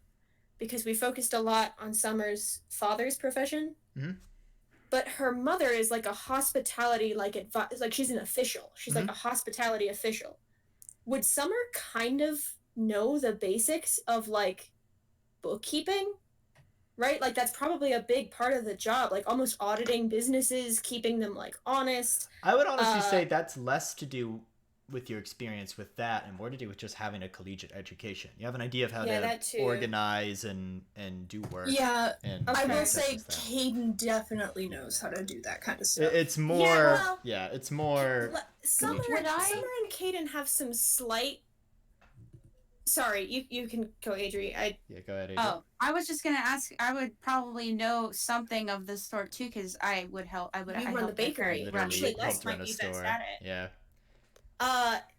because we focused a lot on Summer's father's profession. Mm-hmm. But her mother is like a hospitality, like she's an official. She's like a hospitality official. Would Summer kind of know the basics of like bookkeeping? Right? Like that's probably a big part of the job, like almost auditing businesses, keeping them like honest. I would honestly say that's less to do with your experience with that and more to do with just having a collegiate education. You have an idea of how to organize and do work. Yeah, and I will say Caden definitely knows how to do that kind of stuff. It's more, it's more. Summer and Caden have some slight. Sorry, you can go, Adri. Yeah, go ahead, Adri. Oh, I was just gonna ask. I would probably know something of this sort too, because I would help. I run the bakery. Actually, Les might be best at it. Yeah.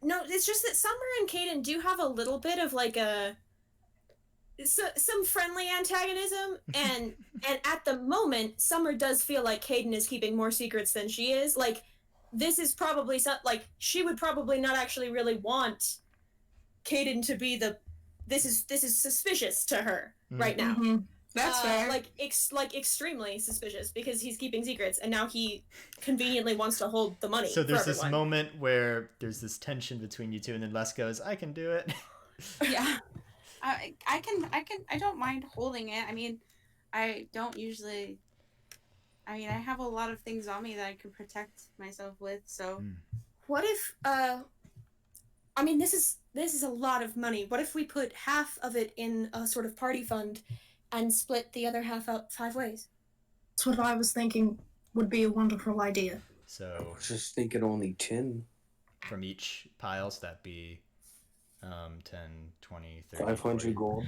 No, it's just that Summer and Caden do have a little bit of like some friendly antagonism, and at the moment, Summer does feel like Caden is keeping more secrets than she is. Like, this is probably like she would probably not actually really want Caden to be this is suspicious to her right now. Mm-hmm. That's fair. Like extremely suspicious, because he's keeping secrets and now he conveniently wants to hold the money. So there's this moment where there's this tension between you two, and then Les goes, "I can do it." Yeah, I don't mind holding it. I mean, I don't usually. I mean, I have a lot of things on me that I can protect myself with. So, what if I mean, this is a lot of money. What if we put half of it in a sort of party fund and split the other half up 5 ways? That's what I was thinking would be a wonderful idea. So I was just thinking only 10. From each pile, so that'd be 10, 20, 30, 500 40. gold.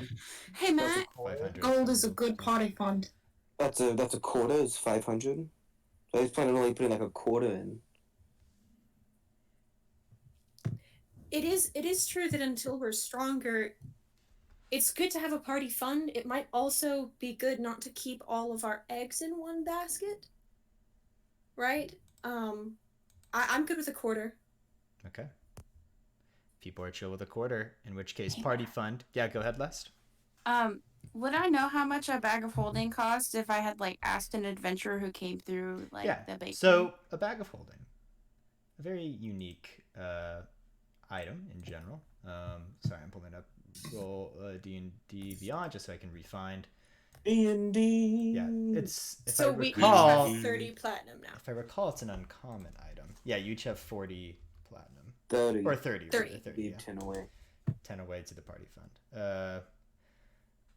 Hey, Matt. 500. Gold is a good party fund. That's a quarter, is 500. So I was planning on only putting like a quarter in. It is true that until we're stronger, it's good to have a party fund. It might also be good not to keep all of our eggs in one basket. Right? I'm good with a quarter. Okay. People are chill with a quarter, in which case party fund. Yeah, go ahead, Lest. Would I know how much a bag of holding cost if I had like asked an adventurer who came through the bakery? So a bag of holding, a very unique item in general. Sorry, I'm pulling up roll D&D Beyond just so I can refind. D&D. Yeah, it's so we each have 30 platinum now. If I recall, it's an uncommon item. Yeah, you each have 40 platinum. 30. Or 30. 30. 30 yeah. 10 away. 10 away to the party fund.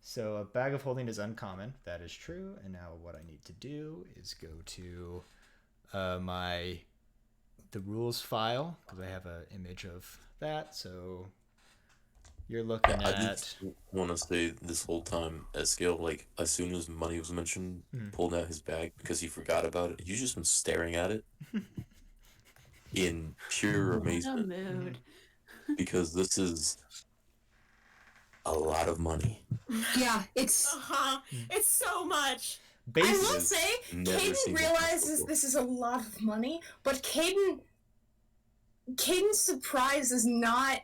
So a bag of holding is uncommon. That is true. And now what I need to do is go to the rules file, because I have an image of that. So you're looking at... I just want to say this whole time, Eskiel, like, as soon as money was mentioned, pulled out his bag because he forgot about it. He's just been staring at it in pure amazement. What a mood. Because this is a lot of money. Yeah, it's... It's so much. I will say, Caden realizes this is a lot of money, but Caden's surprise is not...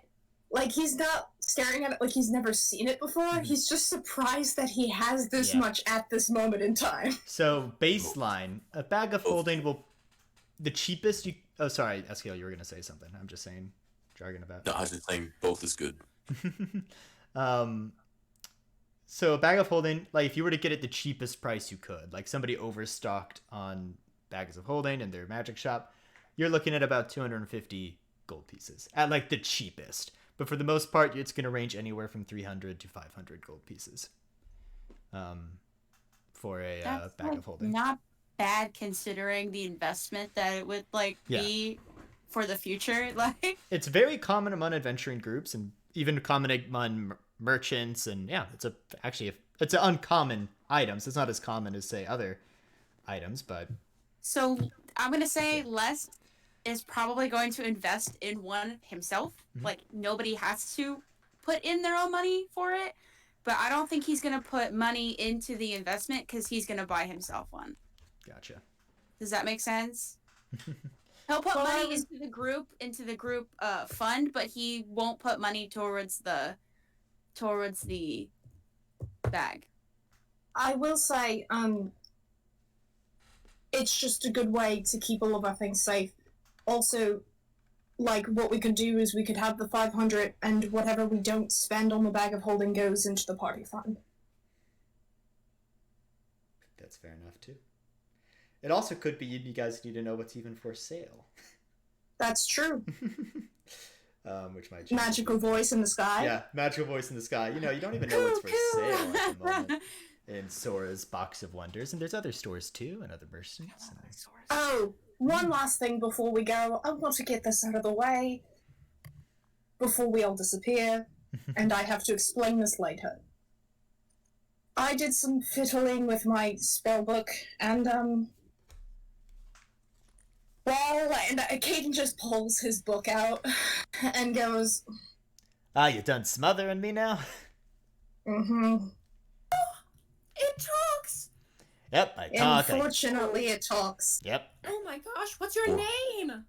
Like, he's not staring at it like he's never seen it before. He's just surprised that he has this much at this moment in time. So, baseline, a bag of holding will... The cheapest you... Oh, sorry, Eskiel, you were going to say something. I'm just saying, jargon about... No, I was just saying both is good. So a bag of holding, like if you were to get it the cheapest price you could, like somebody overstocked on bags of holding in their magic shop, you're looking at about 250 gold pieces at like the cheapest. But for the most part, it's going to range anywhere from 300 to 500 gold pieces for a bag of holding. Not bad considering the investment that it would be for the future. Like, it's very common among adventuring groups and even common among merchants, and it's an uncommon item, so it's not as common as say other items, but so I'm gonna say Les is probably going to invest in one himself. Like, nobody has to put in their own money for it, but I don't think he's gonna put money into the investment because he's gonna buy himself one. Gotcha. Does that make sense? He'll put money into the group fund, but he won't put money towards the bag. I will say, it's just a good way to keep all of our things safe. Also, like, what we could do is we could have the 500, and whatever we don't spend on the bag of holding goes into the party fund. That's fair enough, too. It also could be you guys need to know what's even for sale. That's true. Which might magical voice in the sky. Yeah, magical voice in the sky. You know, you don't even know what's for sale at the moment in Sora's Box of Wonders, and there's other stores too, and other merchants. Oh, one last thing before we go. I want to get this out of the way before we all disappear, and I have to explain this later. I did some fiddling with my spell book, and Caden just pulls his book out and goes, "Ah, you done smothering me now?" Mm-hmm. It talks! Yep, I talk. Unfortunately, it talks. Yep. Oh my gosh, what's your name?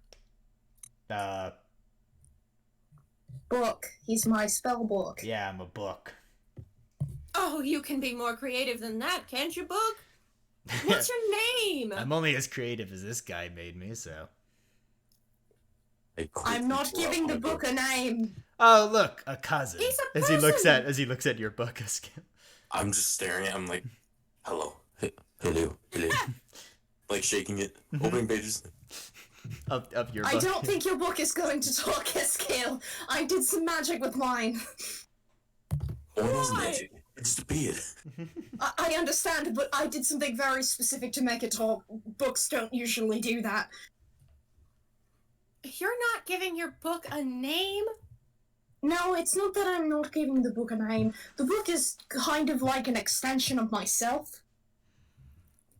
Book. He's my spell book. Yeah, I'm a book. Oh, you can be more creative than that, can't you, Book? What's your name? I'm only as creative as this guy made me, so. I'm not giving the book a name. Oh, look, a cousin. He's a as he looks at your book, I'm just staring at him like, hello, hello, like shaking it, opening pages. Of your book. I don't think your book is going to talk, Eskiel. I did some magic with mine. What is magic? It just appeared. I understand, but I did something very specific to make it talk. Books don't usually do that. You're not giving your book a name? No, it's not that I'm not giving the book a name. The book is kind of like an extension of myself.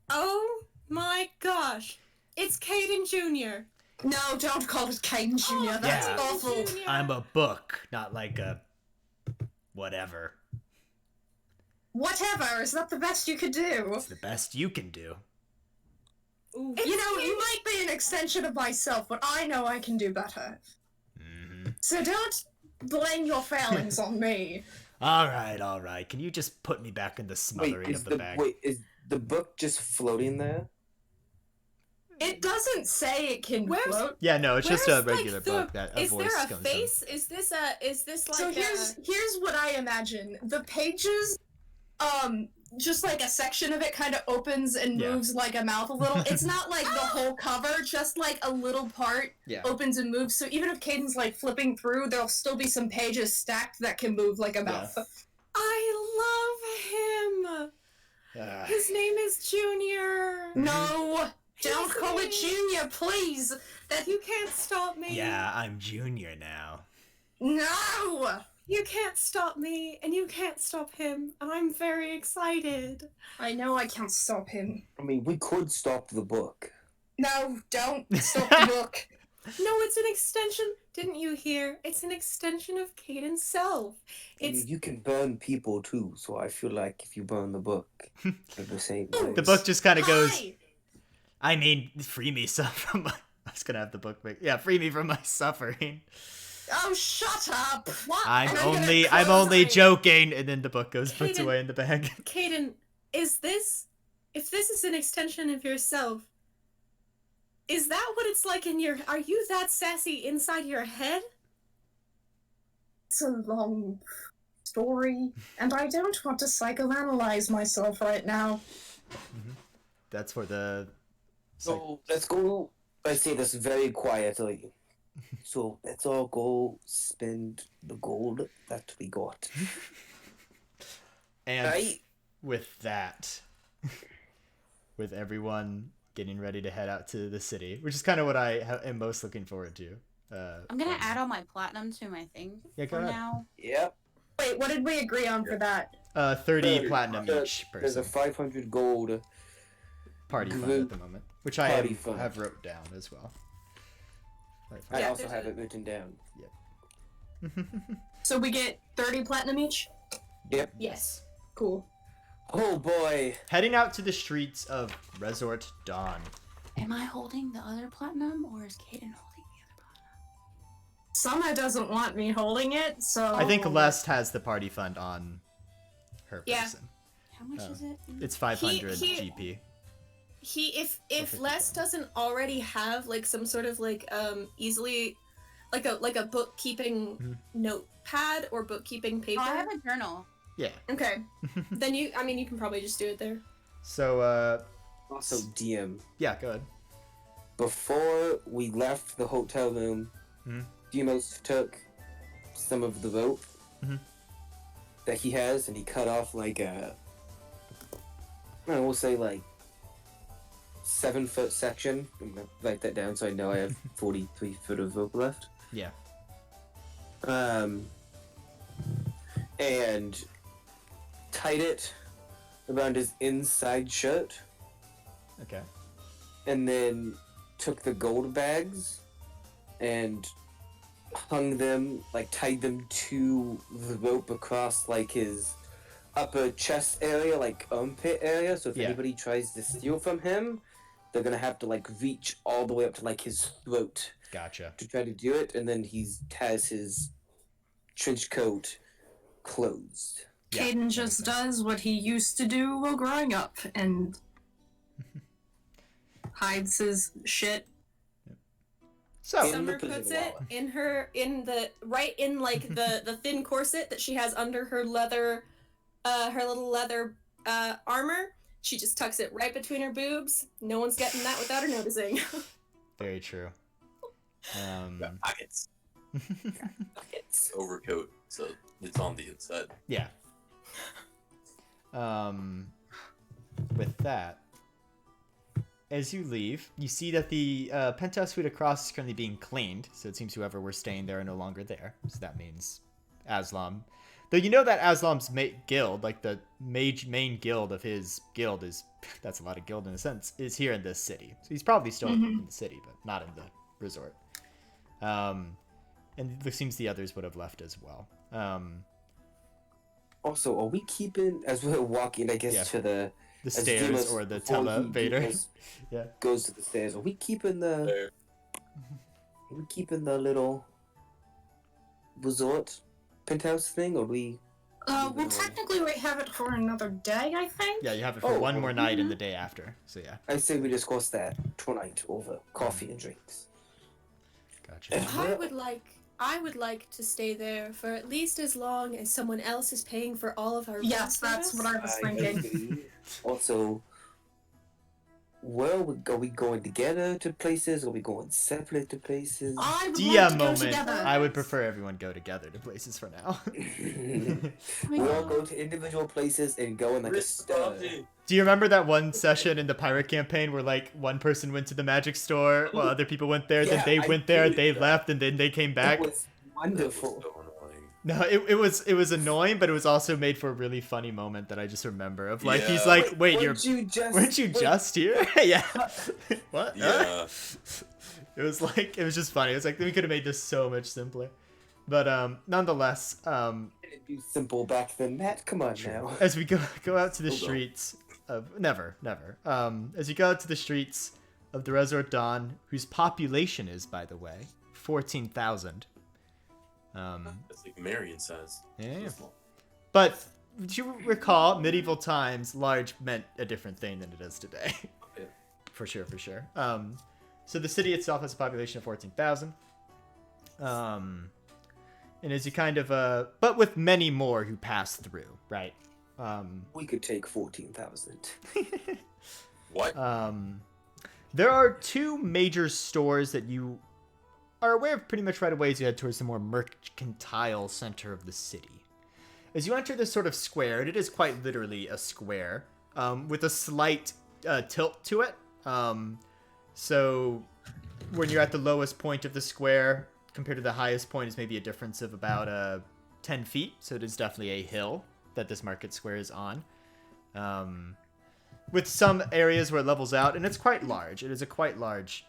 Oh my gosh. It's Caden Jr. No, don't call it Caden Jr. That's awful. Jr. I'm a book, not like a whatever. Whatever, is that the best you could do? It's the best you can do. Ooh, You know, you might be an extension of myself, but I know I can do better. Mm-hmm. So don't blame your failings on me. All right. Can you just put me back in the smothering of the bag? Wait, is the book just floating there? It doesn't say it can float. Yeah, no, it's just a Where's, regular like, the- book that a is voice there a comes face? Is this like So here's what I imagine. The pages, just like a section of it kind of opens and moves like a mouth a little. It's not like the whole cover, just like a little part opens and moves. So even if Caden's like flipping through, there'll still be some pages stacked that can move like a mouth. I love him. His name is Junior. No, don't call it Junior, please. That You can't stop me. Yeah, I'm Junior now. No. You can't stop me, and you can't stop him. I'm very excited. I know I can't stop him. I mean, we could stop the book. No, don't stop the book. No, it's an extension. Didn't you hear? It's an extension of Caden's self. I mean, you can burn people too, so I feel like if you burn the book, it's the same place. The book just kind of goes, Hi. I mean, free me from my... I was going to have the book make... Yeah, free me from my suffering. Oh, shut up! What? I'm And gonna only close- joking, and then the book goes puts Kaden. away in the bag. Kaden, if this is an extension of yourself, is that what it's like in your... Are you that sassy inside your head? It's a long story, and I don't want to psychoanalyze myself right now. That's for the. So let's go. I say this very quietly. So let's all go spend the gold that we got. And Right? with that, with everyone getting ready to head out to the city, which is kind of what I am most looking forward to. I'm gonna add all my platinum to my thing Yeah, go for ahead. now. Yep. Wait, what did we agree on for that? 30 platinum each There's a person. 500 gold. Party fund group at the moment, which I party fund. have wrote down as well. I Yeah, also there's have a- it written down. So we get 30 platinum each? Yep. Yes. Cool. Oh boy. Heading out to the streets of Resort Dawn. Am I holding the other platinum, or is Kaden holding the other platinum? Summer doesn't want me holding it, so... I think Lest has the party fund on her Yeah. person. How much is it? It's 500 He- GP. If 50 Les doesn't already have like some sort of like easily like a bookkeeping notepad or bookkeeping paper. Oh, I have a journal. Yeah. Okay. Then you can probably just do it there. So, Also, DM. yeah, go ahead. Before we left the hotel room, Demos took some of the rope that he has, and he cut off like a, we'll say like 7-foot section. I'm gonna write that down so I know I have 43 foot of rope left. Yeah. And tied it around his inside shirt, Okay. and then took the gold bags and hung them, like tied them to the rope across like his upper chest area, like armpit area. So if Yeah. anybody tries to steal from him, they're gonna have to like reach all the way up to like his throat Gotcha. to try to do it, and then he has his trench coat closed. Yeah, Caden that just makes sense. does what he used to do while growing up, and hides his shit. So, In Summer the puts prison it wallet. in the thin corset that she has under her leather, her little leather armor. She just tucks it right between her boobs. No one's getting that without her noticing. very true. Got pockets. It's Overcoat, so it's on the inside. Yeah. With that, as you leave, you see that the penthouse suite across is currently being cleaned. So it seems whoever were staying there are no longer there. So that means Aslam. Though you know that Aslam's guild, like the main guild of his guild is, that's a lot of guild in a sense, is here in this city. So he's probably still in the city, but not in the resort. And it seems the others would have left as well. Also, are we keeping, as we're walking, I guess, Yeah. to the The as stairs Demas- or the before he televator. goes- Yeah. goes to the stairs. Are we keeping the little resort penthouse thing, or we? Well, technically we have it for another day, I think? Yeah, you have it for Oh, one more night mhm. and the day after. So yeah, I say we discuss that tonight over coffee and drinks. gotcha. I would like to stay there for at least as long as someone else is paying for all of our Yes, that's what I was thinking. agree. Also, where are we going together to places? Are we going separate to places? I would DM love to go moment. together. I would prefer everyone go together to places for now. We all go to individual places and go in like a star. Do you remember that one session in the pirate campaign where like one person went to the magic store while other people went there, then Yeah, they I went there, do. they left, and then they came back? It was wonderful. So annoying. No, it was annoying, but it was also made for a really funny moment that I just remember of like he's Yeah. like, wait, weren't you just, weren't you wait, just here? Yeah. What? Yeah. It was just funny. It was like we could have made this so much simpler. But nonetheless, didn't do simple back then, Matt? Come on now. as we go out to the Hold on. streets of never. As you go out to the streets of the Resort Dawn, whose population is, by the way, 14,000. That's like Marion says. Yeah. But do you recall, medieval times, large meant a different thing than it is today. Yeah. For sure. So the city itself has a population of 14,000. And as you kind of, but with many more who pass through, right? We could take 14,000. What? There are two major stores that you are aware of pretty much right away as you head towards the more mercantile center of the city. As you enter this sort of square, and it is quite literally a square, with a slight tilt to it. So when you're at the lowest point of the square, compared to the highest point, is maybe a difference of about 10 feet. So it is definitely a hill that this market square is on. With some areas where it levels out, and it's quite large. It is a quite large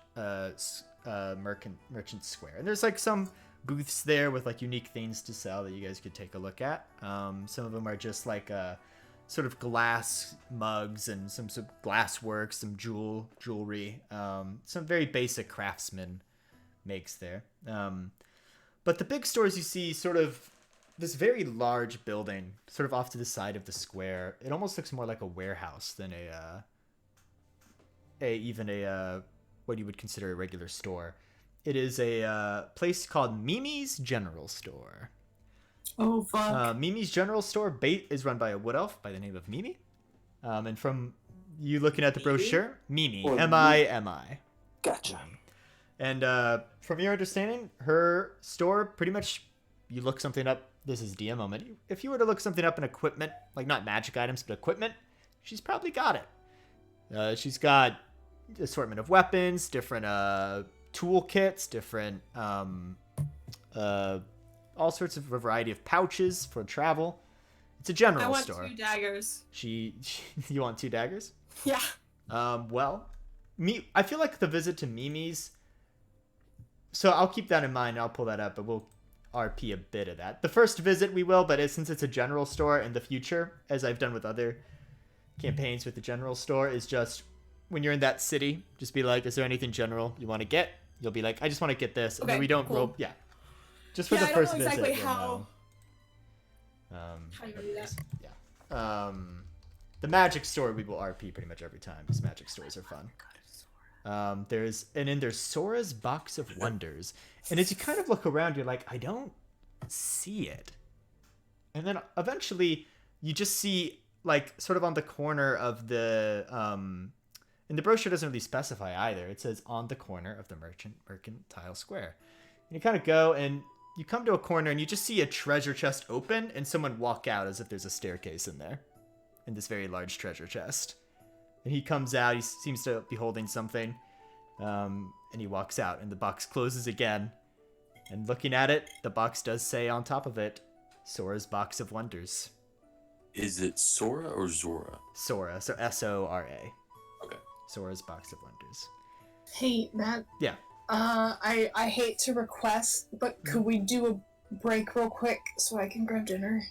merchant square. And there's like some booths there with like unique things to sell that you guys could take a look at. Some of them are just like sort of glass mugs and some glass work, some jewelry, some very basic craftsman makes there. But the big stores you see sort of this very large building sort of off to the side of the square. It almost looks more like a warehouse than even a what you would consider a regular store. It is a place called Mimi's General Store. Oh, fuck. Mimi's General Store is run by a wood elf by the name of Mimi. And from you looking at the brochure, Mimi, Or M-I-M-I. Gotcha. And from your understanding, her store pretty much, you look something up. This is DM moment. If you were to look something up in equipment, like not magic items, but equipment, she's probably got it. She's got assortment of weapons, different toolkits, different all sorts of a variety of pouches for travel. It's a general store. I want 2 daggers. You want 2 daggers? Yeah. Well, I feel like the visit to Mimi's. So I'll keep that in mind. I'll pull that up, but we'll RP a bit of that. The first visit we will, but since it's a general store in the future, as I've done with other campaigns with the general store, is just when you're in that city, just be like, is there anything general you want to get? You'll be like, I just want to get this. And then we don't roll. Yeah. Just for the first visit. I don't know exactly how. How you do that. Yeah. The magic store we will RP pretty much every time, because magic stores are fun. There's Sora's Box of Wonders. And as you kind of look around, you're like, I don't see it. And then eventually you just see, like, sort of on the corner of the and the brochure doesn't really specify either. It says on the corner of the mercantile square. And you kind of go and you come to a corner and you just see a treasure chest open and someone walk out as if there's a staircase in there. In this very large treasure chest. And he comes out, he seems to be holding something, and he walks out, and the box closes again. And looking at it, the box does say on top of it, Sora's Box of Wonders. Is it Sora or Zora? Sora, so S-O-R-A. Okay. Sora's Box of Wonders. Hey, Matt. Yeah. I hate to request, but could we do a break real quick so I can grab dinner?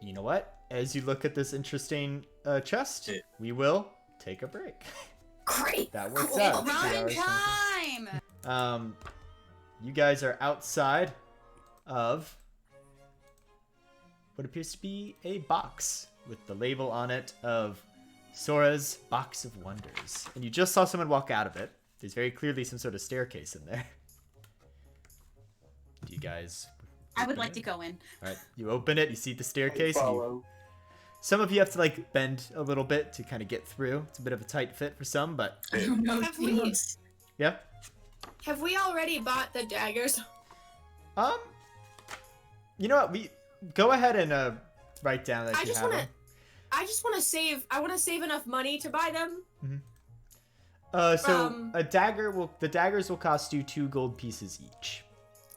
You know what? As you look at this interesting chest, we will take a break. Great. That works Cool. out. Prime time! You guys are outside of what appears to be a box with the label on it of Sora's Box of Wonders. And you just saw someone walk out of it. There's very clearly some sort of staircase in there. Do you guys... I would like to go in. Alright, you open it, you see the staircase. Follow. Some of you have to, like, bend a little bit to kind of get through. It's a bit of a tight fit for some, but... I don't know. Have we, Yeah? have we already bought the daggers? You know what? We go ahead and write down that I you just have wanna- them. I just want to save. I want to save enough money to buy them. The daggers will cost you 2 gold pieces each.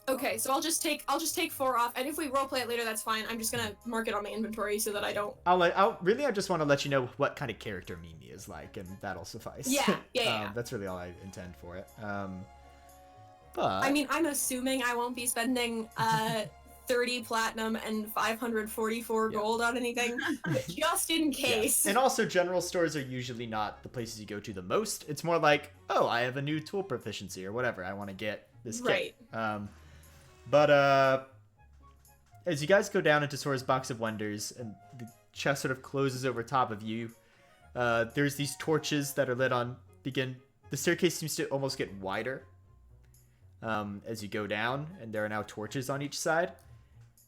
Okay, so I'll just take 4 off, and if we roleplay it later, that's fine. I'm just gonna mark it on my inventory so that I don't. I just want to let you know what kind of character Mimi is like, and that'll suffice. Yeah. That's really all I intend for it. But I mean, I'm assuming I won't be spending 30 platinum and 544 gold on anything, but just in case. Yeah. And also, general stores are usually not the places you go to the most. It's more like, oh, I have a new tool proficiency or whatever. I want to get this kit. Right. But as you guys go down into Sora's Box of Wonders and the chest sort of closes over top of you, there's these torches that are lit on. The staircase seems to almost get wider as you go down, and there are now torches on each side.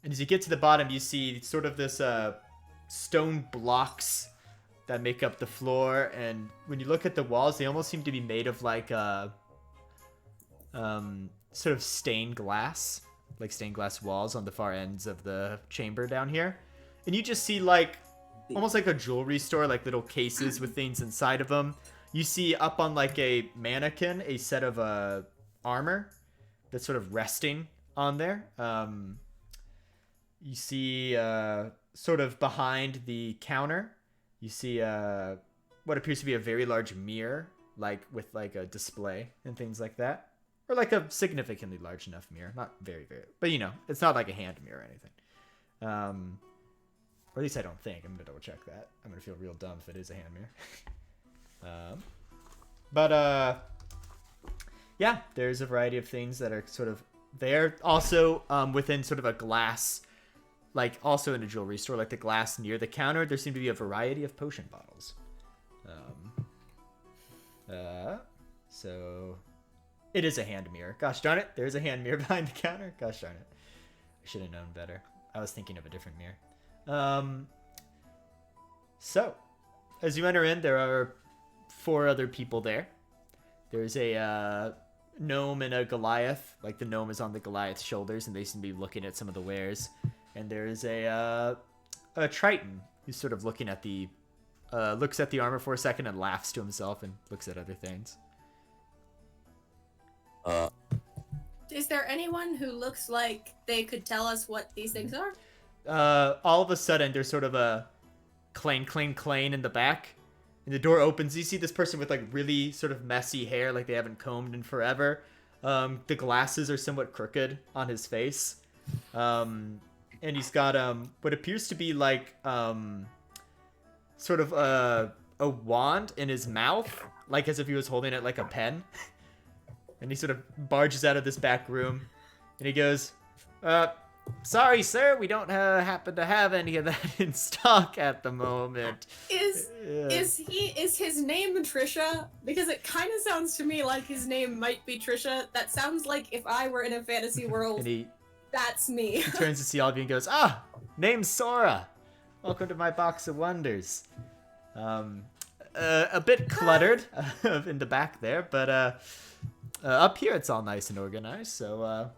And as you get to the bottom, you see sort of this stone blocks that make up the floor. And when you look at the walls, they almost seem to be made of like sort of stained glass, like stained glass walls on the far ends of the chamber down here. And you just see like almost like a jewelry store, like little cases with things inside of them. You see up on like a mannequin a set of armor that's sort of resting on there. You see sort of behind the counter, you see what appears to be a very large mirror, like with like a display and things like that. Or like a significantly large enough mirror. Not very, but you know, it's not like a hand mirror or anything. Or at least I don't think. I'm gonna double check that. I'm gonna feel real dumb if it is a hand mirror. Yeah, there's a variety of things that are sort of there. Also, within sort of a glass, like also in a jewelry store, like the glass near the counter, there seem to be a variety of potion bottles. So it is a hand mirror. Gosh darn it, there's a hand mirror behind the counter. Gosh darn it. I should have known better. I was thinking of a different mirror. So, as you enter in, there are 4 other people there. There's a gnome and a Goliath. Like the gnome is on the Goliath's shoulders, and they seem to be looking at some of the wares. And there's a Triton who's sort of looking at the looks at the armor for a second and laughs to himself and looks at other things. Is there anyone who looks like they could tell us what these things are? All of a sudden, there's sort of a clang, clang, clang in the back. And the door opens. You see this person with like really sort of messy hair, like they haven't combed in forever. The glasses are somewhat crooked on his face. And he's got what appears to be like sort of a wand in his mouth, like as if he was holding it like a pen. And he sort of barges out of this back room, and he goes, sorry, sir, we don't happen to have any of that in stock at the moment. Is his name Trisha? Because it kind of sounds to me like his name might be Trisha. That sounds like if I were in a fantasy world, that's me. He turns to see all of you and goes, name's Sora. Welcome to my box of wonders. A bit cluttered in the back there, but up here it's all nice and organized. So,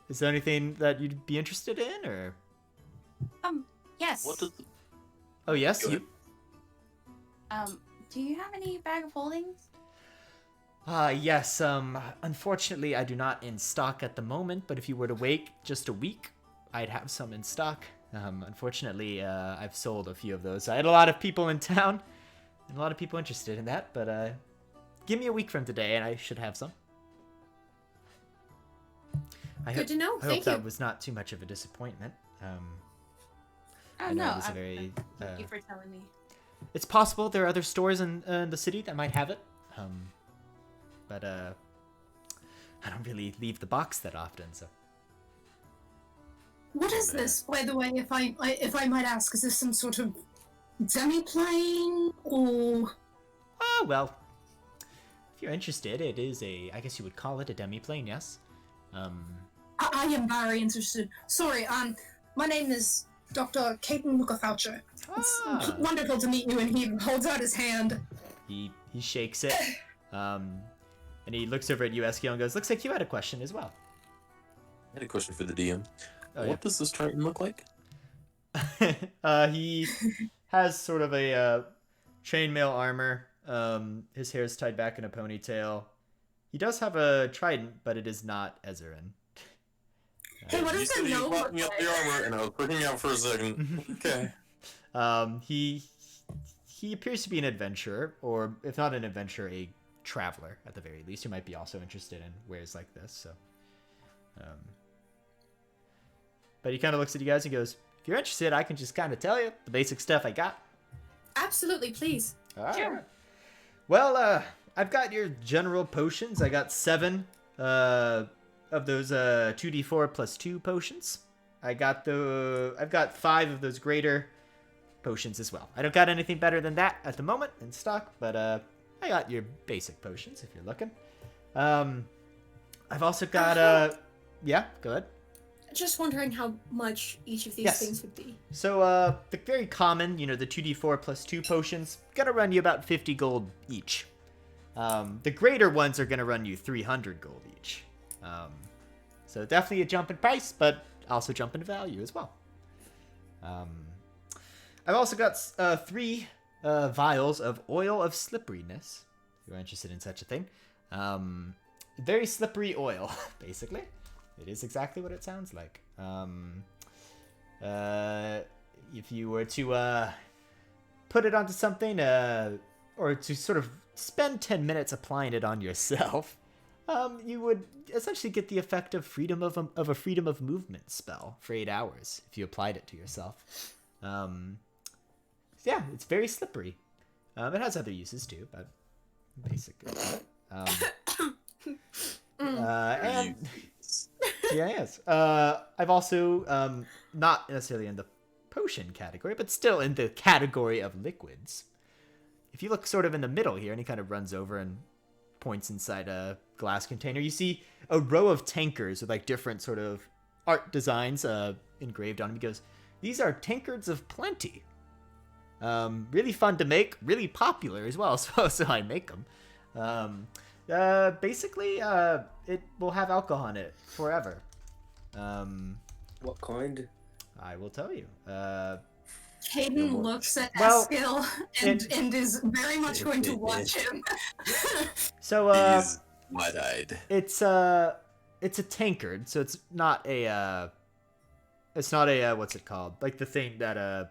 is there anything that you'd be interested in, or? Yes. Oh, yes, you. Do you have any bag of holdings? Yes. Unfortunately, I do not in stock at the moment. But if you were to wait just a week, I'd have some in stock. Unfortunately, I've sold a few of those. I had a lot of people in town, and a lot of people interested in that. But give me a week from today, and I should have some. Good to know. I hope that was not too much of a disappointment. Oh, I know no. it was a very. Thank you for telling me. It's possible there are other stores in the city that might have it. But I don't really leave the box that often, so. What is this, by the way, if I might ask? Is this some sort of demi-plane, or...? Oh, well, if you're interested, it is I guess you would call it a demi-plane, yes? I am very interested. Sorry, my name is Dr. Caden Lucafoucher. It's wonderful to meet you, and he holds out his hand. He shakes it, and he looks over at you, Eskio, and goes, looks like you had a question as well. I had a question for the DM. Oh, what does this Triton look like? He has sort of a chainmail armor. His hair is tied back in a ponytail. He does have a trident, but it is not Ezerin. Hey, what does that gnome look me up like? the armor, and I was freaking out for a second. Okay. He appears to be an adventurer, or if not an adventurer, a traveler at the very least, who might be also interested in wares like this. So, but he kind of looks at you guys and goes, "If you're interested, I can just kind of tell you the basic stuff I got." Absolutely, please. All right. Sure. Well, I've got your general potions. I got 7 of those 2d4 plus 2 potions. I've got 5 of those greater potions as well. I don't got anything better than that at the moment in stock, but I got your basic potions if you're looking. I've also got yeah, go ahead. Just wondering how much each of these things would be. So the very common, the 2d4 plus 2 potions, gonna run you about 50 gold each. The greater ones are gonna run you 300 gold each. So definitely a jump in price, but also jump in value as well. I've also got 3 vials of oil of slipperiness, if you're interested in such a thing. Very slippery oil, basically. It is exactly what it sounds like. If you were to put it onto something, or to sort of spend 10 minutes applying it on yourself, you would essentially get the effect of a freedom of movement spell for 8 hours if you applied it to yourself. Yeah, it's very slippery. It has other uses too, but basically. And yeah, yes. I've also not necessarily in the potion category, but still in the category of liquids. If you look sort of in the middle here, and he kind of runs over and points inside a glass container, you see a row of tankards with like different sort of art designs engraved on them. He goes, "These are tankards of plenty. Really fun to make, really popular as well, so I make them. Basically, it will have alcohol in it forever. What kind? I will tell you. Hayden looks at Eskil and is very much going to watch him. So, He's wide-eyed. it's a tankard, so it's not a what's it called? Like the thing that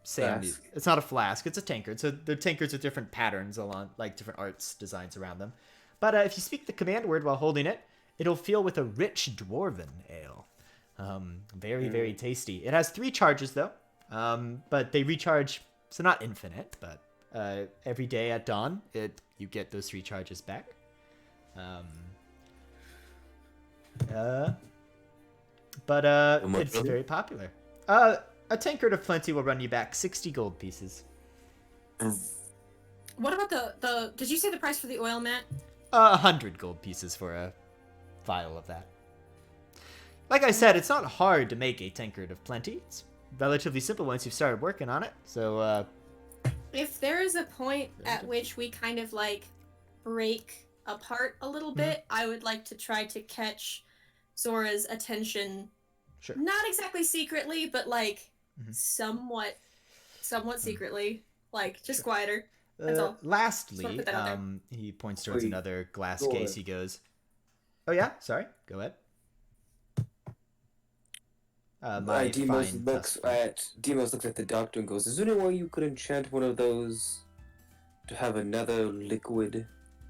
Sam used. It's not a flask, it's a tankard. So they're tankards with different patterns along, like different arts designs around them. But if you speak the command word while holding it, it'll fill with a rich dwarven ale. Very, very tasty. It has 3 charges though, but they recharge, so not infinite, but every day at dawn, you get those 3 charges back. It's very popular. A tankard of plenty will run you back 60 gold pieces. What about the? Did you say the price for the oil, Matt? 100 gold pieces for a vial of that. Like I said, it's not hard to make a tankard of plenty. It's relatively simple once you've started working on it. So, if there is a point at which we kind of like break apart a little bit, I would like to try to catch Zora's attention. Sure. Not exactly secretly, but like somewhat secretly, like just quieter. That's all. Lastly, he points towards another glass case. He goes, "Oh yeah, sorry. Go ahead." Demos looks at the doctor and goes, "Is there any way you could enchant one of those to have another liquid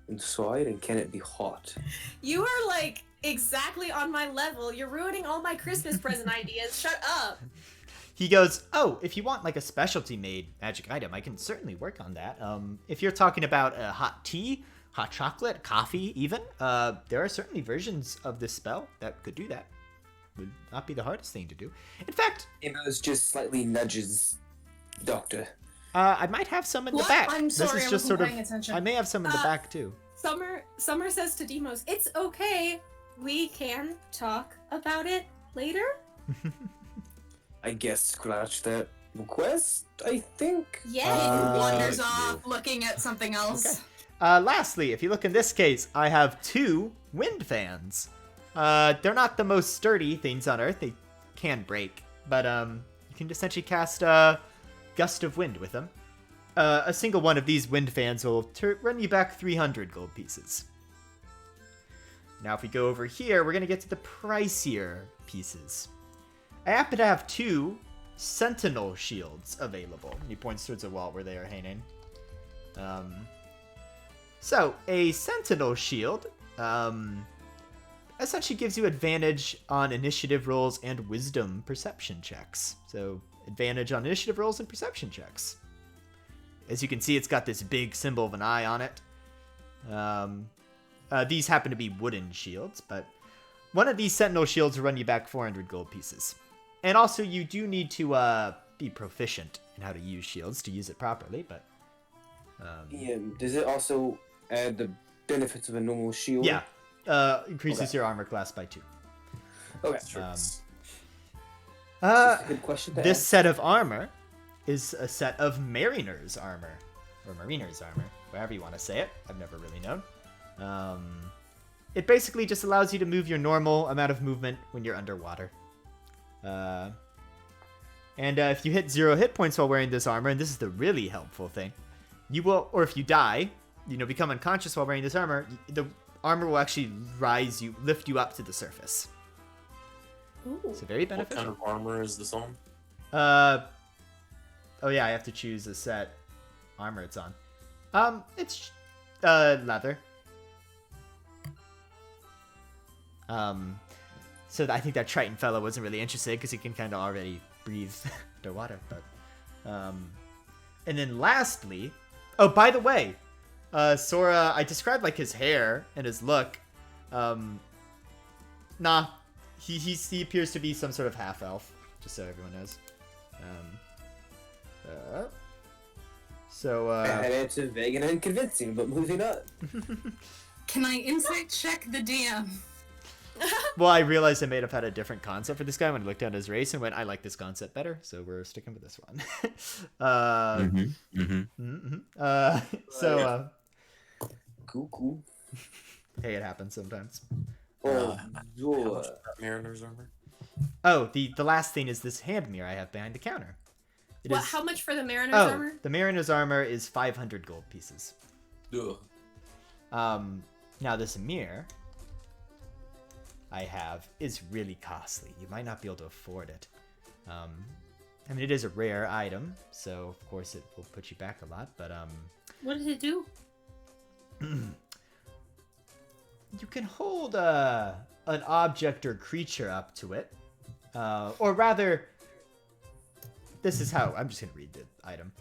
inside, and can it be hot?" You are like exactly on my level. You're ruining all my Christmas present ideas. Shut up. He goes, "Oh, if you want like a specialty made magic item, I can certainly work on that. If you're talking about hot tea, hot chocolate, coffee even, there are certainly versions of this spell that could do that. Would not be the hardest thing to do. In fact, Demos just slightly nudges Doctor. I might have some in the back. I'm sorry, this is I just wasn't sort paying of, attention. I may have some in the back too. Summer says to Demos, "It's okay. We can talk about it later." I guess scratch that request, I think. Yeah, he wanders off looking at something else. Okay. Lastly, if you look in this case, I have 2 wind fans. They're not the most sturdy things on Earth. They can break, but you can essentially cast a gust of wind with them. A single one of these wind fans will run you back 300 gold pieces. Now, if we go over here, we're going to get to the pricier pieces. I happen to have 2 sentinel shields available. He points towards a wall where they are hanging. So, a sentinel shield essentially gives you advantage on initiative rolls and wisdom perception checks. So, advantage on initiative rolls and perception checks. As you can see, it's got this big symbol of an eye on it. These happen to be wooden shields, but one of these sentinel shields will run you back 400 gold pieces. And also, you do need to be proficient in how to use shields to use it properly, but... Yeah, does it also add the benefits of a normal shield? Yeah, increases your armor class by 2. Okay. That's That's a good question to This ask. set of armor is a set of mariner's armor, or mariner's armor, however you want to say it. I've never really known. It basically just allows you to move your normal amount of movement when you're underwater. And if you hit 0 hit points while wearing this armor, and this is the really helpful thing, you will, or if you die, become unconscious while wearing this armor, the armor will actually lift you up to the surface. Ooh. It's very what beneficial. kind of armor is this on? Oh yeah, I have to choose a set armor it's on. It's leather. So I think that Triton fellow wasn't really interested because he can kind of already breathe underwater. But, and then lastly, oh by the way, Sora, I described like his hair and his look. Nah, he appears to be some sort of half elf, just so everyone knows. That answer vague and unconvincing, but moving on. Can I insight check the DM? Well, I realized I may have had a different concept for this guy when I looked at his race and went, I like this concept better, so we're sticking with this one. Cool. Hey, it happens sometimes. Oh, How Zora. much is that mariner's armor? Oh, the last thing is this hand mirror I have behind the counter. It is- How much for the mariner's oh, armor? the mariner's armor is 500 gold pieces. Ugh. Now this mirror I have is really costly. You might not be able to afford it. I mean, it is a rare item, so of course it will put you back a lot, but What does it do? you can hold an object or creature up to it. Or rather, this is how, I'm just going to read the item.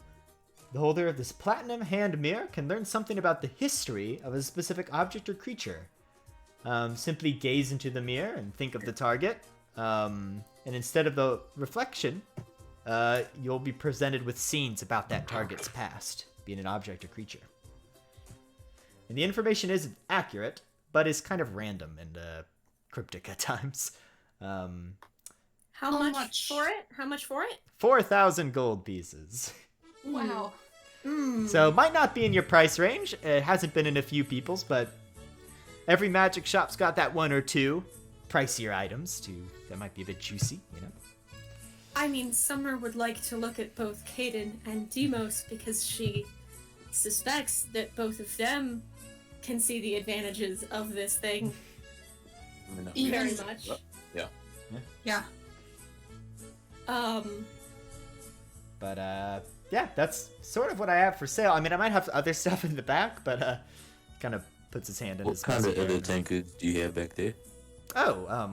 The holder of this platinum hand mirror can learn something about the history of a specific object or creature. Simply gaze into the mirror and think of the target. And instead of the reflection, you'll be presented with scenes about that target's past, being an object or creature. And the information is accurate, but is kind of random and cryptic at times. How much for it? How much for it? 4,000 gold pieces. Wow. So might not be in your price range. It hasn't been in a few people's, but every magic shop's got that one or two pricier items that might be a bit juicy, I mean, Summer would like to look at both Kaden and Demos because she suspects that both of them can see the advantages of this thing I mean, very Even- much. Yeah. But yeah, that's sort of what I have for sale. I mean, I might have other stuff in the back, but kind of puts his hand in What his kind of messenger other and- tankards do you have back there? Oh,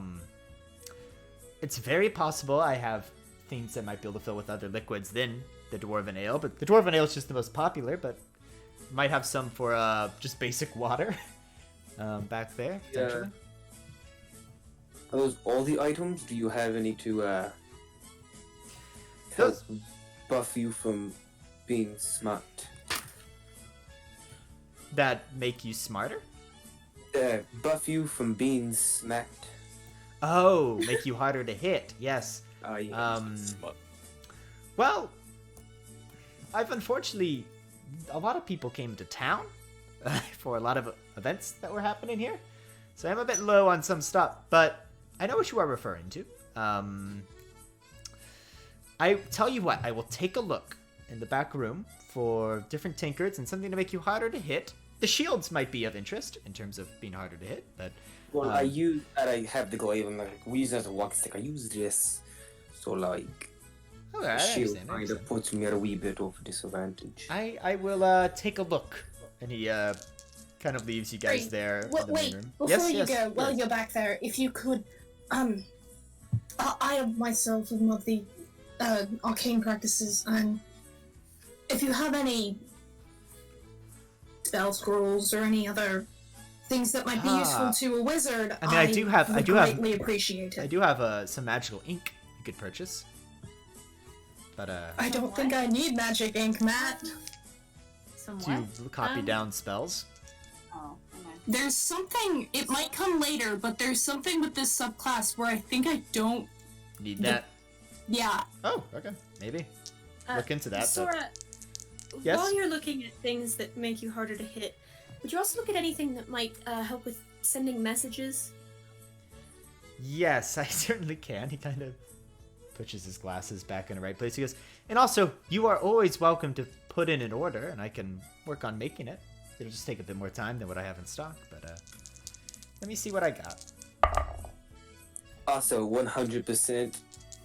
it's very possible I have things that might be able to fill with other liquids than the Dwarven Ale, but the Dwarven Ale is just the most popular, but might have some for just basic water back there, potentially. Are those all the items? Do you have any to help Those- buff you from being smart? That make you smarter? Buff you from being smacked. Oh, make you harder to hit, yes. Yeah. Smut. Well, I've unfortunately, a lot of people came to town for a lot of events that were happening here, so I'm a bit low on some stuff, but I know what you are referring to. I tell you what, I will take a look in the back room for different tankards and something to make you harder to hit. The shields might be of interest in terms of being harder to hit, but Well, I have the glaive and like we use it as a walking stick. I use this, so like okay, the I shield understand. kind of puts me at a wee bit of a disadvantage. I will take a look, and he kind of leaves you guys Wait, there in the main Wait, room. before you go, while yes. you're back there, if you could, I myself am of the arcane practices, and if you have any spell scrolls or any other things that might be useful to a wizard, I mean, I do have greatly appreciate it. I do have some magical ink you could purchase. But I don't think I need magic ink, Matt. Some to what? copy down spells. Oh, okay. There's something, it might come later, but there's something with this subclass where I think I don't... Need that? Yeah. Oh, okay. Maybe. Look into that. Sora, Yes? while you're looking at things that make you harder to hit, would you also look at anything that might help with sending messages? Yes, I certainly can. He kind of pushes his glasses back in the right place. He goes, and also, you are always welcome to put in an order, and I can work on making it. It'll just take a bit more time than what I have in stock, but let me see what I got. Also, 100%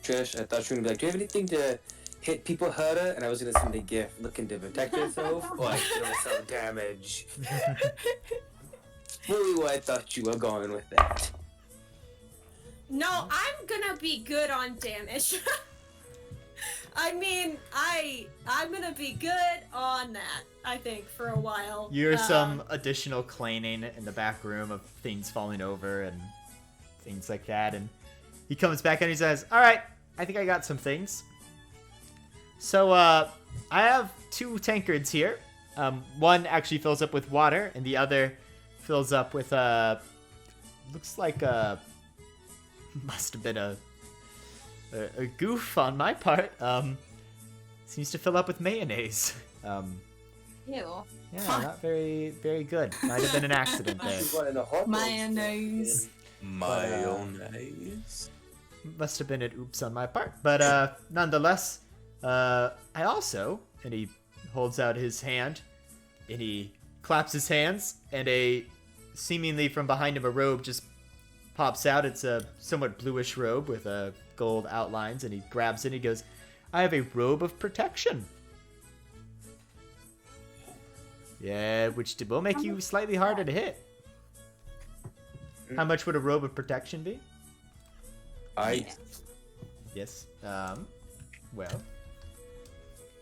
Trish, I thought you were gonna be like, do you have anything to hit people harder? And I was gonna send a gift looking to protect yourself or deal some damage. Really where I thought you were going with that. No, I'm gonna be good on damage. I mean, I'm gonna be good on that, I think, for a while. You hear some additional cleaning in the back room of things falling over and things like that, and he comes back and he says, alright, I think I got some things. So, I have 2 tankards here. One actually fills up with water, and the other fills up with, looks like must have been a goof on my part. Seems to fill up with mayonnaise. Ew. Yeah, not very, very good. Might have been an accident there. Mayonnaise. Mayonnaise. Must have been an oops on my part. But nonetheless, I also, and he holds out his hand, and he claps his hands, and seemingly from behind him a robe just pops out. It's a somewhat bluish robe with gold outlines, and he grabs it and he goes, I have a robe of protection. Yeah, which will make you slightly harder to hit. How much would a robe of protection be? Yes. Well,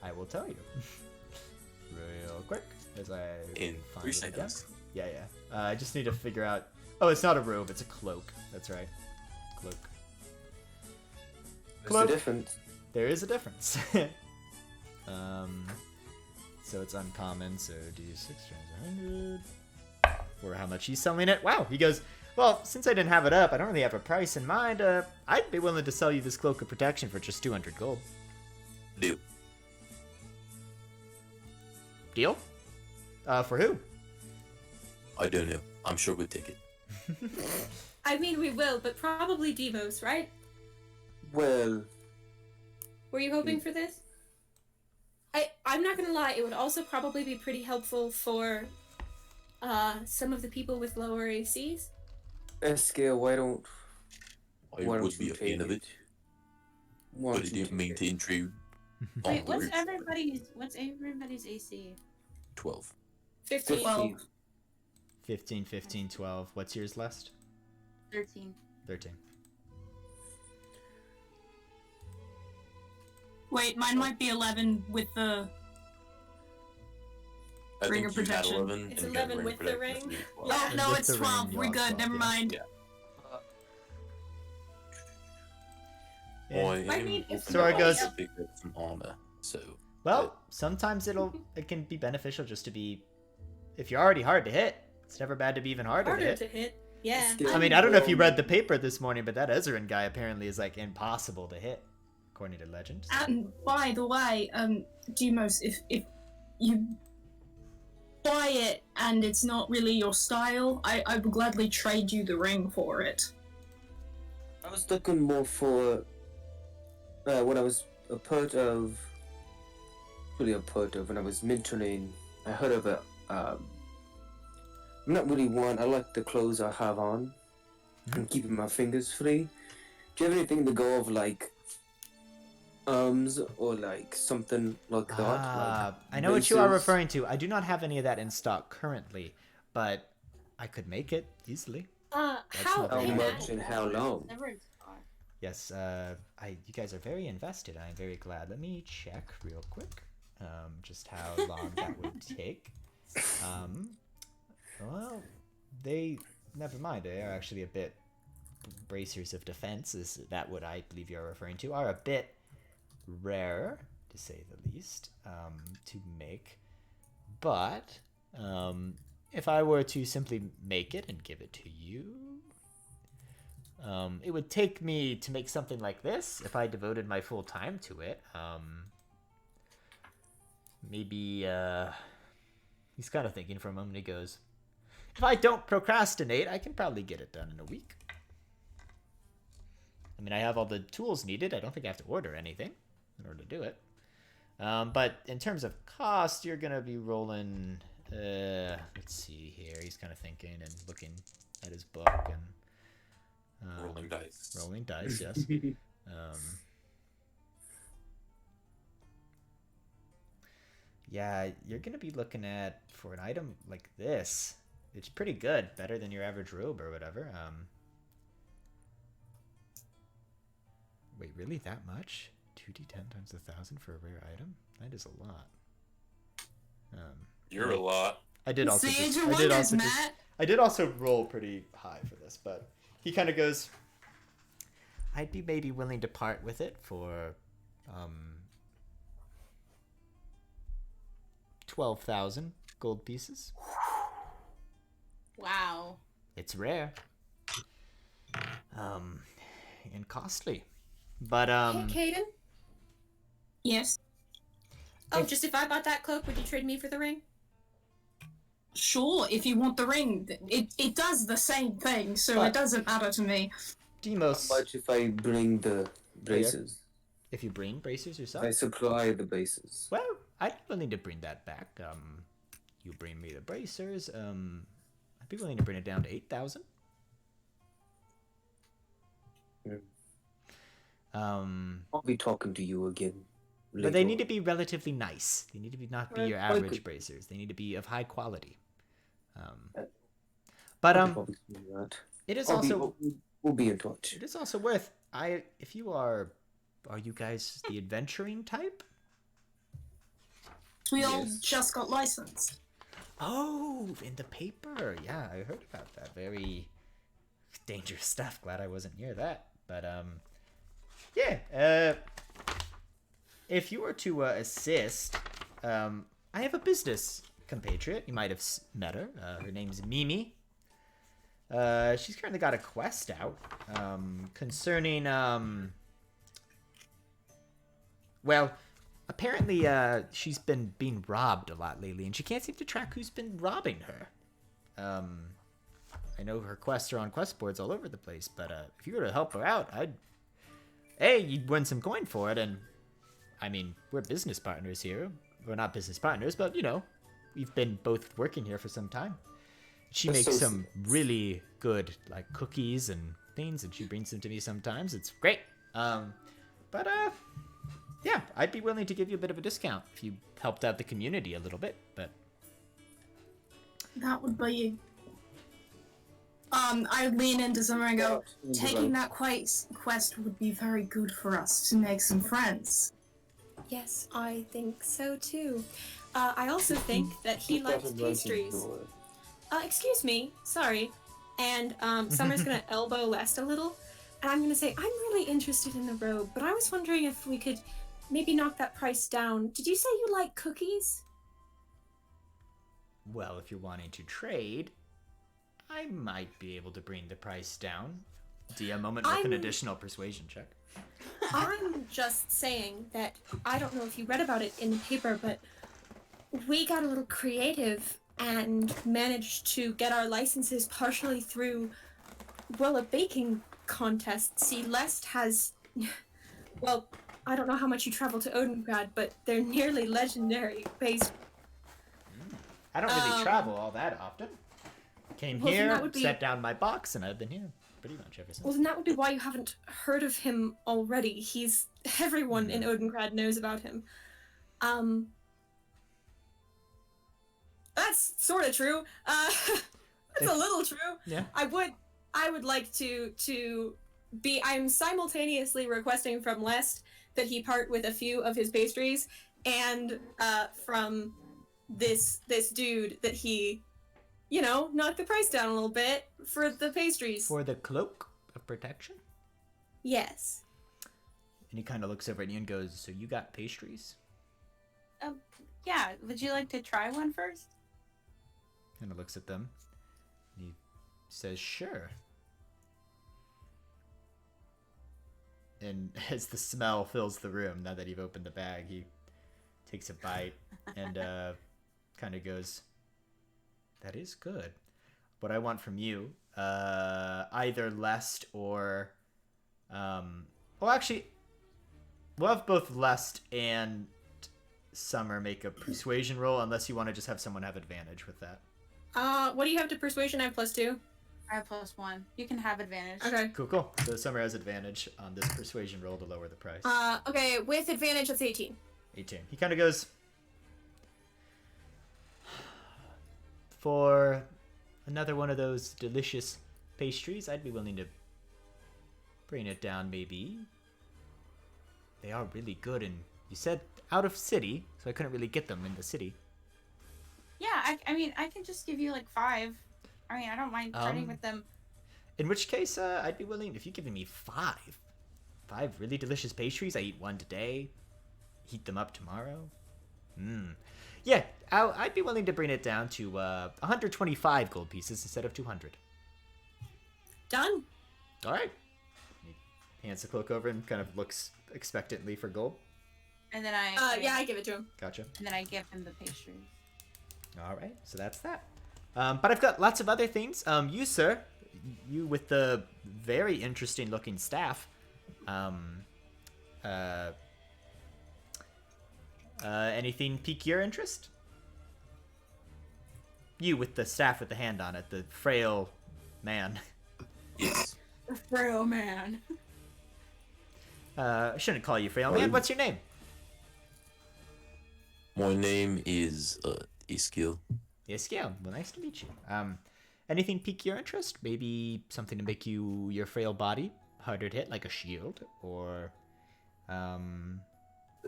I will tell you. Real quick, as I In find 3 it again. seconds. Yeah. I just need to figure out... Oh, it's not a robe, it's a cloak. That's right. Cloak. What's the difference? There is a difference. So it's uncommon, so D6 times 100. For how much he's selling it. Wow, he goes, well, since I didn't have it up, I don't really have a price in mind. I'd be willing to sell you this cloak of protection for just 200 gold. Deal. Deal? For who? I don't know. I'm sure we'll take it. I mean, we will, but probably Demos, right? Well, Were you hoping for this? I'm not gonna lie, it would also probably be pretty helpful for some of the people with lower ACs. Escale, why don't I Why don't would be you a fan take of it, why but don't I you didn't take mean it? to intrude. Wait, on what's the everybody's AC? 12. 15. 15. 15, 15, 12. What's yours, Lest? 13. 13. Wait, mine might be 11 with the... I Ring think of you had protection. 11 It's and 11 got with the protection ring. as well. Yeah. Oh, no, With it's the ring, 12. you We're are good. 12, Never yeah. mind. Yeah. Yeah. I I am mean, if hoping Sora to goes- pick up some armor, so... Well, sometimes it can be beneficial just to be... If you're already hard to hit, it's never bad to be even harder to Harder hit. to hit. Yeah. Escale, I mean, I don't know if you read the paper this morning, but that Ezrin guy apparently is, like, impossible to hit, according to legend. And by the way, Demos, if you buy it and it's not really your style, I would gladly trade you the ring for it. I was looking more for when I was a part of, when I was mentoring. I heard of I'm not really one. I like the clothes I have on. I'm keeping my fingers free. Do you have anything to go of like arms or like something like that? Like I know what you are laces? referring to. I do not have any of that in stock currently, but I could make it easily. How, not How very hey, much. much Matt, and how long? Never in stock. Yes, you guys are very invested. I'm very glad. Let me check real quick, just how long that would take. Well, they, never mind, they are actually a bit, bracers of defense, is that what I believe you're referring to, are a bit rare, to say the least, to make. But if I were to simply make it and give it to you, it would take me to make something like this, if I devoted my full time to it, maybe, he's kind of thinking for a moment. He goes, if I don't procrastinate, I can probably get it done in a week. I mean, I have all the tools needed. I don't think I have to order anything in order to do it. But in terms of cost, you're going to be rolling, let's see here. He's kind of thinking and looking at his book and Rolling dice. Rolling dice, yes. Yeah, you're going to be looking at, for an item like this, it's pretty good. Better than your average robe or whatever. Wait, really that much? 2d10 times 1,000 for a rare item? That is a lot. You're a lot. I did also Sage just, of I did Wonders, also just, Matt. I did also roll pretty high for this, but he kind of goes, I'd be maybe willing to part with it for 12,000 gold pieces. Wow. It's rare. And costly. But Hey, Caden? Yes. Oh, just if I bought that cloak, would you trade me for the ring? Sure, if you want the ring. It does the same thing, so But- it doesn't matter to me. Demos, How much if I bring the braces? if you bring bracers yourself, I supply the braces. well, I'd be willing to bring that back. You bring me the bracers. I'd be willing to bring it down to 8,000. I'll be talking to you again. But they need to be relatively nice. They need to be not be Right, your I average could- bracers. They need to be of high quality. I'll be that. It is I'll also we'll be in touch. it is also worth if you are you guys the adventuring type? We all Yes. just got licensed. Oh, in the paper. Yeah, I heard about that. Very dangerous stuff. Glad I wasn't near that. But yeah. If you were to assist, I have a business compatriot. You might have met her. Her name's Mimi. She's currently got a quest out concerning well, apparently she's been being robbed a lot lately, and she can't seem to track who's been robbing her. I know her quests are on quest boards all over the place, but if you were to help her out, you'd win some coin for it, and I mean, we're business partners here. We're not business partners, but you know, we've been both working here for some time. She That's makes so some really good like cookies and things, and she brings them to me sometimes. It's great. But yeah, I'd be willing to give you a bit of a discount if you helped out the community a little bit. But That would be. I lean into Summer and go, taking that quest would be very good for us to make some friends. Yes, I think so too. I also think that he likes pastries. Excuse me, sorry. And Summer's gonna elbow Lest a little, and I'm gonna say, I'm really interested in the robe, but I was wondering if we could maybe knock that price down. Did you say you like cookies? well, if you're wanting to trade, I might be able to bring the price down. Do a moment with an I'm- additional persuasion check. I'm just saying that I don't know if you read about it in the paper, but we got a little creative and managed to get our licenses partially through, well, a baking contest. See, Lest has, well, I don't know how much you travel to Odengrad, but they're nearly legendary based. I don't really travel all that often. Came Well, then here, that would be- set down my box, and I've been here pretty much ever since. Well, then that would be why you haven't heard of him already. Everyone in Odengrad knows about him. That's sort of true. It's a little true. Yeah. I would like to be. I'm simultaneously requesting from Lest that he part with a few of his pastries, and from this dude that he knock the price down a little bit for the pastries. For the cloak of protection? Yes. And he kind of looks over at you and goes, so you got pastries? Yeah, would you like to try one first? And he looks at them. And he says, sure. And as the smell fills the room, now that you've opened the bag, he takes a bite and kind of goes, that is good. What I want from you, either Lest or... well, actually, we'll have both Lest and Summer make a persuasion roll, unless you want to just have someone have advantage with that. What do you have to persuasion? I have +2. I have +1. You can have advantage. Okay. Cool. So Summer has advantage on this persuasion roll to lower the price. Okay, with advantage, that's 18. 18. He kind of goes, for another one of those delicious pastries, I'd be willing to bring it down, maybe. They are really good, and you said out of city, so I couldn't really get them in the city. Yeah, I mean, I can just give you like 5. I mean, I don't mind starting with them. In which case, I'd be willing, if you're giving me 5 really delicious pastries, I eat one today, heat them up tomorrow. Yeah, I'd be willing to bring it down to 125 gold pieces instead of 200. Done. All right. He hands the cloak over and kind of looks expectantly for gold. And then I give it to him. Gotcha. And then I give him the pastries. All right, so that's that. But I've got lots of other things. You, sir, you with the very interesting looking staff. Anything pique your interest? You with the staff with the hand on it, the frail man. Yes. The frail man. I shouldn't call you frail man. What's your name? My name is Iskill. Iskiel. Well, nice to meet you. Anything pique your interest? Maybe something to make your frail body harder to hit, like a shield, or I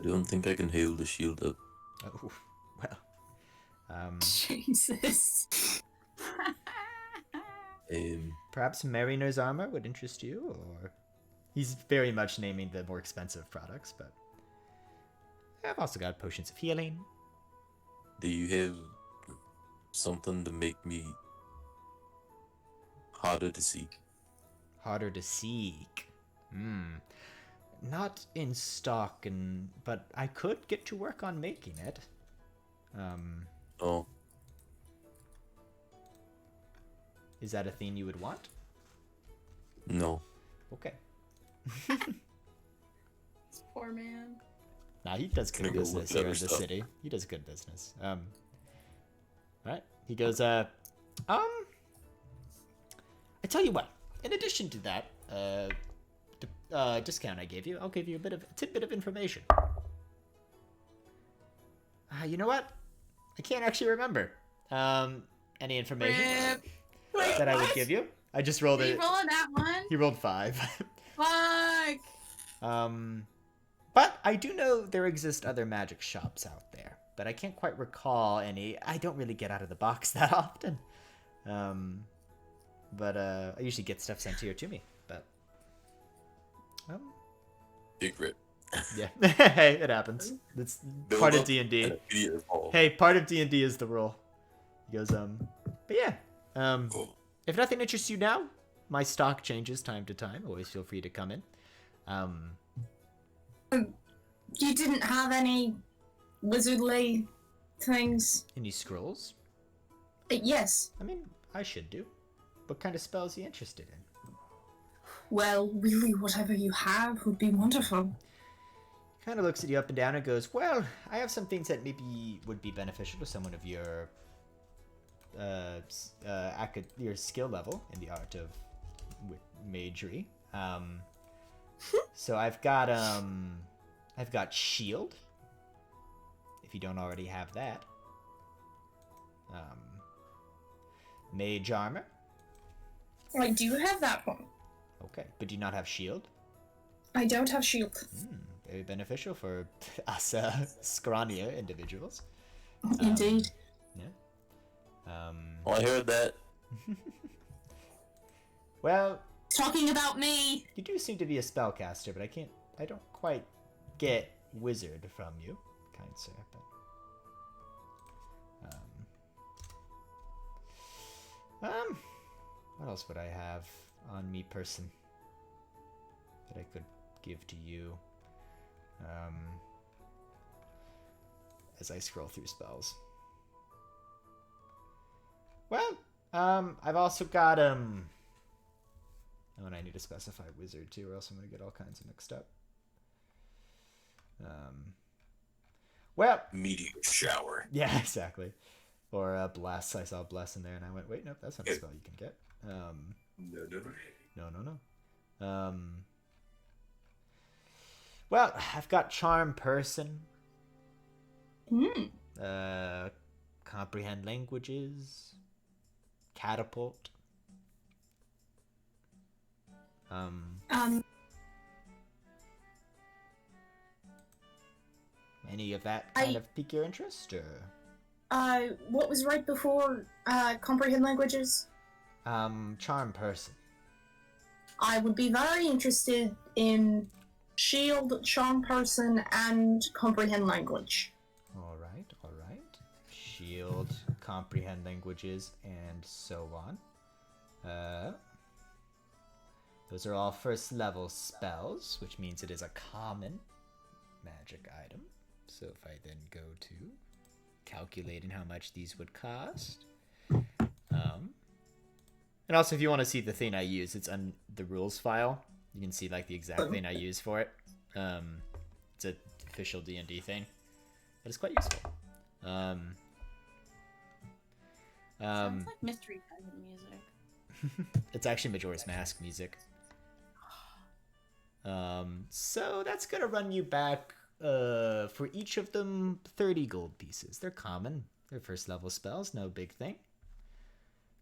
don't think I can hold the shield up. oh, well, Jesus. perhaps Mariner's armor would interest you, or he's very much naming the more expensive products, but I've also got potions of healing. Do you have something to make me harder to seek? Harder to seek. Not in stock, but I could get to work on making it. Oh, Is that a thing you would want? no. Okay. This poor man. Nah, he does good Gonna go business look here in the other stuff. city. He does good business. Alright. He goes, I tell you what, in addition to that, discount I gave you, I'll give you a tidbit of information. You know what? I can't actually remember. Any information that I would give you? I just rolled Did it. you roll on that one? He rolled 5. Fuck! But I do know there exist other magic shops out there, but I can't quite recall any. I don't really get out of the box that often. But I usually get stuff sent here to me. But Big rip. yeah, hey, it happens. It's Build part of up D&D. and immediate fall. Hey, part of D&D is the rule. He goes, but yeah, Oh, if nothing interests you now, my stock changes time to time. Always feel free to come in. You didn't have any wizardly things? Any scrolls? Yes. I mean, I should do. What kind of spells are you interested in? Well, really, whatever you have would be wonderful. Kind of looks at you up and down and goes, well, I have some things that maybe would be beneficial to someone of your your skill level in the art of magery. So I've got shield, if you don't already have that. Mage armor. I do have that one. Okay, but do you not have shield? I don't have shield. Very beneficial for us scrawnier individuals. Indeed. Yeah. I heard that. Well, Talking about me. you do seem to be a spellcaster, but I don't quite get wizard from you, kind sir. What else would I have on me person that I could give to you? As I scroll through spells. Well, I've also got oh, and I need to specify wizard too, or else I'm gonna get all kinds of mixed up. Well, Meteor shower. yeah, exactly. Or bless. I saw bless in there, and I went, wait, nope, that's not a spell you can get. No. Well, I've got charm person. Comprehend languages. Catapult. Any of that kind of pique your interest, or? What was right before comprehend languages? Charm person. I would be very interested in shield, charm person, and comprehend language. All right. Shield, comprehend languages, and so on. Those are all first level spells, which means it is a common magic item. So if I then go to calculating how much these would cost. And also if you want to see the thing I use, it's on the rules file. You can see like the exact thing I use for it. It's an official D&D thing, but it's quite useful. Sounds like Mystery Pirate music. It's actually Majora's Mask music. So that's gonna run you back for each of them 30 gold pieces. They're common. They're first level spells, no big thing.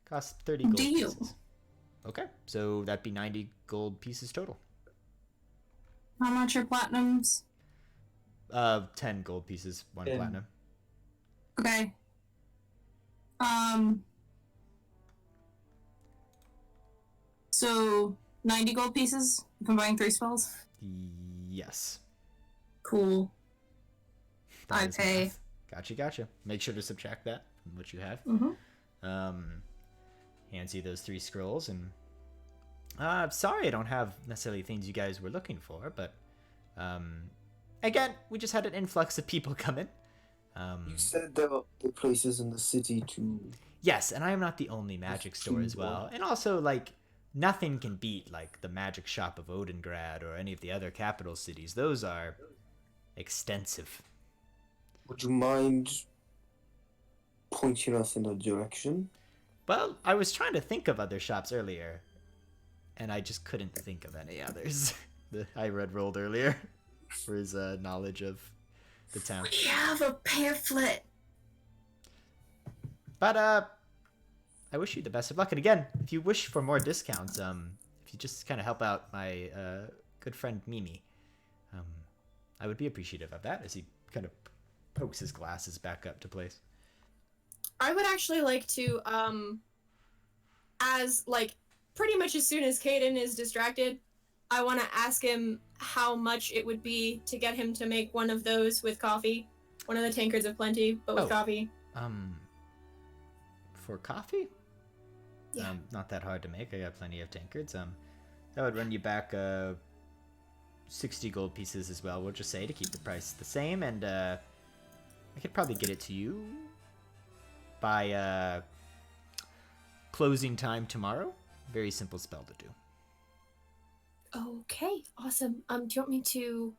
Cost 30 gold pieces. Okay, so that'd be 90 gold pieces total. How much are platinums? 10 gold pieces, 1 platinum. Okay. So 90 gold pieces if I'm buying 3 spells? Yes. Cool. That I is pay. math. Gotcha. Make sure to subtract that from what you have. Hands you those 3 scrolls, and sorry I don't have necessarily things you guys were looking for, but again, we just had an influx of people come in. You said there were places in the city too. Yes, and I am not the only magic store as well. And also, like, nothing can beat, like, the magic shop of Odengrad or any of the other capital cities. Those are extensive. Would you mind pointing us in a direction? Well, I was trying to think of other shops earlier, and I just couldn't think of any others. I rolled earlier for his knowledge of the town. We have a pamphlet. But I wish you the best of luck. And again, if you wish for more discounts, if you just kind of help out my good friend Mimi, I would be appreciative of that as he kind of pokes his glasses back up to place. I would actually like to, pretty much as soon as Caden is distracted, I want to ask him how much it would be to get him to make one of those with coffee. One of the tankards of plenty, but with coffee. For coffee? Yeah. Not that hard to make. I got plenty of tankards. That would run you back 60 gold pieces as well, we'll just say, to keep the price the same, and I could probably get it to you by closing time tomorrow. Very simple spell to do. Okay, awesome. Do you want me to,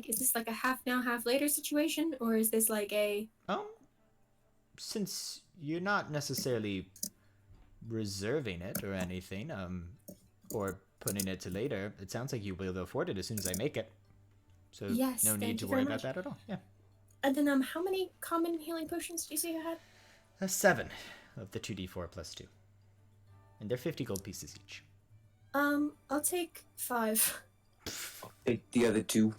is this like a half now, half later situation, or is this like a... Since you're not necessarily reserving it or anything, or putting it to later, it sounds like you will afford it as soon as I make it. So yes, no need to worry about that at all. Yeah. And then how many common healing potions do you say you had? 7 of the 2d4 plus 2. And they're 50 gold pieces each. I'll take 5. I'll take the other 2.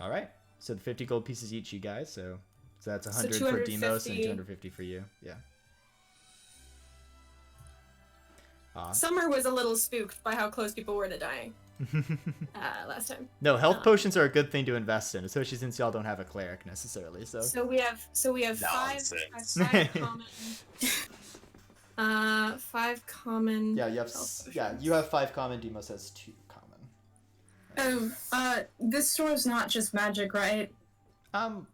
All right. So the 50 gold pieces each, you guys. So that's 100 So for Demos and 250 for you. Yeah. Summer was a little spooked by how close people were to dying last time. No, health potions are a good thing to invest in, especially since y'all don't have a cleric necessarily. So we have Nonsense. five common. 5 common. yeah, you have 5 common. Demos has 2 common. This store's not just magic, right? Well,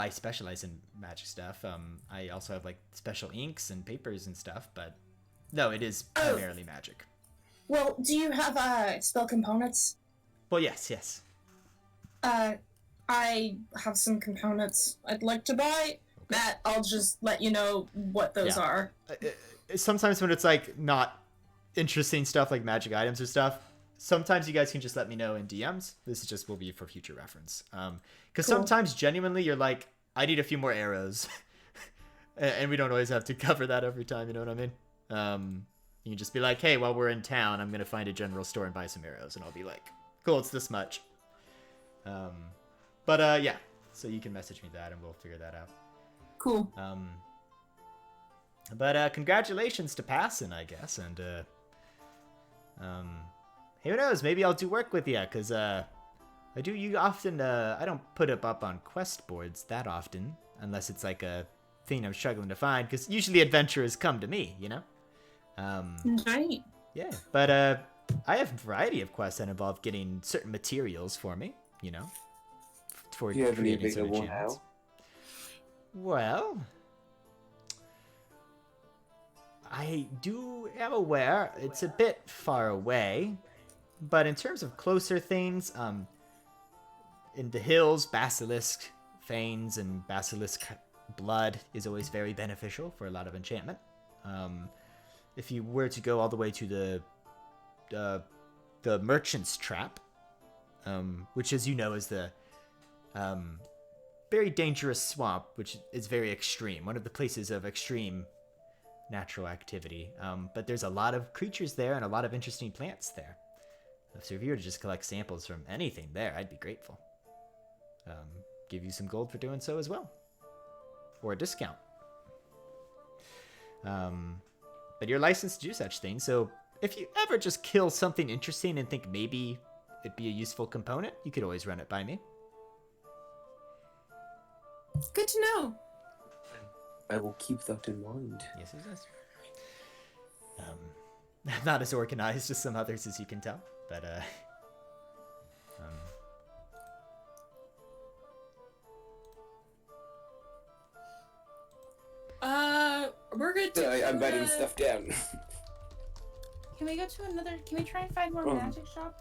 I specialize in magic stuff. I also have like special inks and papers and stuff, but no, it is primarily magic. Well, do you have spell components? Well, yes. I have some components I'd like to buy. Matt, I'll just let you know what those are. Sometimes when it's like not interesting stuff like magic items or stuff, sometimes you guys can just let me know in DMs. This is just will be for future reference. Because sometimes genuinely you're like, I need a few more arrows. And we don't always have to cover that every time, you know what I mean? You can just be like, hey, while we're in town, I'm going to find a general store and buy some arrows. And I'll be like, cool, it's this much. Yeah, so you can message me that and we'll figure that out. Cool. Congratulations to passing, I guess. And, who knows? Maybe I'll do work with you, because, I don't put it up on quest boards that often, unless it's like a thing I'm struggling to find, because usually adventurers come to me, you know? Right. Yeah, but, I have a variety of quests that involve getting certain materials for me, you know? For Do you have any creating certain available enchantments. now? Well, I am aware it's a bit far away, but in terms of closer things, in the hills, basilisk fangs and basilisk blood is always very beneficial for a lot of enchantment. If you were to go all the way to the merchant's trap, which, as you know, is the very dangerous swamp, which is very extreme, one of the places of extreme natural activity. But there's a lot of creatures there and a lot of interesting plants there. So if you were to just collect samples from anything there, I'd be grateful. Give you some gold for doing so as well, or a discount. But you're licensed to do such things, so if you ever just kill something interesting and think maybe it'd be a useful component, you could always run it by me. Good to know. I will keep that in mind. Yes. I'm not as organized as some others, as you can tell, but we're good to. I'm writing stuff down. Can we go to another? Can we try and find more magic shops?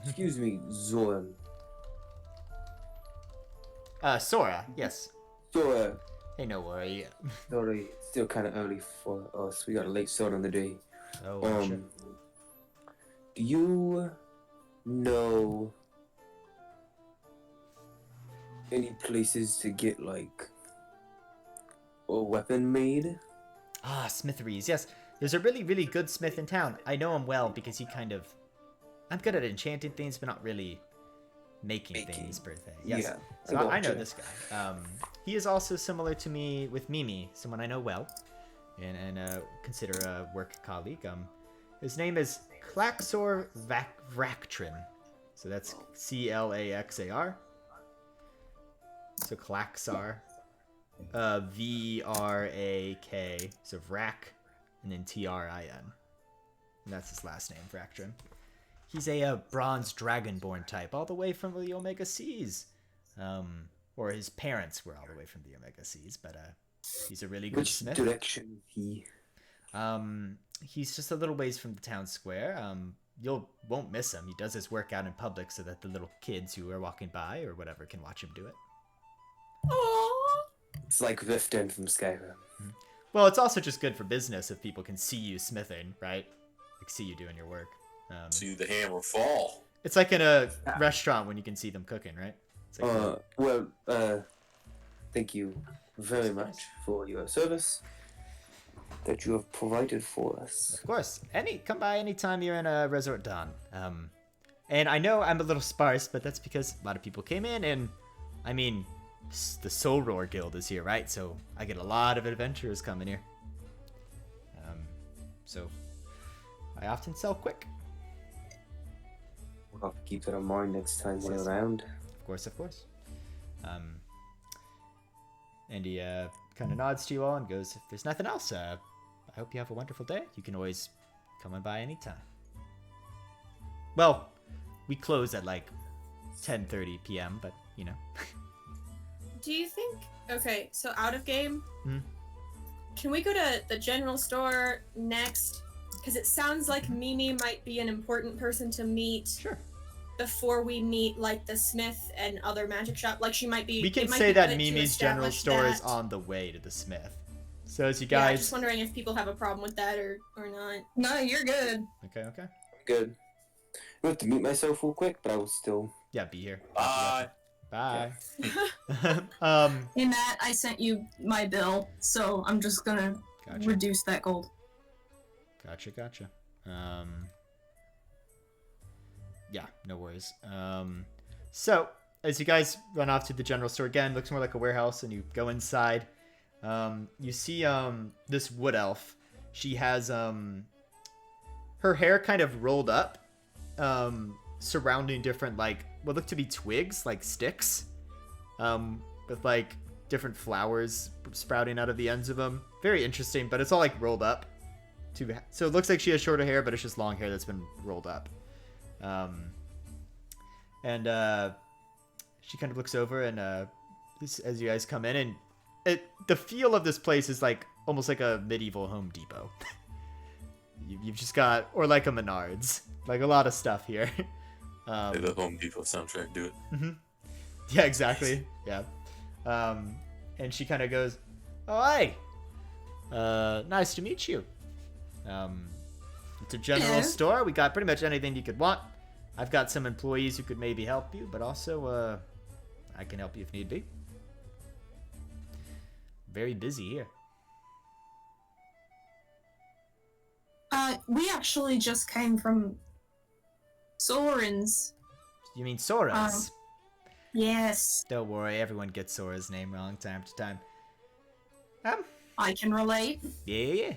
Excuse me, Zoran. Sora, yes. Sora, Hey, no worry. sorry, still kind of early for us. We got a late start on the day. Oh, sure. Do you know any places to get like a weapon made? Ah, smitheries, yes. There's a really, really good smith in town. I know him well because I'm good at enchanting things, but not really making things per se. Yes. Yeah, So I know this guy. He is also similar to me with Mimi, someone I know well, and consider a work colleague. His name is Claxor Vraktrin. So that's Claxar. So Claxar. Vrak. So Vrak, and then Trin. And that's his last name, Vraktrin. He's a bronze dragonborn type, all the way from the Omega Seas. Or his parents were all the way from the Omega Seas, but he's a really good Which smith. direction is he? He's just a little ways from the town square. Won't miss him. He does his work out in public so that the little kids who are walking by or whatever can watch him do it. Aww. It's like Riften from Skyrim. Well, it's also just good for business if people can see you smithing, right? Like see you doing your work. See the hammer fall. It's like in a restaurant when you can see them cooking, right? It's like Thank you very much for your service that you have provided for us. Of course. Come by anytime you're in a Resort Dawn. And I know I'm a little sparse, but that's because a lot of people came in, and I mean, the Soul Roar Guild is here, right? So I get a lot of adventurers coming here. So I often sell quick. We'll have to keep that in mind next time we're around. Of course. And he kind of nods to you all and goes, if there's nothing else, I hope you have a wonderful day. You can always come on by anytime. Well, we close at like 10:30 p.m., but you know. Do you think... Okay, so out of game, Mhm. Can we go to the general store next? Because it sounds like Mimi might be an important person to meet. Sure. Before we meet, like, the smith and other magic shop. Like, she might be... We can it might say be that good to Mimi's general establish store is that. on the way to the smith. So as you Yeah, I'm guys... just wondering if people have a problem with that or not. No, you're good. Okay. Good. I have to mute myself real quick, but I will still... Yeah, be here. Bye. Bye. Hey Matt, I sent you my bill, so I'm just gonna Gotcha. reduce that gold. Gotcha. Yeah, no worries. So, as you guys run off to the general store again, looks more like a warehouse, and you go inside. You see this wood elf. She has her hair kind of rolled up, surrounding different, like, what look to be twigs, like sticks, with like different flowers sprouting out of the ends of them. Very interesting, but it's all like rolled up. So it looks like she has shorter hair, but it's just long hair that's been rolled up. And she kind of looks over, and as you guys come in, and the feel of this place is like almost like a medieval Home Depot. You've just got, or like a Menards, like a lot of stuff here. Like the Home Depot soundtrack, do it. Mm-hmm. Yeah, exactly. Yeah. And she kind of goes, "Oh, hey, nice to meet you. It's a general store. We got pretty much anything you could want. I've got some employees who could maybe help you, but also, I can help you if need be. Very busy here." We actually just came from Soren's. You mean Sora's? Yes, Don't worry, everyone gets Sora's name wrong time to time. I can relate. Yeah.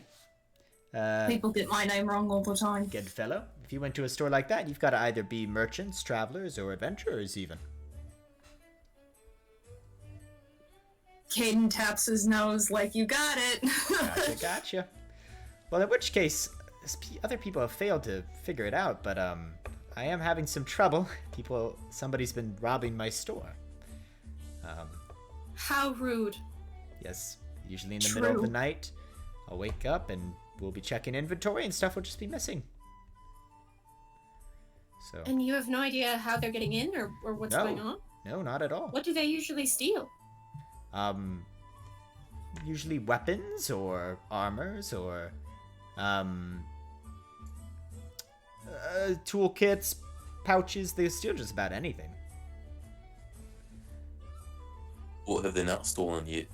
People get my name wrong all the time. Good fellow. If you went to a store like that, you've got to either be merchants, travelers, or adventurers even. Caden taps his nose like, you got it. Gotcha. Well, in which case, other people have failed to figure it out, but I am having some trouble. Somebody's been robbing my store. How rude. Yes, usually in the middle of the True. night, I'll wake up and we'll be checking inventory and stuff will just be missing. So, And you have no idea how they're getting in or what's No. going on? no, not at all. What do they usually steal? Usually weapons or armors or toolkits, pouches. They steal just about anything. What have they not stolen yet?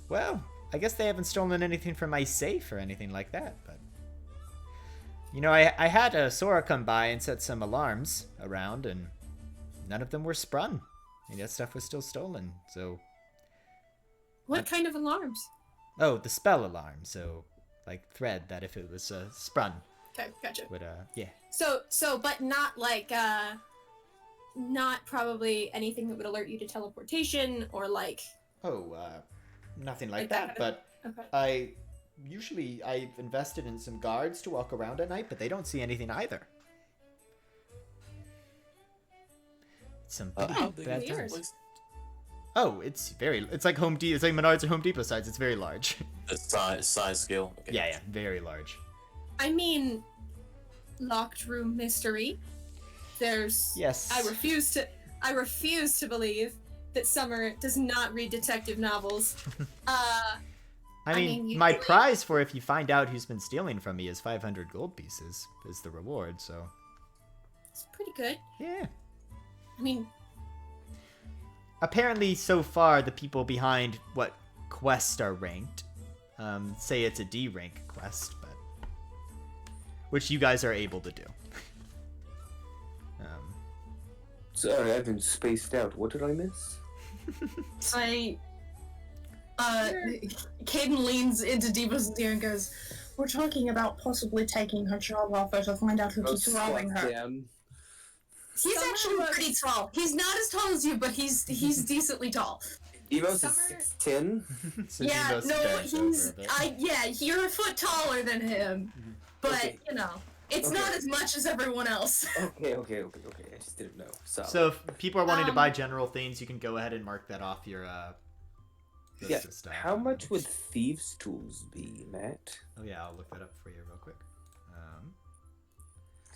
Well, I guess they haven't stolen anything from my safe or anything like that, but... You know, I had a Sora come by and set some alarms around, and none of them were sprung. And that stuff was still stolen, so... What kind of alarms? Oh, the spell alarm, so... Like, thread, that if it was sprung, Okay, gotcha. would, yeah. So, but not like, not probably anything that would alert you to teleportation or like... Oh, nothing like Like that, that. but Okay. I've invested in some guards to walk around at night, but they don't see anything either. Some pretty How big bad is this times. place? Oh, it's like Home Depot. It's like Menards or Home Depot size. It's very large. The size scale. Okay. Yeah, very large. I mean, locked room mystery. There's... Yes. I refuse to believe that Summer does not read detective novels. I mean, you my can- prize for if you find out who's been stealing from me is 500 gold pieces. Is the reward. So It's pretty good. yeah. I mean, Apparently, so far, the people behind what quests are ranked say it's a D rank quest, but which you guys are able to do. Sorry, I've been spaced out. What did I miss? Say, Caden leans into Devo's ear and goes, "We're talking about possibly taking her job offer to find out who keeps robbing her." Damn. He's actually pretty tall. He's not as tall as you, but he's decently tall. Deimos Summer- is 6'10". So Yeah, Demos no, bends over he's a bit. you're a foot taller than him, but Okay. it's Okay. not as much as everyone else. Okay. I just didn't know. So if people are wanting to buy general things, you can go ahead and mark that off your list Yeah. of stuff. How much would thieves' tools be, Matt? Oh yeah, I'll look that up for you real quick.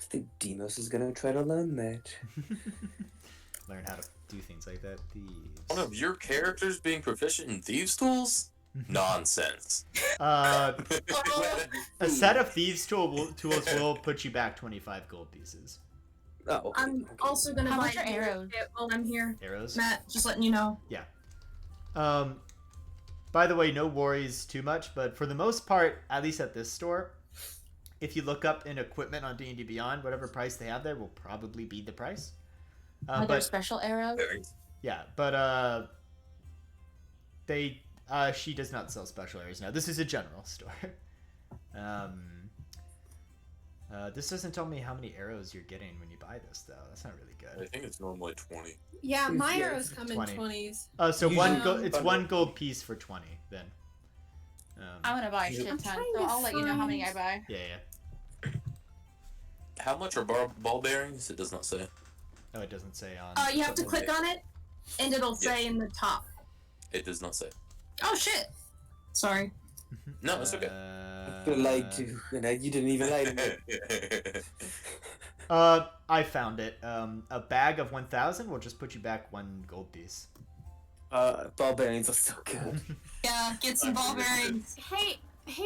I think Demos is gonna try to learn that. Learn how to do things like that. One of Thieves. your characters being proficient in thieves' tools? Nonsense. A set of thieves tools will put you back 25 gold pieces. Oh, okay. I'm also gonna How buy much are a arrows? kit while I'm here. Arrows. Matt, just letting you know. By the way, no worries too much, but for the most part, at least at this store, if you look up in equipment on D&D Beyond, whatever price they have there will probably be the price. Are there special arrows? Yeah, but she does not sell special areas now. This is a general store. This doesn't tell me how many arrows you're getting when you buy this, though. That's not really I good. think it's normally 20. Yeah, my Yeah, arrows come 20. in 20s. So Usually- it's one gold piece for 20 then. I'm gonna buy a shit I'm ton, trying so to I'll let you know how many I find- buy. Yeah. How much are ball bearings? It does not say. Oh, it doesn't say on. You have to something. click on it, and it'll say in the top. It does not say. Oh shit! Sorry. No, it's okay. I feel lied to, and you didn't even lie to me. I found it. A bag of 1,000 will just put you back 1 gold piece. Ball bearings are so good. Yeah, get some ball bearings. Hey,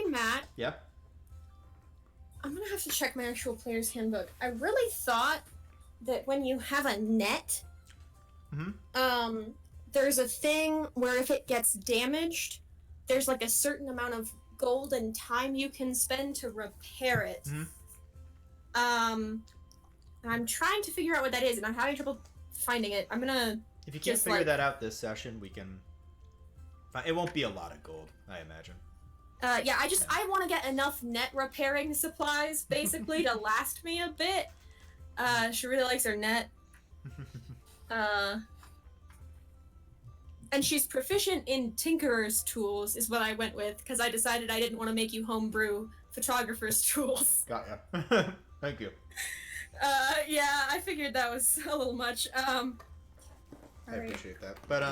Matt. Yeah. I'm gonna have to check my actual player's handbook. I really thought that when you have a net, there's a thing where if it gets damaged, there's like a certain amount of gold and time you can spend to repair it. I'm trying to figure out what that is, and I'm having trouble finding it. I'm gonna. If you can't Just figure like- that out this session, we can. It won't be a lot of gold, I imagine. Yeah, I want to get enough net repairing supplies basically to last me a bit. She really likes her net. And she's proficient in tinkerer's tools, is what I went with, because I decided I didn't want to make you homebrew photographer's tools. Got ya. Thank you. Yeah, I figured that was a little much. I Alright. appreciate that. But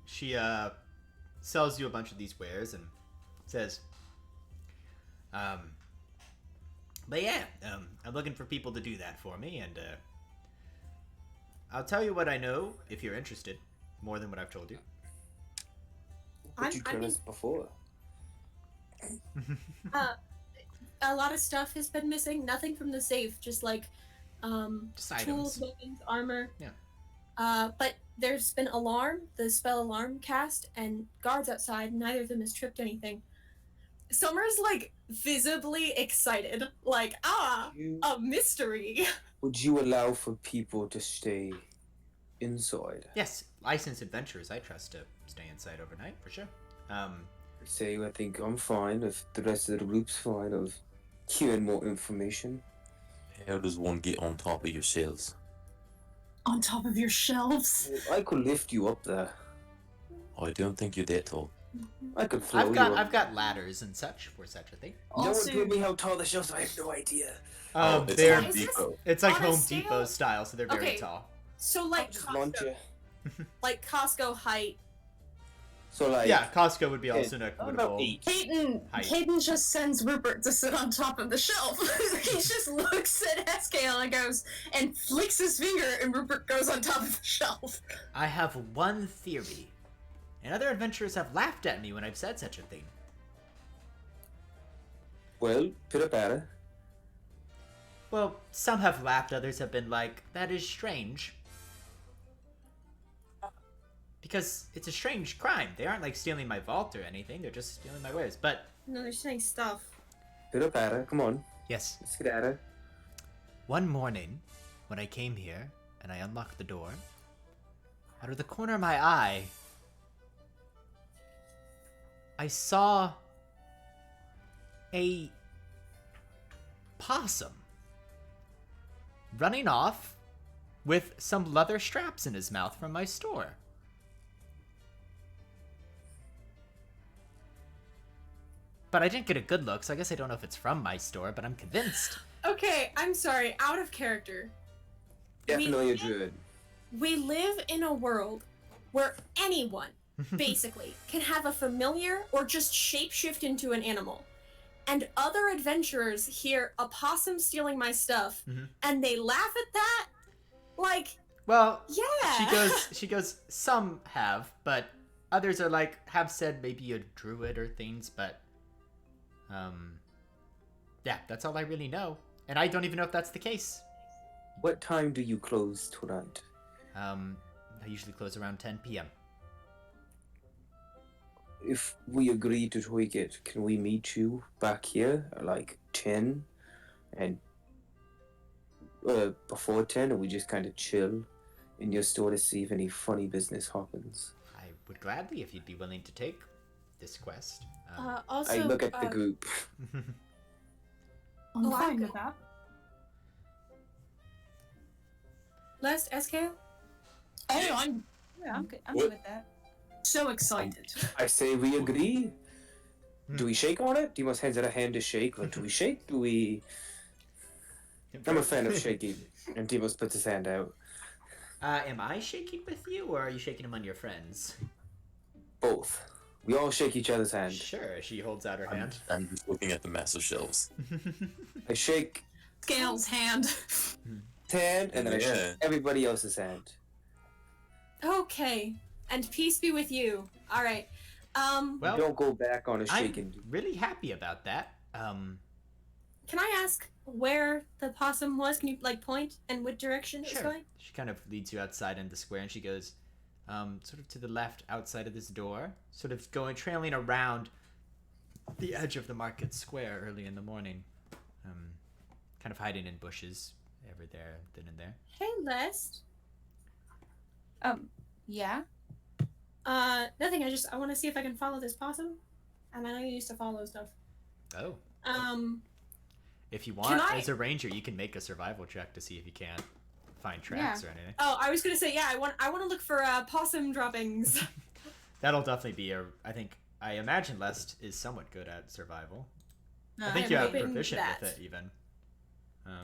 she sells you a bunch of these wares and says, but yeah, I'm looking for people to do that for me, and I'll tell you what I know if you're interested, more than what I've told you. What you told us before? A lot of stuff has been missing. Nothing from the safe, just like Just tools, items. weapons, armor. Yeah. But there's been the spell alarm cast, and guards outside. Neither of them has tripped anything. Summer's like visibly excited, like a mystery. Would you allow for people to stay inside? Yes, licensed adventurers I trust to stay inside overnight, for sure. Say, I think I'm fine if the rest of the group's fine of hearing more information. How does one get on top of your shelves? On top of your shelves. I could lift you up there. I don't think you're that tall. I could throw you up. I've got ladders and such for such a thing. No one Also, told me how tall the shelves are. I have no idea. It's They're Home Depot. it's like On a Home scale- Depot style, so they're very Okay. tall. So I'll like just launch you. Costco height. So like, Yeah, Costco would be okay, also an about equitable. 8. Height. Caden just sends Rupert to sit on top of the shelf. He just looks at Escale and goes and flicks his finger, and Rupert goes on top of the shelf. I have one theory, and other adventurers have laughed at me when I've said such a thing. Well, put up at her. Well, some have laughed, others have been like, that is strange. Because it's a strange crime. They aren't like stealing my vault or anything, they're just stealing my wares. But, No, they're saying stuff. Put up at her. Come on. yes, Let's get at her. one morning, when I came here and I unlocked the door, out of the corner of my eye, I saw a possum running off with some leather straps in his mouth from my store. But I didn't get a good look, so I guess I don't know if it's from my store, but I'm convinced. Okay, I'm sorry, out of character. Definitely a druid. We live in a world where anyone, basically, can have a familiar or just shapeshift into an animal. And other adventurers hear a possum stealing my stuff, and they laugh at that? Like, well, yeah. She goes, some have, but others are like, have said maybe a druid or things, but, yeah, that's all I really know. And I don't even know if that's the case. What time do you close tonight? I usually close around 10 p.m. If we agree to tweak it, can we meet you back here at like 10? And before 10, and we just kind of chill in your store to see if any funny business happens? I would gladly if you'd be willing to take this quest. Also, I look at the group. I'm Oh, I'm fine good. with that. last SK? Oh, I'm I'm good. I'm What? good with that. so excited. I say we agree. Do we shake on it? Demos hands out a hand to shake. Like, do we shake? Do we... I'm a fan of shaking. And Demos puts his hand out. Am I shaking with you, or are you shaking among your friends? Both. We all shake each other's hand. Sure, she holds out her I'm, hand. I'm just looking at the massive shelves. I shake Scales hand. his hand, and then I Yeah. shake everybody else's hand. Okay. And peace be with you. Alright. Well, Don't go back on a I'm shaking. really happy about that. Can I ask where the possum was? Can you, like, point and what direction it's Sure. going? She kind of leads you outside in the square, and she goes, sort of to the left outside of this door, sort of trailing around the edge of the market square early in the morning, kind of hiding in bushes, ever there, then and there. Hey, Lest. Yeah. Nothing. I want to see if I can follow this possum. And I know you used to follow stuff. Oh. If you Can want, I- as a ranger, you can make a survival check to see if you can find tracks or anything. Oh, I was gonna say, yeah, I want to look for possum droppings. That'll definitely be I imagine Lest is somewhat good at survival. I think I'm you have hoping proficient that. with it, even.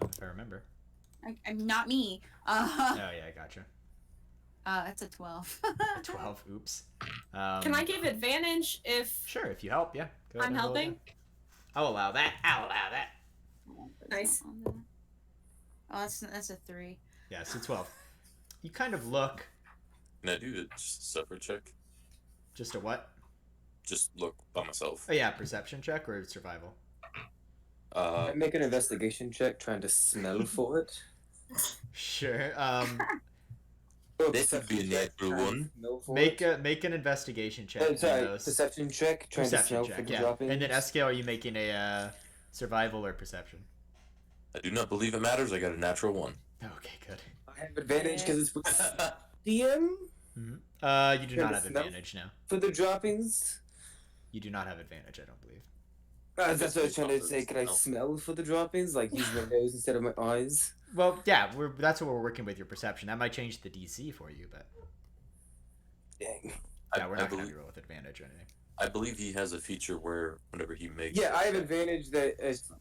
If I remember. I'm not me. Oh, yeah, I gotcha. That's a 12. 12, oops. Can I give advantage if Sure, if you help, yeah. Go ahead I'm and roll helping? that. I'll allow that. I'll allow that. Nice. Oh, that's a 3. Yeah, so 12. You kind of look. Can I do a separate check? Just a what? Just look by myself. Oh, yeah, perception check or survival? I make an investigation check trying to smell for it. Sure. Or This would be a perception check, natural trying to one. smell for Make it. an investigation check. Oh, sorry, on those. perception check, trying to Perception smell check, for the yeah. droppings. And then Escale, are you making a survival or perception? I do not believe it matters. I got a natural 1. Okay, good. I have advantage because it's with DM You do Can not I have smell? advantage now. for the droppings. You do not have advantage, I don't believe. That's what I was trying to say. Can I smell for the droppings? Like use my nose instead of my eyes? Well, yeah, that's what we're working with your perception. That might change the DC for you, but Dang. yeah, we're not going to believe, roll with advantage or anything. I believe he has a feature where whenever he makes. Yeah, I have advantage that.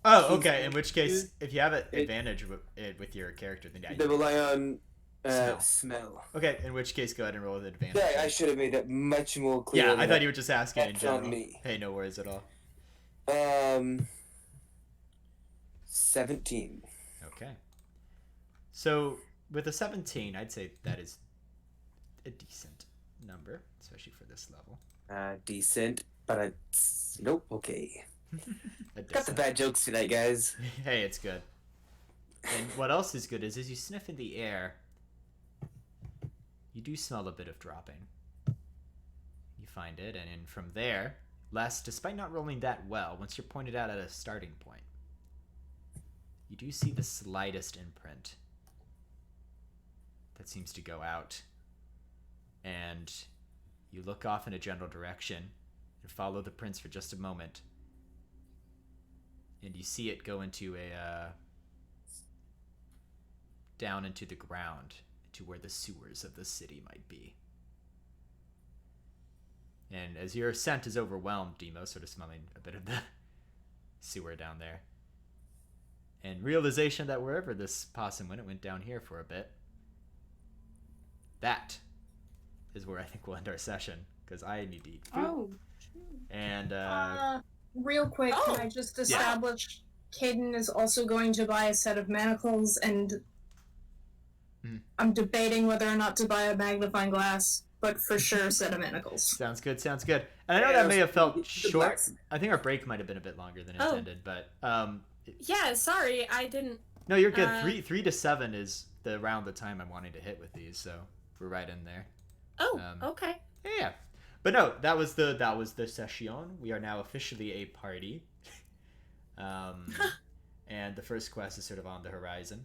Oh, he's- okay. In which case, if you have an advantage with your character, then yeah. They rely on Smell. smell. Okay, in which case, go ahead and roll with advantage. Yeah, I should have made that much more clear. Yeah, I than thought you were just asking in That's on general. me. Hey, no worries at all. 17. Okay. So with a 17, I'd say that is a decent number, especially for this level. Decent, but it's nope. Okay. A Got the decent. bad jokes tonight, guys. Hey, it's good. And what else is good is as you sniff in the air, you do smell a bit of dropping. You find it, and then from there, despite not rolling that well, once you're pointed out at a starting point, you do see the slightest imprint that seems to go out and you look off in a general direction and follow the prints for just a moment, and you see it go into a down into the ground to where the sewers of the city might be. And as your scent is overwhelmed, Demo, sort of smelling a bit of the sewer down there, and realization that wherever this possum went, it went down here for a bit. That is where I think we'll end our session, because I need to eat food. Oh. And real quick, Oh. can I just establish Caden is also going to buy a set of manacles, and I'm debating whether or not to buy a magnifying glass, but for sure a set of manacles. Sounds good, sounds good. And I know that may have felt short. I think our break might have been a bit longer than intended, but Yeah, sorry, I didn't. no, you're good. 3 to 7 is around the time I'm wanting to hit with these, so we're right in there. Oh, okay. Yeah. But no, that was the session. We are now officially a party. And the first quest is sort of on the horizon.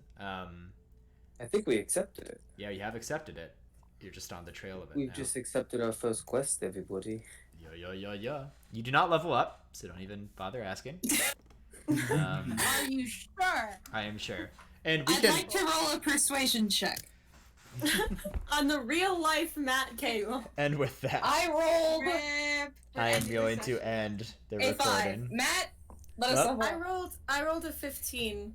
I think we accepted it. Yeah, you have accepted it. You're just on the trail of it. We've now. just accepted our first quest, everybody. Yeah. You do not level up, so don't even bother asking. Are you sure? I am sure. And we I'd can. like to roll a persuasion check. On the real life Matt Cable. And with that, I rolled Rip. I am going to end the a 5. recording. Matt, let us Well- level up. I rolled a 15.